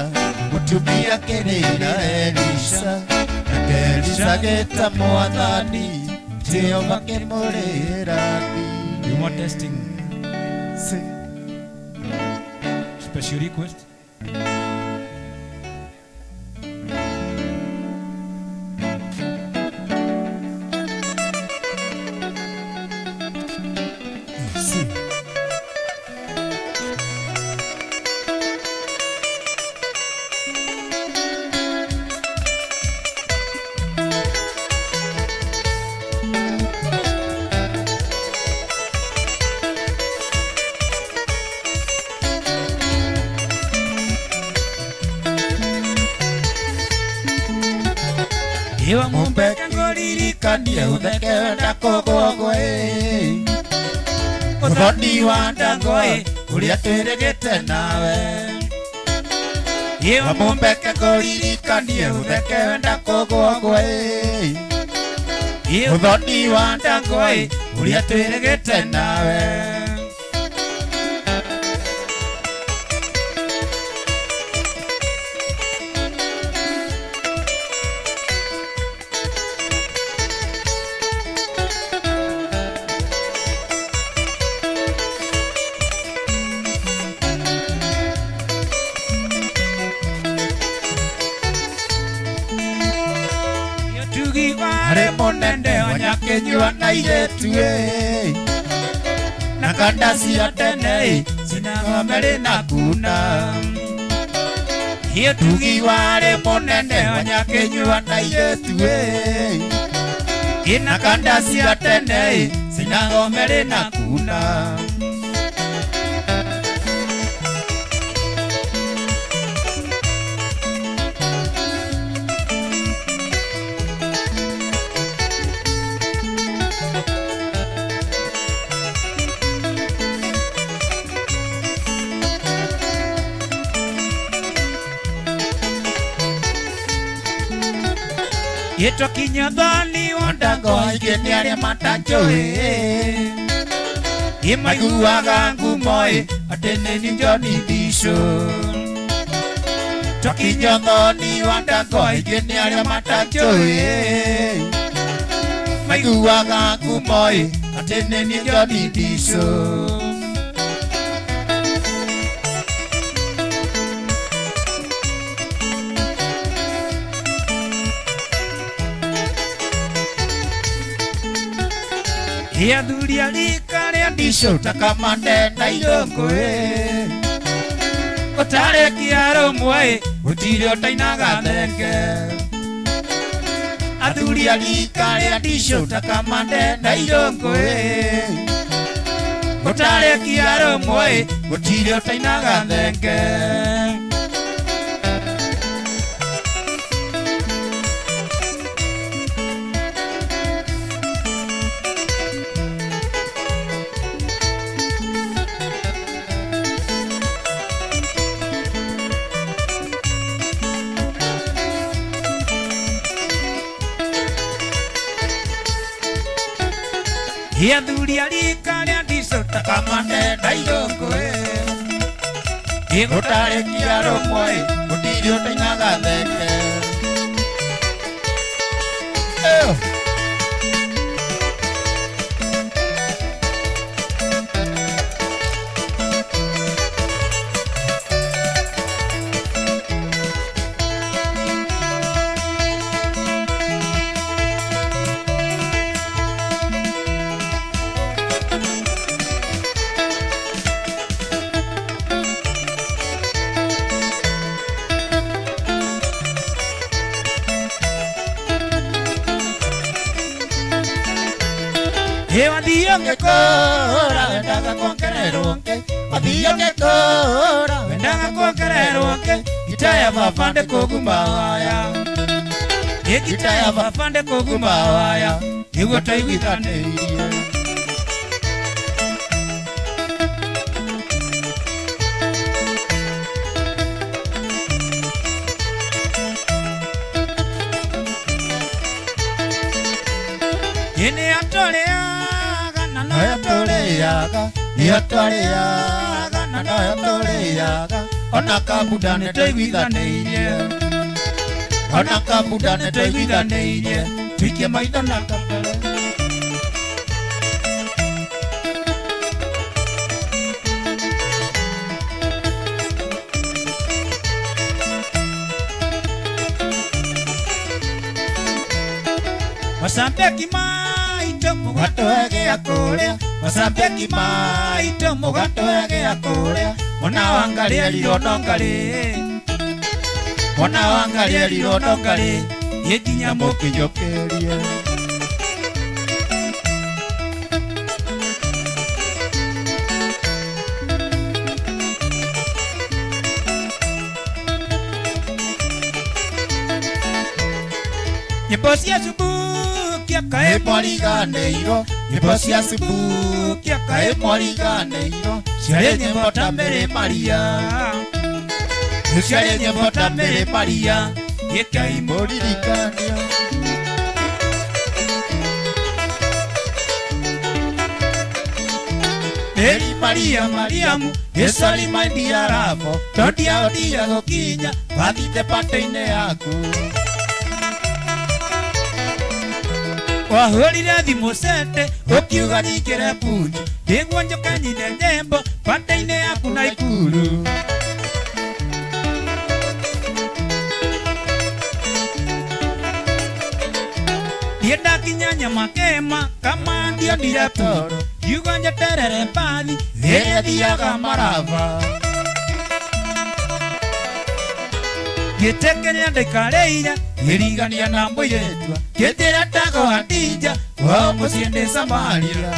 mũtumia kĩrĩra Elisa, nake Elisa gĩta mwathani Jehova kĩmũrĩhĩra thirĩ. You want testing? Say. Special request? Iwa mumbeke ngũririkanie ũtheke wenda kũgwagwo ũthoni wa ndango ũrĩa twĩrĩgĩte nawe. Iwa mumbeke ngũririkanie ũtheke wenda kũgwagwo ũthoni wa ndango ũrĩa twĩrĩgĩte nawe. Arĩ mũnene wa Nyakĩnyua na airĩtu na kanda cia tene cinagomere na kuna. Tugi warĩ mũnene wa Nyakĩnyua na airĩtu na kanda cia tene cinagomere na kuna. Yeto kinyodhani wandango igeni aria matanjoe Imaiguaga ngumoe atene ni Johnny Disho Tokinyodhani wandango igeni aria matanjoe Maiguaga ngumoe atene ni Johnny Disho Ia dhuria rika ria Disho takamande na irongo Otare kiaro mwe utiri otainaga thenge Adhuria rika ria Disho takamande na irongo Otare kiaro mwe utiri otainaga thenge Ia dhuria rika ria Disho takamande na irongo Igotare kiaro mwe utiri otainaga thenge Wadhiyo ngekora wendaga konkerero nke Wadhiyo ngekora wendaga konkerero nke Gitaya mafande kogumawaya Gitaya mafande kogumawaya Igota iwithane irie Yene atolea Yatoleaga, na yatoleaga Ona kabudane toigwithaneirie Ona kabudane toigwithaneirie Tuikie maitho na kabere Wasambeki maito mugato egea kuria Wasambeki maito mugato egea kuria Ona wangalia lirono ngari Ona wangalia lirono ngari Yekinya mukijokerie Nyimbo cia subukia kae mwariganeiro Nyimbo cia subukia kae mwariganeiro Ciarĩ nyimbo ta Mary Maria Ciarĩ nyimbo ta Mary Maria Gĩkai mũririkania Mary Maria Mariamu Gĩcori my dear love Tũndiahotire gũkinya Wathire pate-inĩ yaku Wahũrire thimũ cete ũkiuga nyingĩre bunju Nĩguo njoke nyine nyĩmbo pate-inĩ yaku Naikuru Niĩ ndakinya Nyamakema kama ndionire toro Ngiuga njeterere mbathi ĩrĩa thiaga Marava Gĩtekeria ndĩkareire ngĩrigania na mũirĩtua Gĩtĩra tago Hadija wao mũciĩ ndĩ Samaria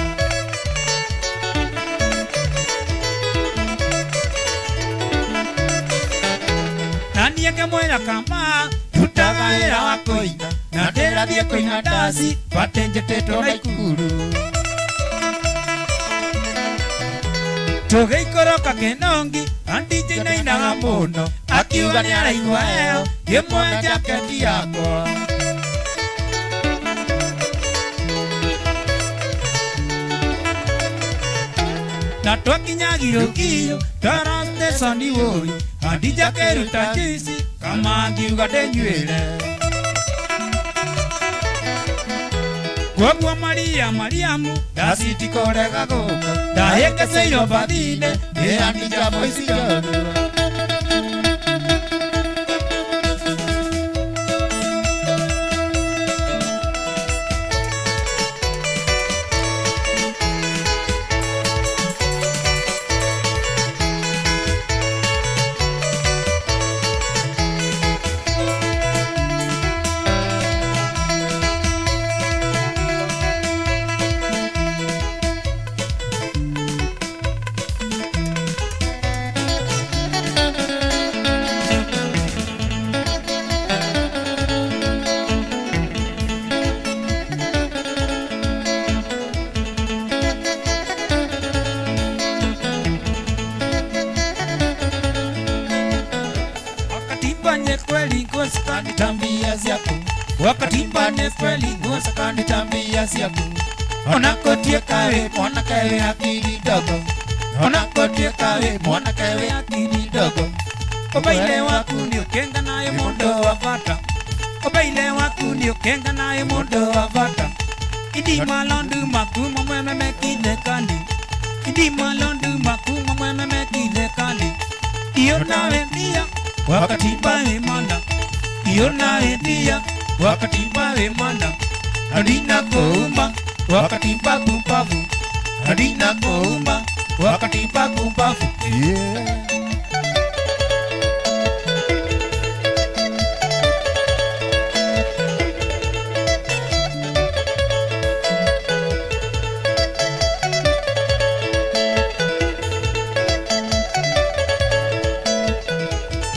Na niĩ ngĩmwĩra kama ndutaga wĩra wa kũina Na ndĩrathiĩ kũina ndaci pate njetĩtwo Naikuru Tũgĩikũrũka Kĩnongi Hadija nainaga mũno Akiuga nĩaraigua heho ngĩmuoya jaketi yakwa na twakinyagio kiyo taraste sandi woi adija keruta jisi kama ngiuga ndenyuire Gwagwa Maria Mariamu dasiti korega goka daheke seyo badine e andija boisi yoru Wakati mbane kweli ngosa kandi tambia siaku Onakotie kawe mwana kawe akili dogo Onakotie kawe mwana kawe akili dogo Obaile waku ni ukenga nae mondo wafata Obaile waku ni ukenga nae mondo wafata Idi malondu makuma mweme mekile kandi Idi malondu makuma mweme mekile kandi Iyo nawe ndia wakati mbane manda Iyo nawe ndia wakati mbawe manda adina kouma wakati mpapu mpafu adina kouma wakati mpapu mpafu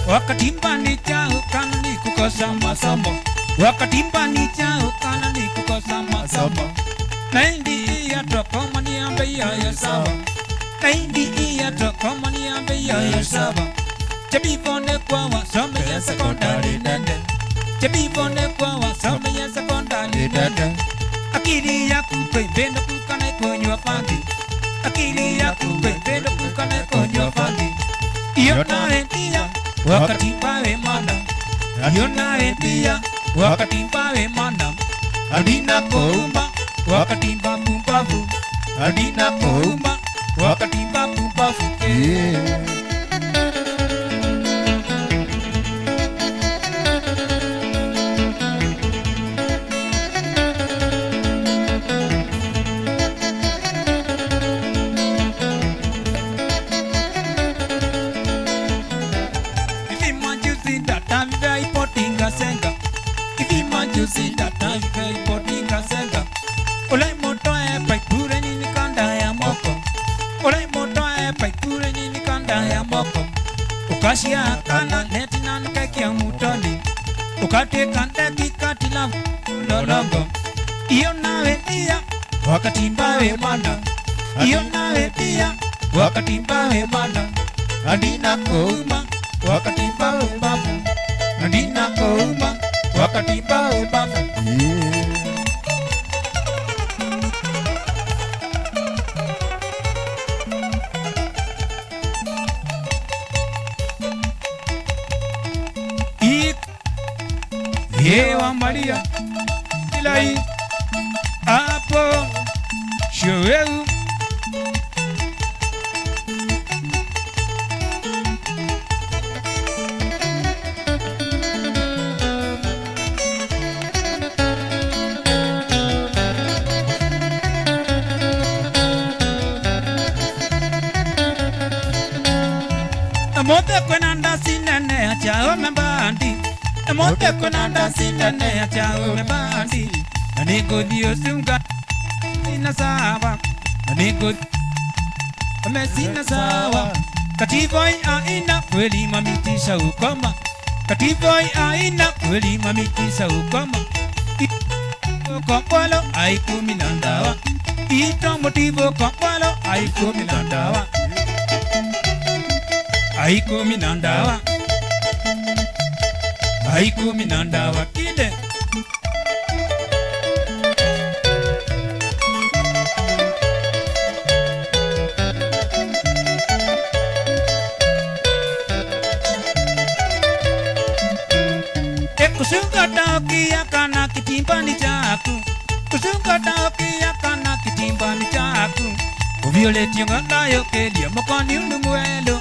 wakati mbani chao kanani kukosa masomo Wakati mbani chao kanani kukosa masomo Naindi iya tokoma ni ambe ya sawa Naindi iya tokoma ni ambe ya sawa Chabibone kwa wasome ya sekondari nende Chabibone kwa wasome ya sekondari nende Akili ya kupembendo kukane konywa fandi Akili ya kupembendo kukane konywa fandi Iyo nae dia wakati mbawe manda Iyo nae dia wakati mbawe manda adina koumba wakati mbabu mbavu adina koumba wakati mbabu mbavu Ivi majuzi data vivya ipotinga senga Ivi majuzi data vivya ipotinga senga Ulai moto e paipure nini kanda ya moko Ulai moto e paipure nini kanda ya moko Ukashia kana neti na nukeki ya mutoni Ukate kanda kikati la lolongo Iyo nawe dia wakati mbawe manda Iyo nawe dia wakati mbawe manda Adina kouma wakati mbawe mbavu Adina kouma wakati mbawe mbavu Yewa Maria Ilai Apo Showeu Namote kwenanda sinene achao membandi Namote kwenanda sinene achao membandi Nanigo dio sunga Sina sawa Nanigo Sina sawa Kativoi aina kweli mamitisha ukoma Kativoi aina kweli mamitisha ukoma Kompolo aikumi nandawa Ito motivo kompolo aikumi nandawa Aikumi nandawa Aikumi nandawa kide kusungata ukiakana kitimbani chaku, kusungata ukiakana kitimbani chaku. Uvioleti ngatayo kelia mokoni unumwelo,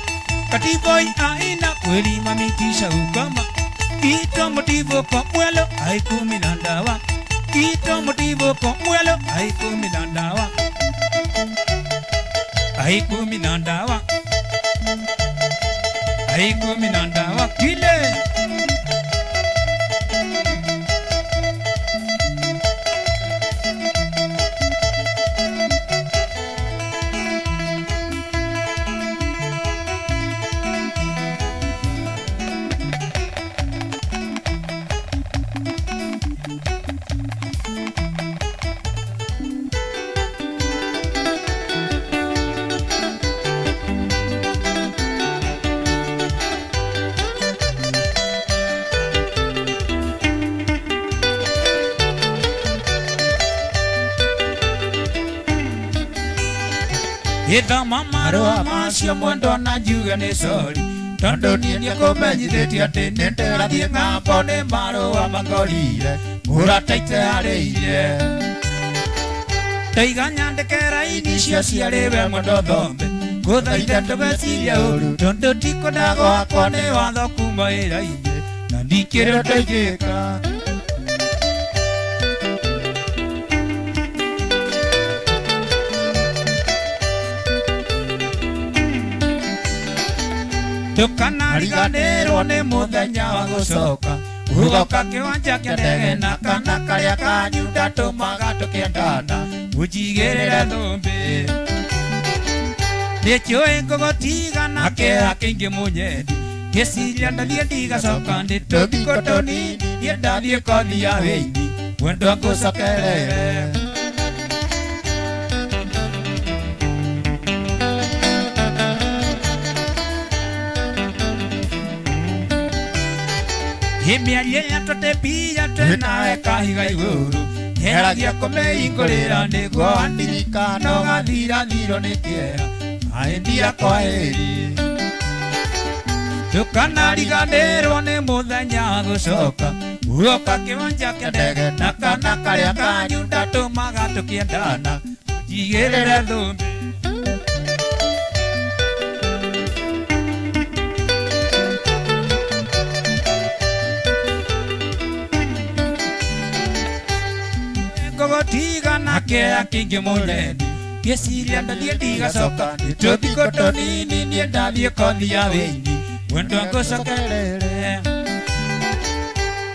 katiboi aina kweli mamitisha ukama. Kito motivo kwa mwelo haikuminandawa, kito motivo kwa mwelo haikuminandawa, haikuminandawa, haikuminandawa kile. Ita mama roa masio mwendo na juga ni sori, tondo niye komenyithĩtie atĩ nĩndĩrathiĩ ng'ambo nĩ marũa mangorire mũrataite harĩire. Taiga nyandĩke raini cio ciarĩ we mwendo thombe, ngũthaithe ndũgecirie ũru tondũ tikũnda gwakwa nĩ watho kuma wĩra-inĩ na ndikĩrĩ ũndũ ingĩka. Tukanariganĩrwo nĩ mũthenya wa gũcoka, ũgoka kĩwanja kĩa ndege na kana karĩa kanyu ndatũmaga tũkĩendana mũnjigĩrĩre thũmbĩ. Nĩkĩũĩ ngũgũtigana kĩeha kĩingĩ mũnyendi, ngĩciria ndathiĩ ndigacoka nĩ tũthikũ tũnini niĩ ndathiĩ kothi ya wĩini mwendwa ngũcokerere. Himiaria ya tote pia tena kahiga iguru, heragia kũmĩhingũrĩra nĩguo andirikano gathira thiro nĩ kĩeha aendia kwa heri. Tukanariganĩrwo nĩ mũthenya wa gũcoka, ũgoka kĩwanja kĩa ndege na kana karĩa kanyu ndatũmaga tũkĩendana mũnjigĩrĩre thũmbĩ. Ngũgũtigana kĩeha kĩingĩ mũnyendi, ngĩciria ndathiĩ ndigacoka nĩ tũthikũ tũnini niĩ ndathiĩ kothi ya wĩini mwendwa ngũcokerere.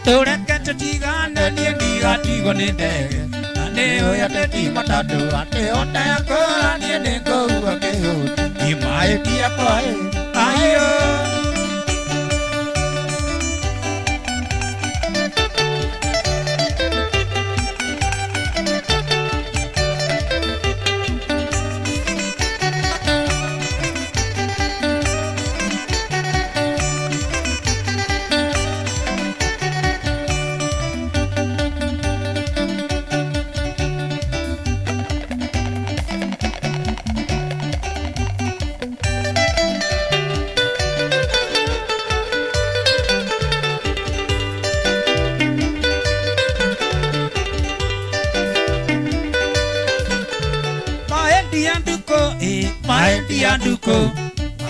Tũreke tũtigane niĩ ndigatigwo nĩ ndege, na nĩũĩ atĩ ti matatũ atĩ ũtekũra niĩ nĩngũua kĩhũti imahĩtia kwa heri. Aiyo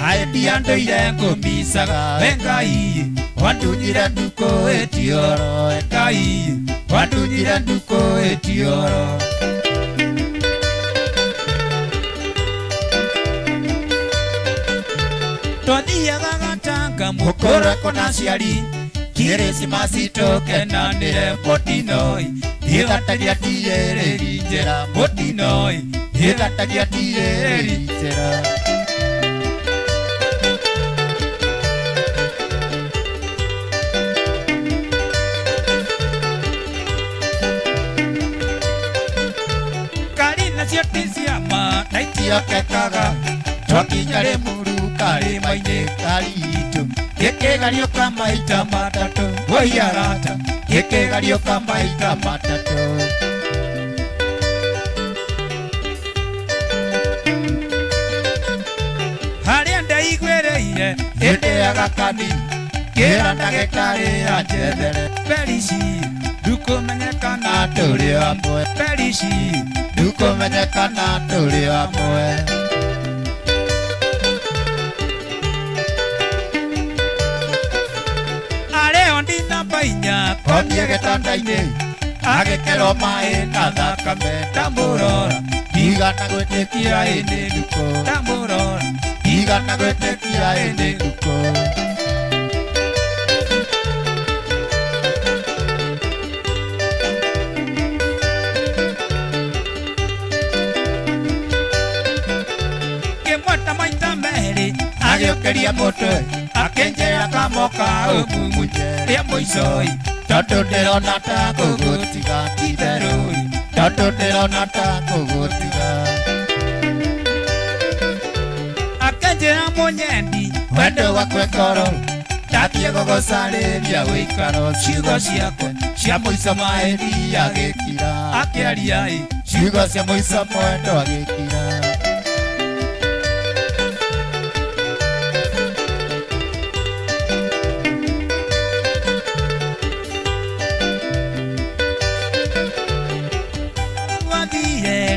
maetia ndũire ngũmicaga we Ngai wandunyire nduko ĩtioro, Ngai wandunyire nduko ĩtioro. Twathiaga gatanga mũkũreko na ciari, kĩrĩsimasi tũkenanĩre mũtinoi, ĩgatagia tirĩrĩ njĩra mũtinoi, ĩgatagia tirĩrĩ njĩra. Naitiokekaga twakinya Limuru karĩma-inĩ karitũ, gĩkĩgariũka maita matatũ woiarata, gĩkĩgariũka maita matatũ. Harĩa ndaiguĩrĩire hĩndĩ ya gakani kĩra ndagĩtarĩ anjethere Perici ndũkũmenyekana tũrĩ hamwe Perici ndũkũmenyekana tũrĩ hamwe areo ndi namba inya komie gĩtanda-inĩ agĩkerwo maĩ na thakame tambũrora ndigana gwĩtĩkia ĩnĩ ndukũ tambũrora ndigana gwĩtĩkia ĩnĩ ndukũ kĩmweta maita merĩ agĩũkĩria mũtwe akĩnjĩra kamoka ũmumunye rĩa mũicoi tondũ ndĩrona ta ngũgũtiga ti-itherũ tondũ ndĩrona ta ngũgũtiga akĩnjĩra mũnyendi wendo wakwe ngoro ndakie gũgũcarĩria wĩikaro ciugo ciakwe cia mũico maĩri agĩkira akĩaria ciugo cia mũico mwendo agĩkira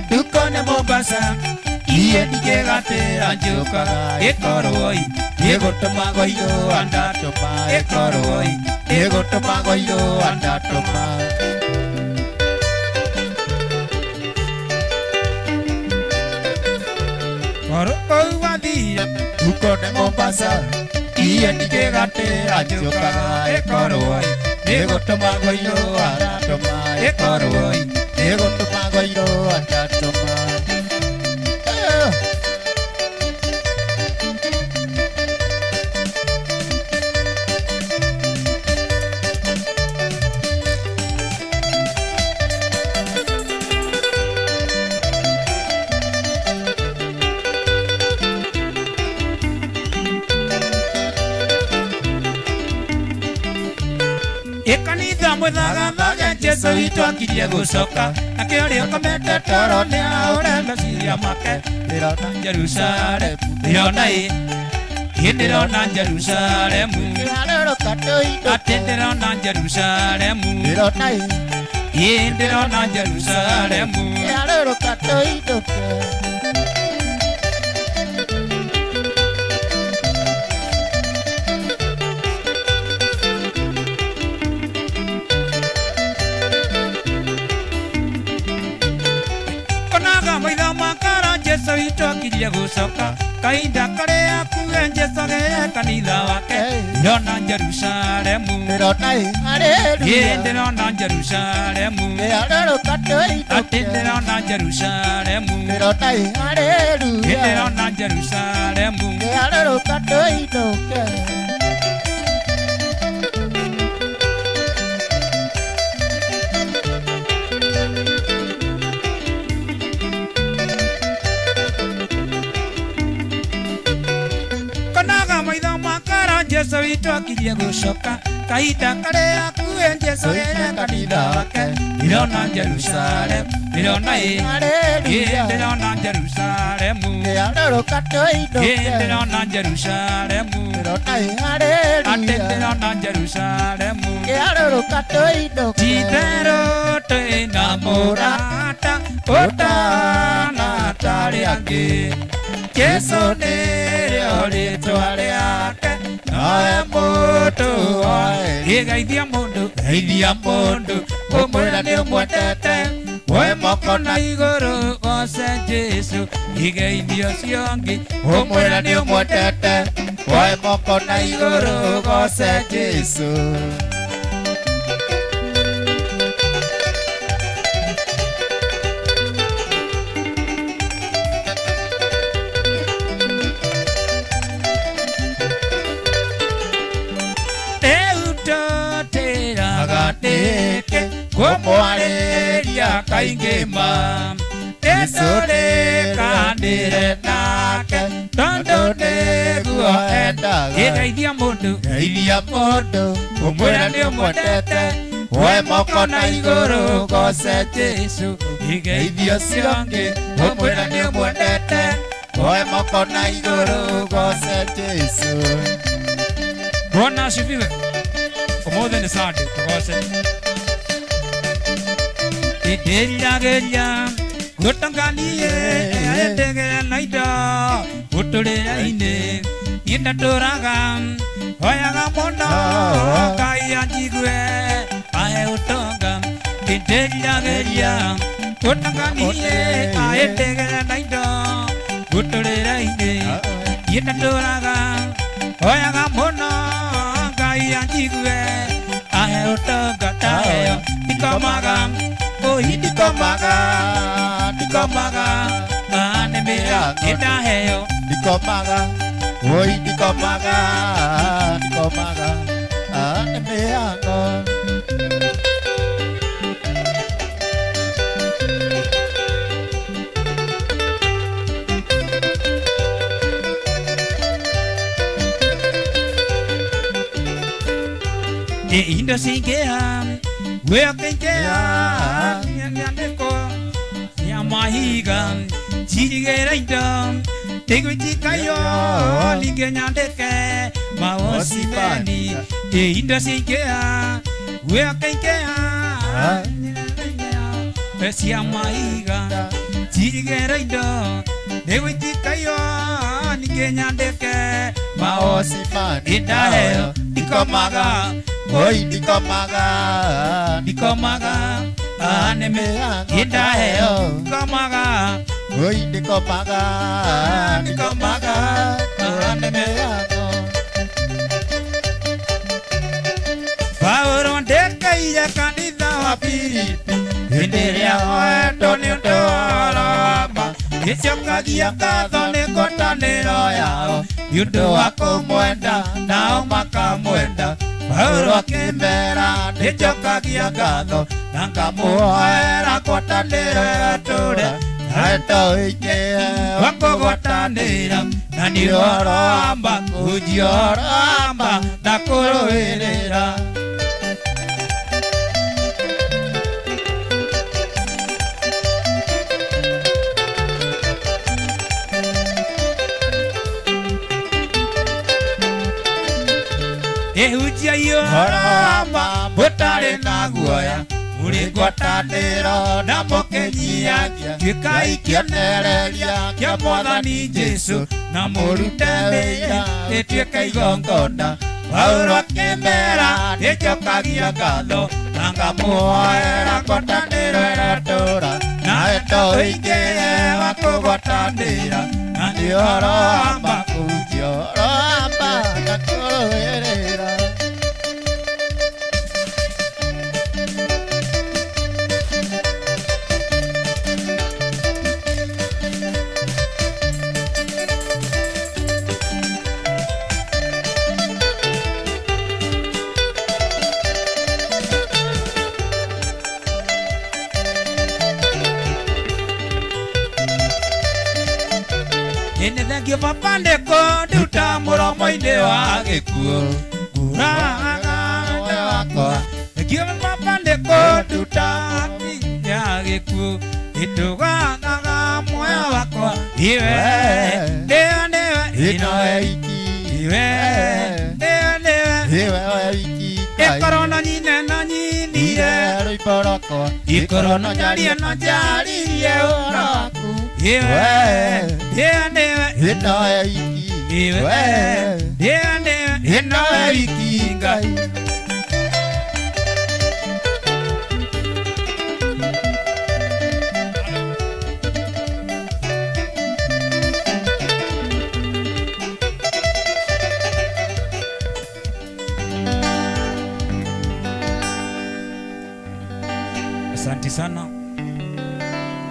ndukone Mombasa iye ndigĩgatĩra njũkaga ĩkorwoi nĩgũtũma gũirũa ndatũma ĩkorwoi nĩgũtũma gũirũa ndatũma koro kũu wathire ndukone Mombasa iye ndigĩgatĩra njũkaga ĩkorwoi nĩgũtũma gũirũa ndatũma ĩkorwoi nĩgũtũma gũirũa ndatũma ikanitha mũthagathage Jesũ witũ akirie gũcoka nakĩo rĩũkomete toro nĩ aũre meciria make ndĩrona Jerusalemu ndĩrona ndĩrona Jerusalemu atĩ ndĩrona Jerusalemu ndĩrona ndĩrona Jerusalemu maitho makara Jesũ witũ akirie gũcoka kahinda karĩa akuge Jesũ agĩe kanitha wake ndĩrona Jerusalemu ndĩrona ndĩrona Jerusalemu atĩ ndĩrona Jerusalemu ndĩrona ndĩrona Jerusalemu Jesũ witũ akirie gũcoka kahinda karĩa akuwe Jesũ agĩe kanitha wake ndĩrona Jerusalemu ndĩrona ndĩrona Jerusalemu ndĩrona Jerusalemu atĩ ndĩrona Jerusalemu ti-itherũ twĩna mũrata ũtana tarĩ angĩ Jesũ nĩrĩo rĩĩtwa rĩake nowe mũndũ geithia mũndũ ũmwĩra nĩ ũmwendete woe moko na igũrũ goce Jesũ igeithio ciongi ũmwĩra nĩ ũmwendete woe moko na igũrũ goce Jesũ kũmwarĩria kaingĩ ma nĩtũrĩkanĩre nake tondũ nĩguo endaga geithia mũndũ ũmwĩra nĩ ũmwendete woe moko na igũrũ goce Jesũ igeithio ciongi ũmwĩra nĩ ũmwendete woe moko na igũrũ goce Jesũ Bwana asifiwe. Umuthi ni Sunday tukose. Idelageria gutanganie endegera naida utuliraine indaturaga oyaga mono kaya njigwe ae utonga idelageria gutanganie endegera naida utuliraine indaturaga oyaga mono kaya njigwe ae utonga tayo ikomaga dikomaga anemea inaheo dikomaga anemea no indo singea wekengea nyandeko ya mahiga chirigereida tegwitikayo lingenyandeke maosibeni indo singea wekengea ya mahiga chirigereida tegwitikayo lingenyandeke maosibeni idaheo dikomaga dikomaga anemea idaheo dikomaga dikomaga anemea Paulo ndeka iya kanitha wa Filipi endelea wendo ni ndoroma icokagia ngatho ni ngwatanĩro yao nĩũndũ wa kũmwenda nao makamwenda Paulo akĩmera nĩnjokagia ngatho na ngamũhoera ngwatanĩro ĩgatũũre naenda ũingĩ wa kũgwatanĩra na nĩ ũhoro wa ma kũnjia ũhoro wa ma na kũrũĩrĩra ehujia iyo harama butare na guoya uri ngwatanĩro na mũkenyia gĩkai kĩonereria kĩa Mwathani Jesũ na mũrute wĩra ĩtuĩke igongona Paulo akĩmera nĩnjokagia ngatho na ngamũhoera ngwatanĩro ĩratũũra na wendo ũingĩ wa kũgwatanĩra na nĩ ũhoro wa ma kũnjia ũhoro wa ma na kũrũĩrĩra Inethengio papandĩko nduta mũromo-inĩ wa gĩkuũ nguraga moyo wakwa thengio papandĩko nduta ya gĩkuũ ĩtũganaga muoyo wakwa iwe nĩwe ino wiki iwe nĩwe wiki ĩkorwo no nyine no nyinire rwĩmbo rwakwa ĩkorwo no njarie no njaririe ũhoro waku iwe ino wiki iwe ino wiki Ngai Asante sana.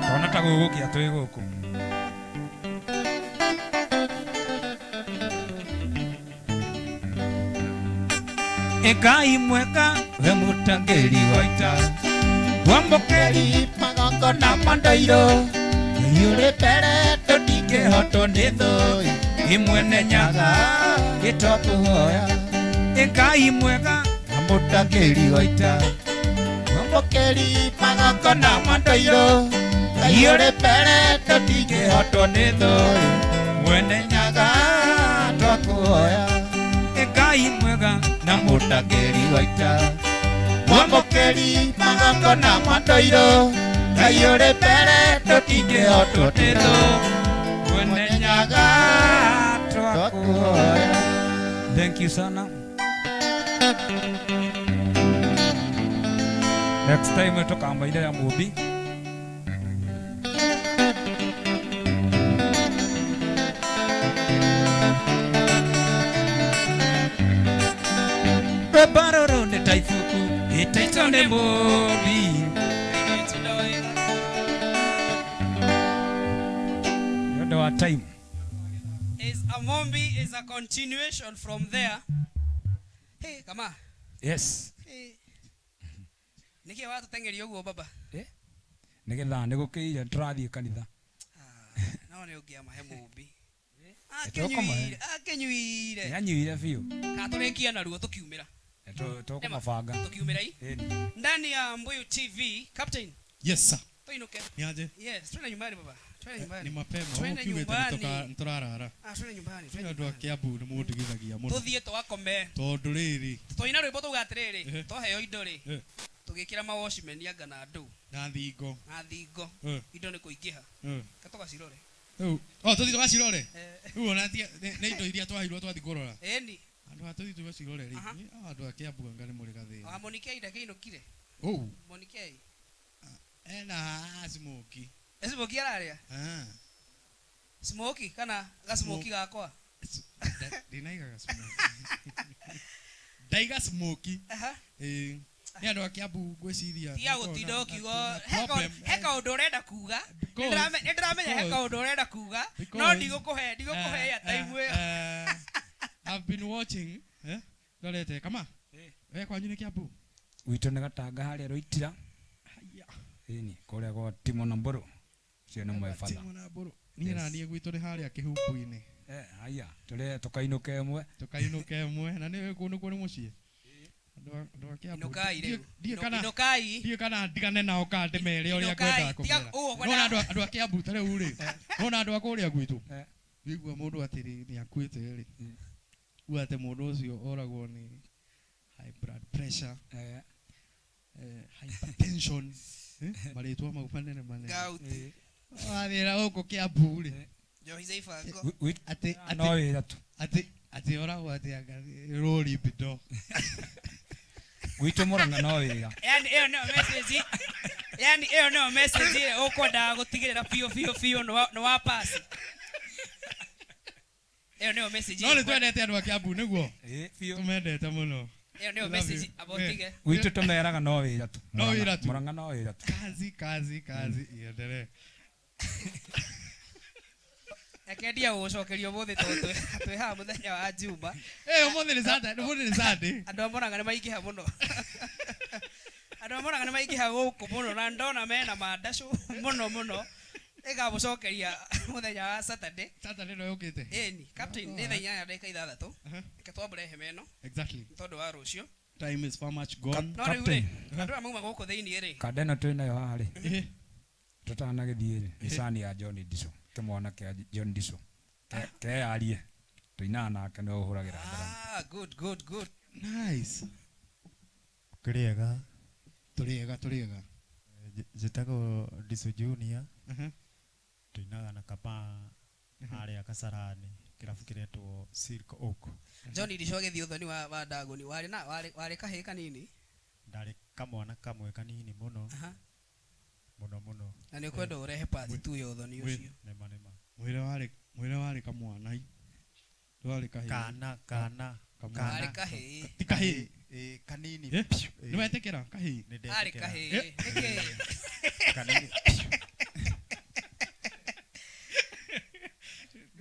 Taona tagugukia twi guku. Ngai mwega we mutangĩri wa ita wambũkĩri magongona ma ndũirũ ũrĩ mbere tũtingĩhotwo nĩ thũ imwene nyaga gĩtwakũhoya Ngai mwega na mũtangĩri wa ita wambũkĩri magongona ma ndũirũ ũrĩ mbere tũtingĩhotwo nĩ thũ mwene nyaga twakũhoya Ngai mwega nyaga na Mutageri waita Mwamokeri magoko na mwandoiro Kayore pere totinge ototeto Mwene nyaga twakuhoya. Thank you sana. Next time tukamba ile ya Mubi. Baroro ne taifuku itaitone Mubi. Yodo wa time. Is a mombi is a continuation from there. Hey, kama. Yes. Hey. Niki watu tengeri yoguo baba. Nigetha nigukiire turathie kanitha. No ne ugia mahe mombi. Akenyuire. Yanyuire biu. Katurikia na ruo tukiumira. Tukumabanga. Tukiumira hii. Ndani ya Mbuyu TV, Captain. Yes sir. Tuinuke. Niaje? Yes, twende nyumbani baba. Twende nyumbani. Ni mapema. Twende nyumbani. Nturarara. Twende nyumbani. Twende Kiambu ni mundigithagia muno. Tuthie twakome. Tondu riri. Toina rwimbo tugatiriri. Toheo indo ri. Tugikira ma washman anga na ndu. Na thingo. Na thingo. Indo ni kuingiha. Katoka cirore. Tuthi tugacirore. Riu ona ni indo iria twahirwo twathi kurora. Eni. Andu atuthi tugacirore ri. Andu a Kiambu anga ni muri gathini. Monikei ndakinukire. Monikei. Ena smoky. Smoky araria? Smoky kana ga smoky gakwa? Dinaiga smoky. Daiga smoky. Ni andu a Kiambu ngwiciria. Tia gutinda ukiuga heka undu urenda kuga. Nindramenya heka undu urenda kuga. No ndigukuhe ya time ĩyo. I've been watching. Ndorete kama. We kwanyu ni Kiambu. Witũ nĩ Gatanga harĩa Rũitira. Ini kũrĩa gwa Timona Mburu. Cio nĩ mwebata. Timona Mburu. Niĩ na niĩ gwitũ nĩ harĩa kĩhumbu-inĩ. Haya, tũrĩ tukainũka ĩmwe. Tukainũka ĩmwe na nĩ kũndũ kũrĩ mũciĩ. Andũ a Kiambu. Ndiĩ kana ndigane nao ka ndĩmere ũrĩa ngwenda kũmera. No andũ a Kiambu ta rĩu rĩ. No andũ a kũrĩa gwitũ. Wigua mũndũ atĩrĩ nĩ akuĩte rĩ. Uga atĩ mũndũ ũcio oragwo nĩ high blood pressure. Hypertension. Marĩtwa mau manene manene. Gauti. Wathĩra gũkũ Kiambu rĩ. Njohi za ibango. Atĩ no wĩra tu. Atĩ oragwo atĩ anga rũri bido. Gwitũ Mũrang'a no wĩra. Yani ĩyo nĩyo message ĩrĩa ũkwendaga gũtigĩrĩra biũ nĩ wa pass. Ĩyo nĩyo message. No nĩ twendete andũ a Kiambu nĩguo. Tũmendete mũno. Ĩyo nĩyo message abotige. Gwitũ tũmeraga no wĩra tu. No wĩra tu. Mũrang'a no wĩra tu. Kazi iendelee. Akendia gũcokerio mũthĩ tondũ twĩ haha mũthenya wa Juma. Ũmũthĩ nĩ Sunday. Andũ a Mũrang'a nĩ maingĩha mũno. Andũ a Mũrang'a nĩ maingĩha gũkũ mũno na ndona mena mandacũ mũno. Ĩgagũcokeria mũthenya wa Saturday. Saturday no yũkĩte. Ĩni, Captain nĩ thaa 8:06. Reke twambũre hema ĩno. Exactly. Tondũ wa rũciũ. Time is far much gone. No rĩu rĩ, andũ aya mauma gũkũ thĩiniĩ rĩ. Kandena twĩ nayo haha rĩ. Tũtanagĩthiĩ rĩ. Icani ya John Diso. Kĩmwana kĩa John Diso. Keyarie. Tũinaga nake no ũhũragĩra ndara. Good. Nice. Kĩrĩega. Tũrĩega. Njĩtagwo Diso Junior. Tũinaga na kapa harĩa Kasarani. Kĩrabu kĩretwo Silk Oak. John Diso agĩthiĩ ũthoni wa Ndagoni. Warĩ kahĩĩ kanini? Ndarĩ kamwana kamwe kanini mũno. Mũno. Na nĩ ũkwenda ũrehe part tu ya ũthoni ũcio. Mwĩre warĩ kamwana. Warĩ kahĩĩ. Kana. Warĩ kahĩĩ. Ti kahĩĩ. Kanini. Nĩ wetĩkĩra kahĩĩ. Arĩ kahĩĩ. Kanini.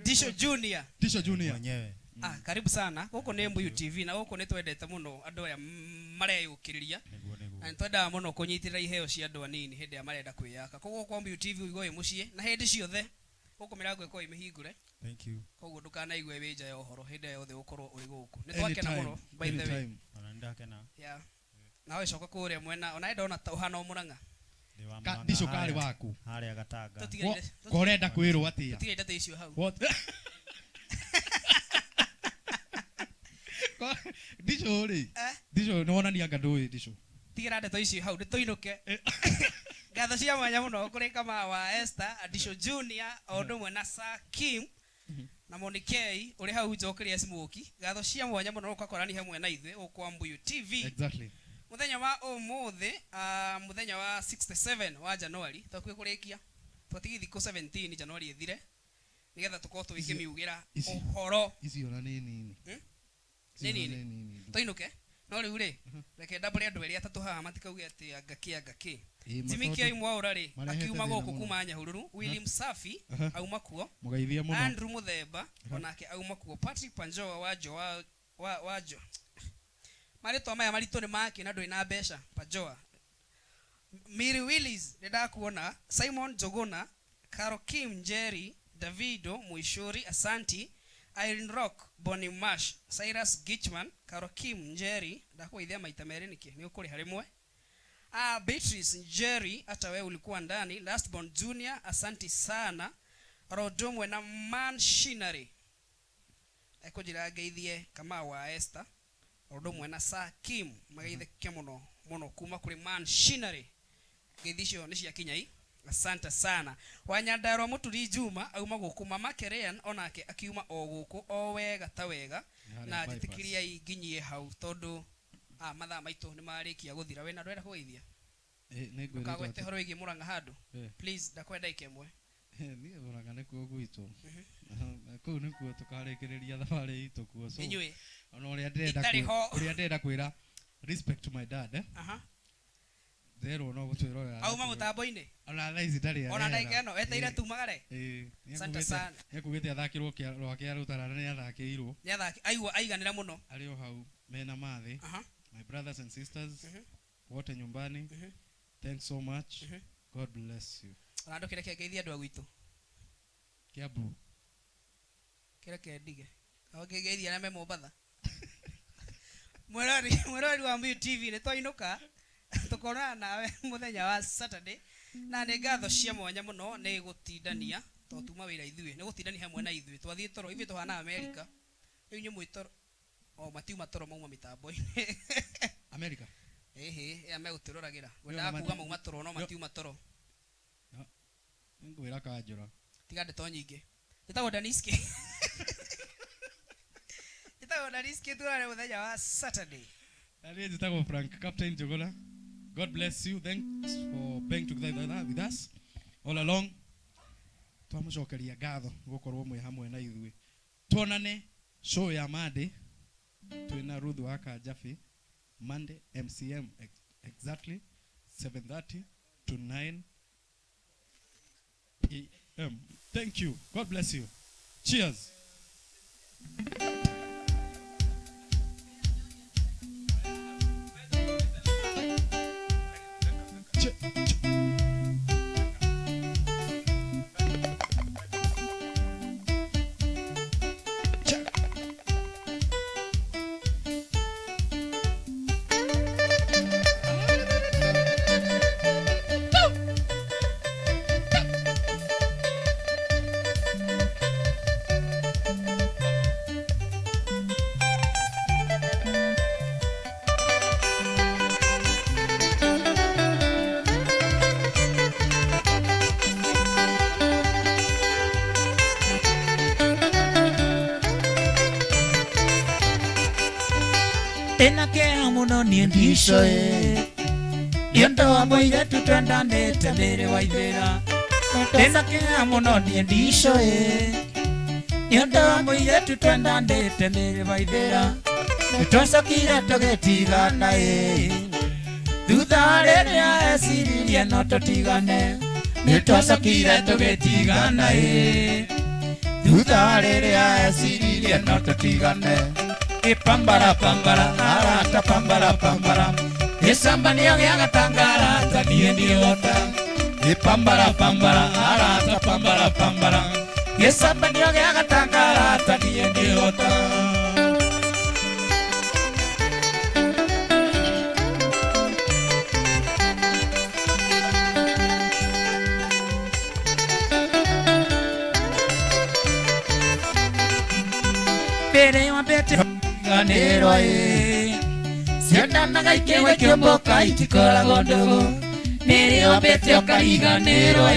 Diso Junior. Mwenyewe. Karibu sana. Gũkũ nĩ Mbuyu TV na gũkũ nĩ twendete mũno andũ aya mareyũkĩrĩria. Na nĩ twendaga mũno kũnyitĩrĩra iheo cia andũ anini hĩndĩ ĩrĩa marenda kwĩyaka. Koguo kwa Mbuyu TV ũigwe mũciĩ na hĩndĩ ciothe gũkũ mĩrango ĩkorwo ĩmĩhingũre. Thank you. Koguo ndũkanaigue wĩ nja ya ũhoro hĩndĩ ĩrĩa yothe ũkorwo ũrĩ gũkũ. Nĩ twakena mũno by the way. Ona ndakena. Yeah. Na wewe coka kũrĩa mwena ona ndona ta ũhana Mũrang'a. Diso karĩ waku. Harĩa Gatanga. Korenda kwĩrwo atĩa? Tũtigĩte icio hau. What? Disho ri. Disho no wonania ngadoi disho. Tigira ndeto ici hau nditoinuke. Ngatho cia mwanya muno kuri kama wa Esther Adisho Junior ondu mwe na Sir Kim na Monikei uri hau njokeria smoki. Ngatho cia mwanya muno ukakorani hamwe na ithe ukwa Mbuyu TV. Exactly. Muthenya wa umuthi muthenya wa 67 wa January tukwe kurikia. Twatigi thiko 17 January ethire. Nigetha tukorwo twikimiugira uhoro. Ici ona nini. Nini. Toinuke. No riu ri reke ndabure andu eri atatu haha matikauge ati angaki Timikia imwa urari akiuma goku kuma Nyahururu William Safi auma kuo mugaithia muno Andrew Muthemba onake auma kuo Patrick Panjoa wajo marito maya marito ni make na ndoi na besha Panjoa Miri Willis ndakuona Simon Jogona Carol Kim Jerry Davido Muishuri Asanti Irene Rock Bonnie Mash Cyrus Gitchman Carol Kim Njeri ndakuithia maita meri niki ni ukuri harimwe Beatrice Njeri hata wewe ulikuwa ndani Lastborn Junior asanti sana Rodomwe na Machinery ekojira geithie kama wa Esther Rodomwe na Sir Kim magaithe kemuno kuma kuri Machinery geithisho ni cia kinyai asante sana Wanyandaro Muturi Juma auma gukuma Makerean onake akiuma o guku o wega ta wega na atitikiria iginyie hau tondu mathaa maitu ni marikia guthira we na ndwenda kugeithia kagwete horo igi Muranga handu please ndakwenda ikemwe ni Muranga nikuo gwitu kuu nikuo tukarekereria thabari itu kuo so ona uria ndenda kwira respect to my dad Zero no gutwiro ya auma mutambo-ini ona thaici ndari ona ndaikeno eteire tumagare asante sana yakugite athakirwo rwa kia rutarana ni athakirwo ni athaki aiganira muno ari o hau mena mathi my brothers and sisters wote nyumbani thanks so much God bless you ando kire kegeithia andu agwitu Kiambu kire kendige agegeithia na memo batha mwerori wa Mbuyu TV ni twainuka tukona nawe muthenya wa Saturday na ne ngatho cia mwanya muno ni gutindania to tuma wira ithuĩ ni gutindania hamwe na ithuĩ twathie toro ithuĩ tuhana America riu nyu mwitoro o matiuma toro mauma mitambo-ini America ya megutiruragira wenda kuga mauma toro no matiuma toro ngwira kanjura tiga ndeto nyingi ndetagwo Daniski turare muthenya wa Saturday Ari ndetagwo Frank Captain Jogona God bless you. Thanks for being together with us all along. Twamucokeria ngatho gukorwo mwe hamwe na ithuĩ. Tuonane show ya Monday twina Ruth wa Kanjabi Monday MCM exactly 7:30 to 9 p.m. Thank you. God bless you. Cheers. Tena kea muno ni ndishoe Yondo wa moire tutwendanite mbere wa ithera Tena kea muno ni ndishoe Yondo wa moire tutwendanite mbere wa ithera Nitwacokire tugitigana Thutha riria eciririe no tutigane Nitwacokire tugitigana Thutha riria eciririe no tutigane Pambara pambara arata pambara pambara Esambania yagatangara tanie ndiota Pambara pambara arata pambara pambara Esambania yagatangara tanie ndiota Pere wa bete kariganĩrwo ciendanaga ikĩgwa ikĩũmbũka itikoragwo ndũgũ nĩrĩũmbĩte ũkariganĩrwo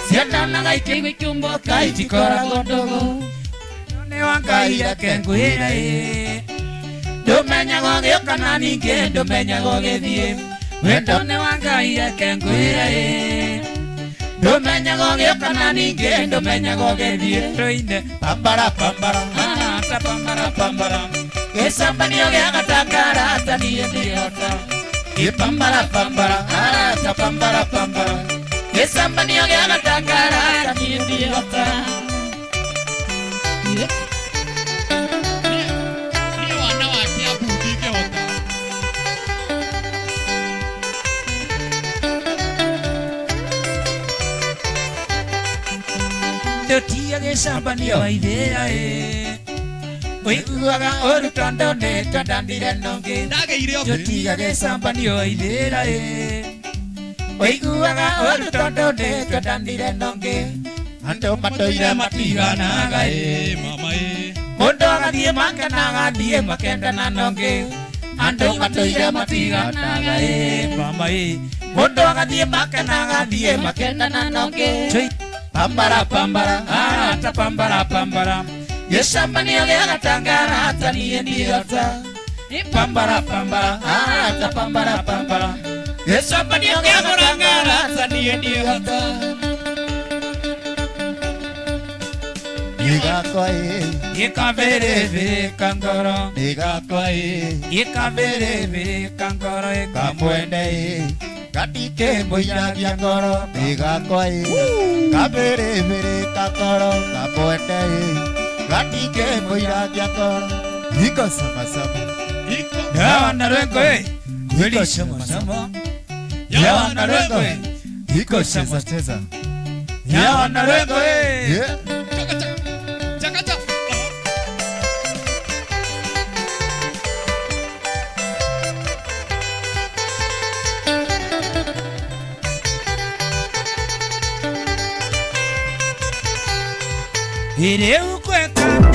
ciendanaga ikĩgwa ikĩũmbũka itikoragwo ndũgũ nĩ wa Ngai reke ngwĩre ndũmenyaga ũgĩũka na ningĩ ndũmenyaga ũgĩthiĩ wendo nĩ wa Ngai reke ngwĩre ndũmenyaga ũgĩũka na ningĩ ndũmenyaga ũgĩthiĩ tũine pambara pambara ta pambara pambara gĩcambanio gĩa gatangara ta niĩ ndĩhota pambara pambara ta pambara pambara gĩcambanio gĩa gatangara ta niĩ ndĩhota niĩ wana wa Kiambu ndingĩhota ndotia gĩcambanio waithĩra ũiguaga ũru tondũ nĩ twendandire nongĩ ndotia gĩcambanio waithĩra ũiguaga ũru tondũ nĩ twendandire nongĩ andũ matũire matiganaga mũndũ agathiĩ makenaga thiĩ makendana nongĩ andũ matũire matiganaga mama mũndũ agathiĩ makenaga thiĩ makendana nongĩ pambara pambara ta pambara pambara gĩcambanio gĩa gatangara ta niĩ ndĩhota pambara pambara ta pambara pambara gĩcambanio gĩa gatangara ta niĩ ndĩhota Nigakwa gĩkambĩrĩbĩrĩka ngoro Nigakwa gĩkambĩrĩbĩrĩka ngoro kamwende gatike mũiragia ngoro Nigakwa kabĩrĩbĩrĩka ngoro kamwende gatike mũiragia ngoro Iko sama sama yawa na rwengo kweli sama sama yawa na rwengo Iko cheza cheza yawa na rwengo Ireu kweka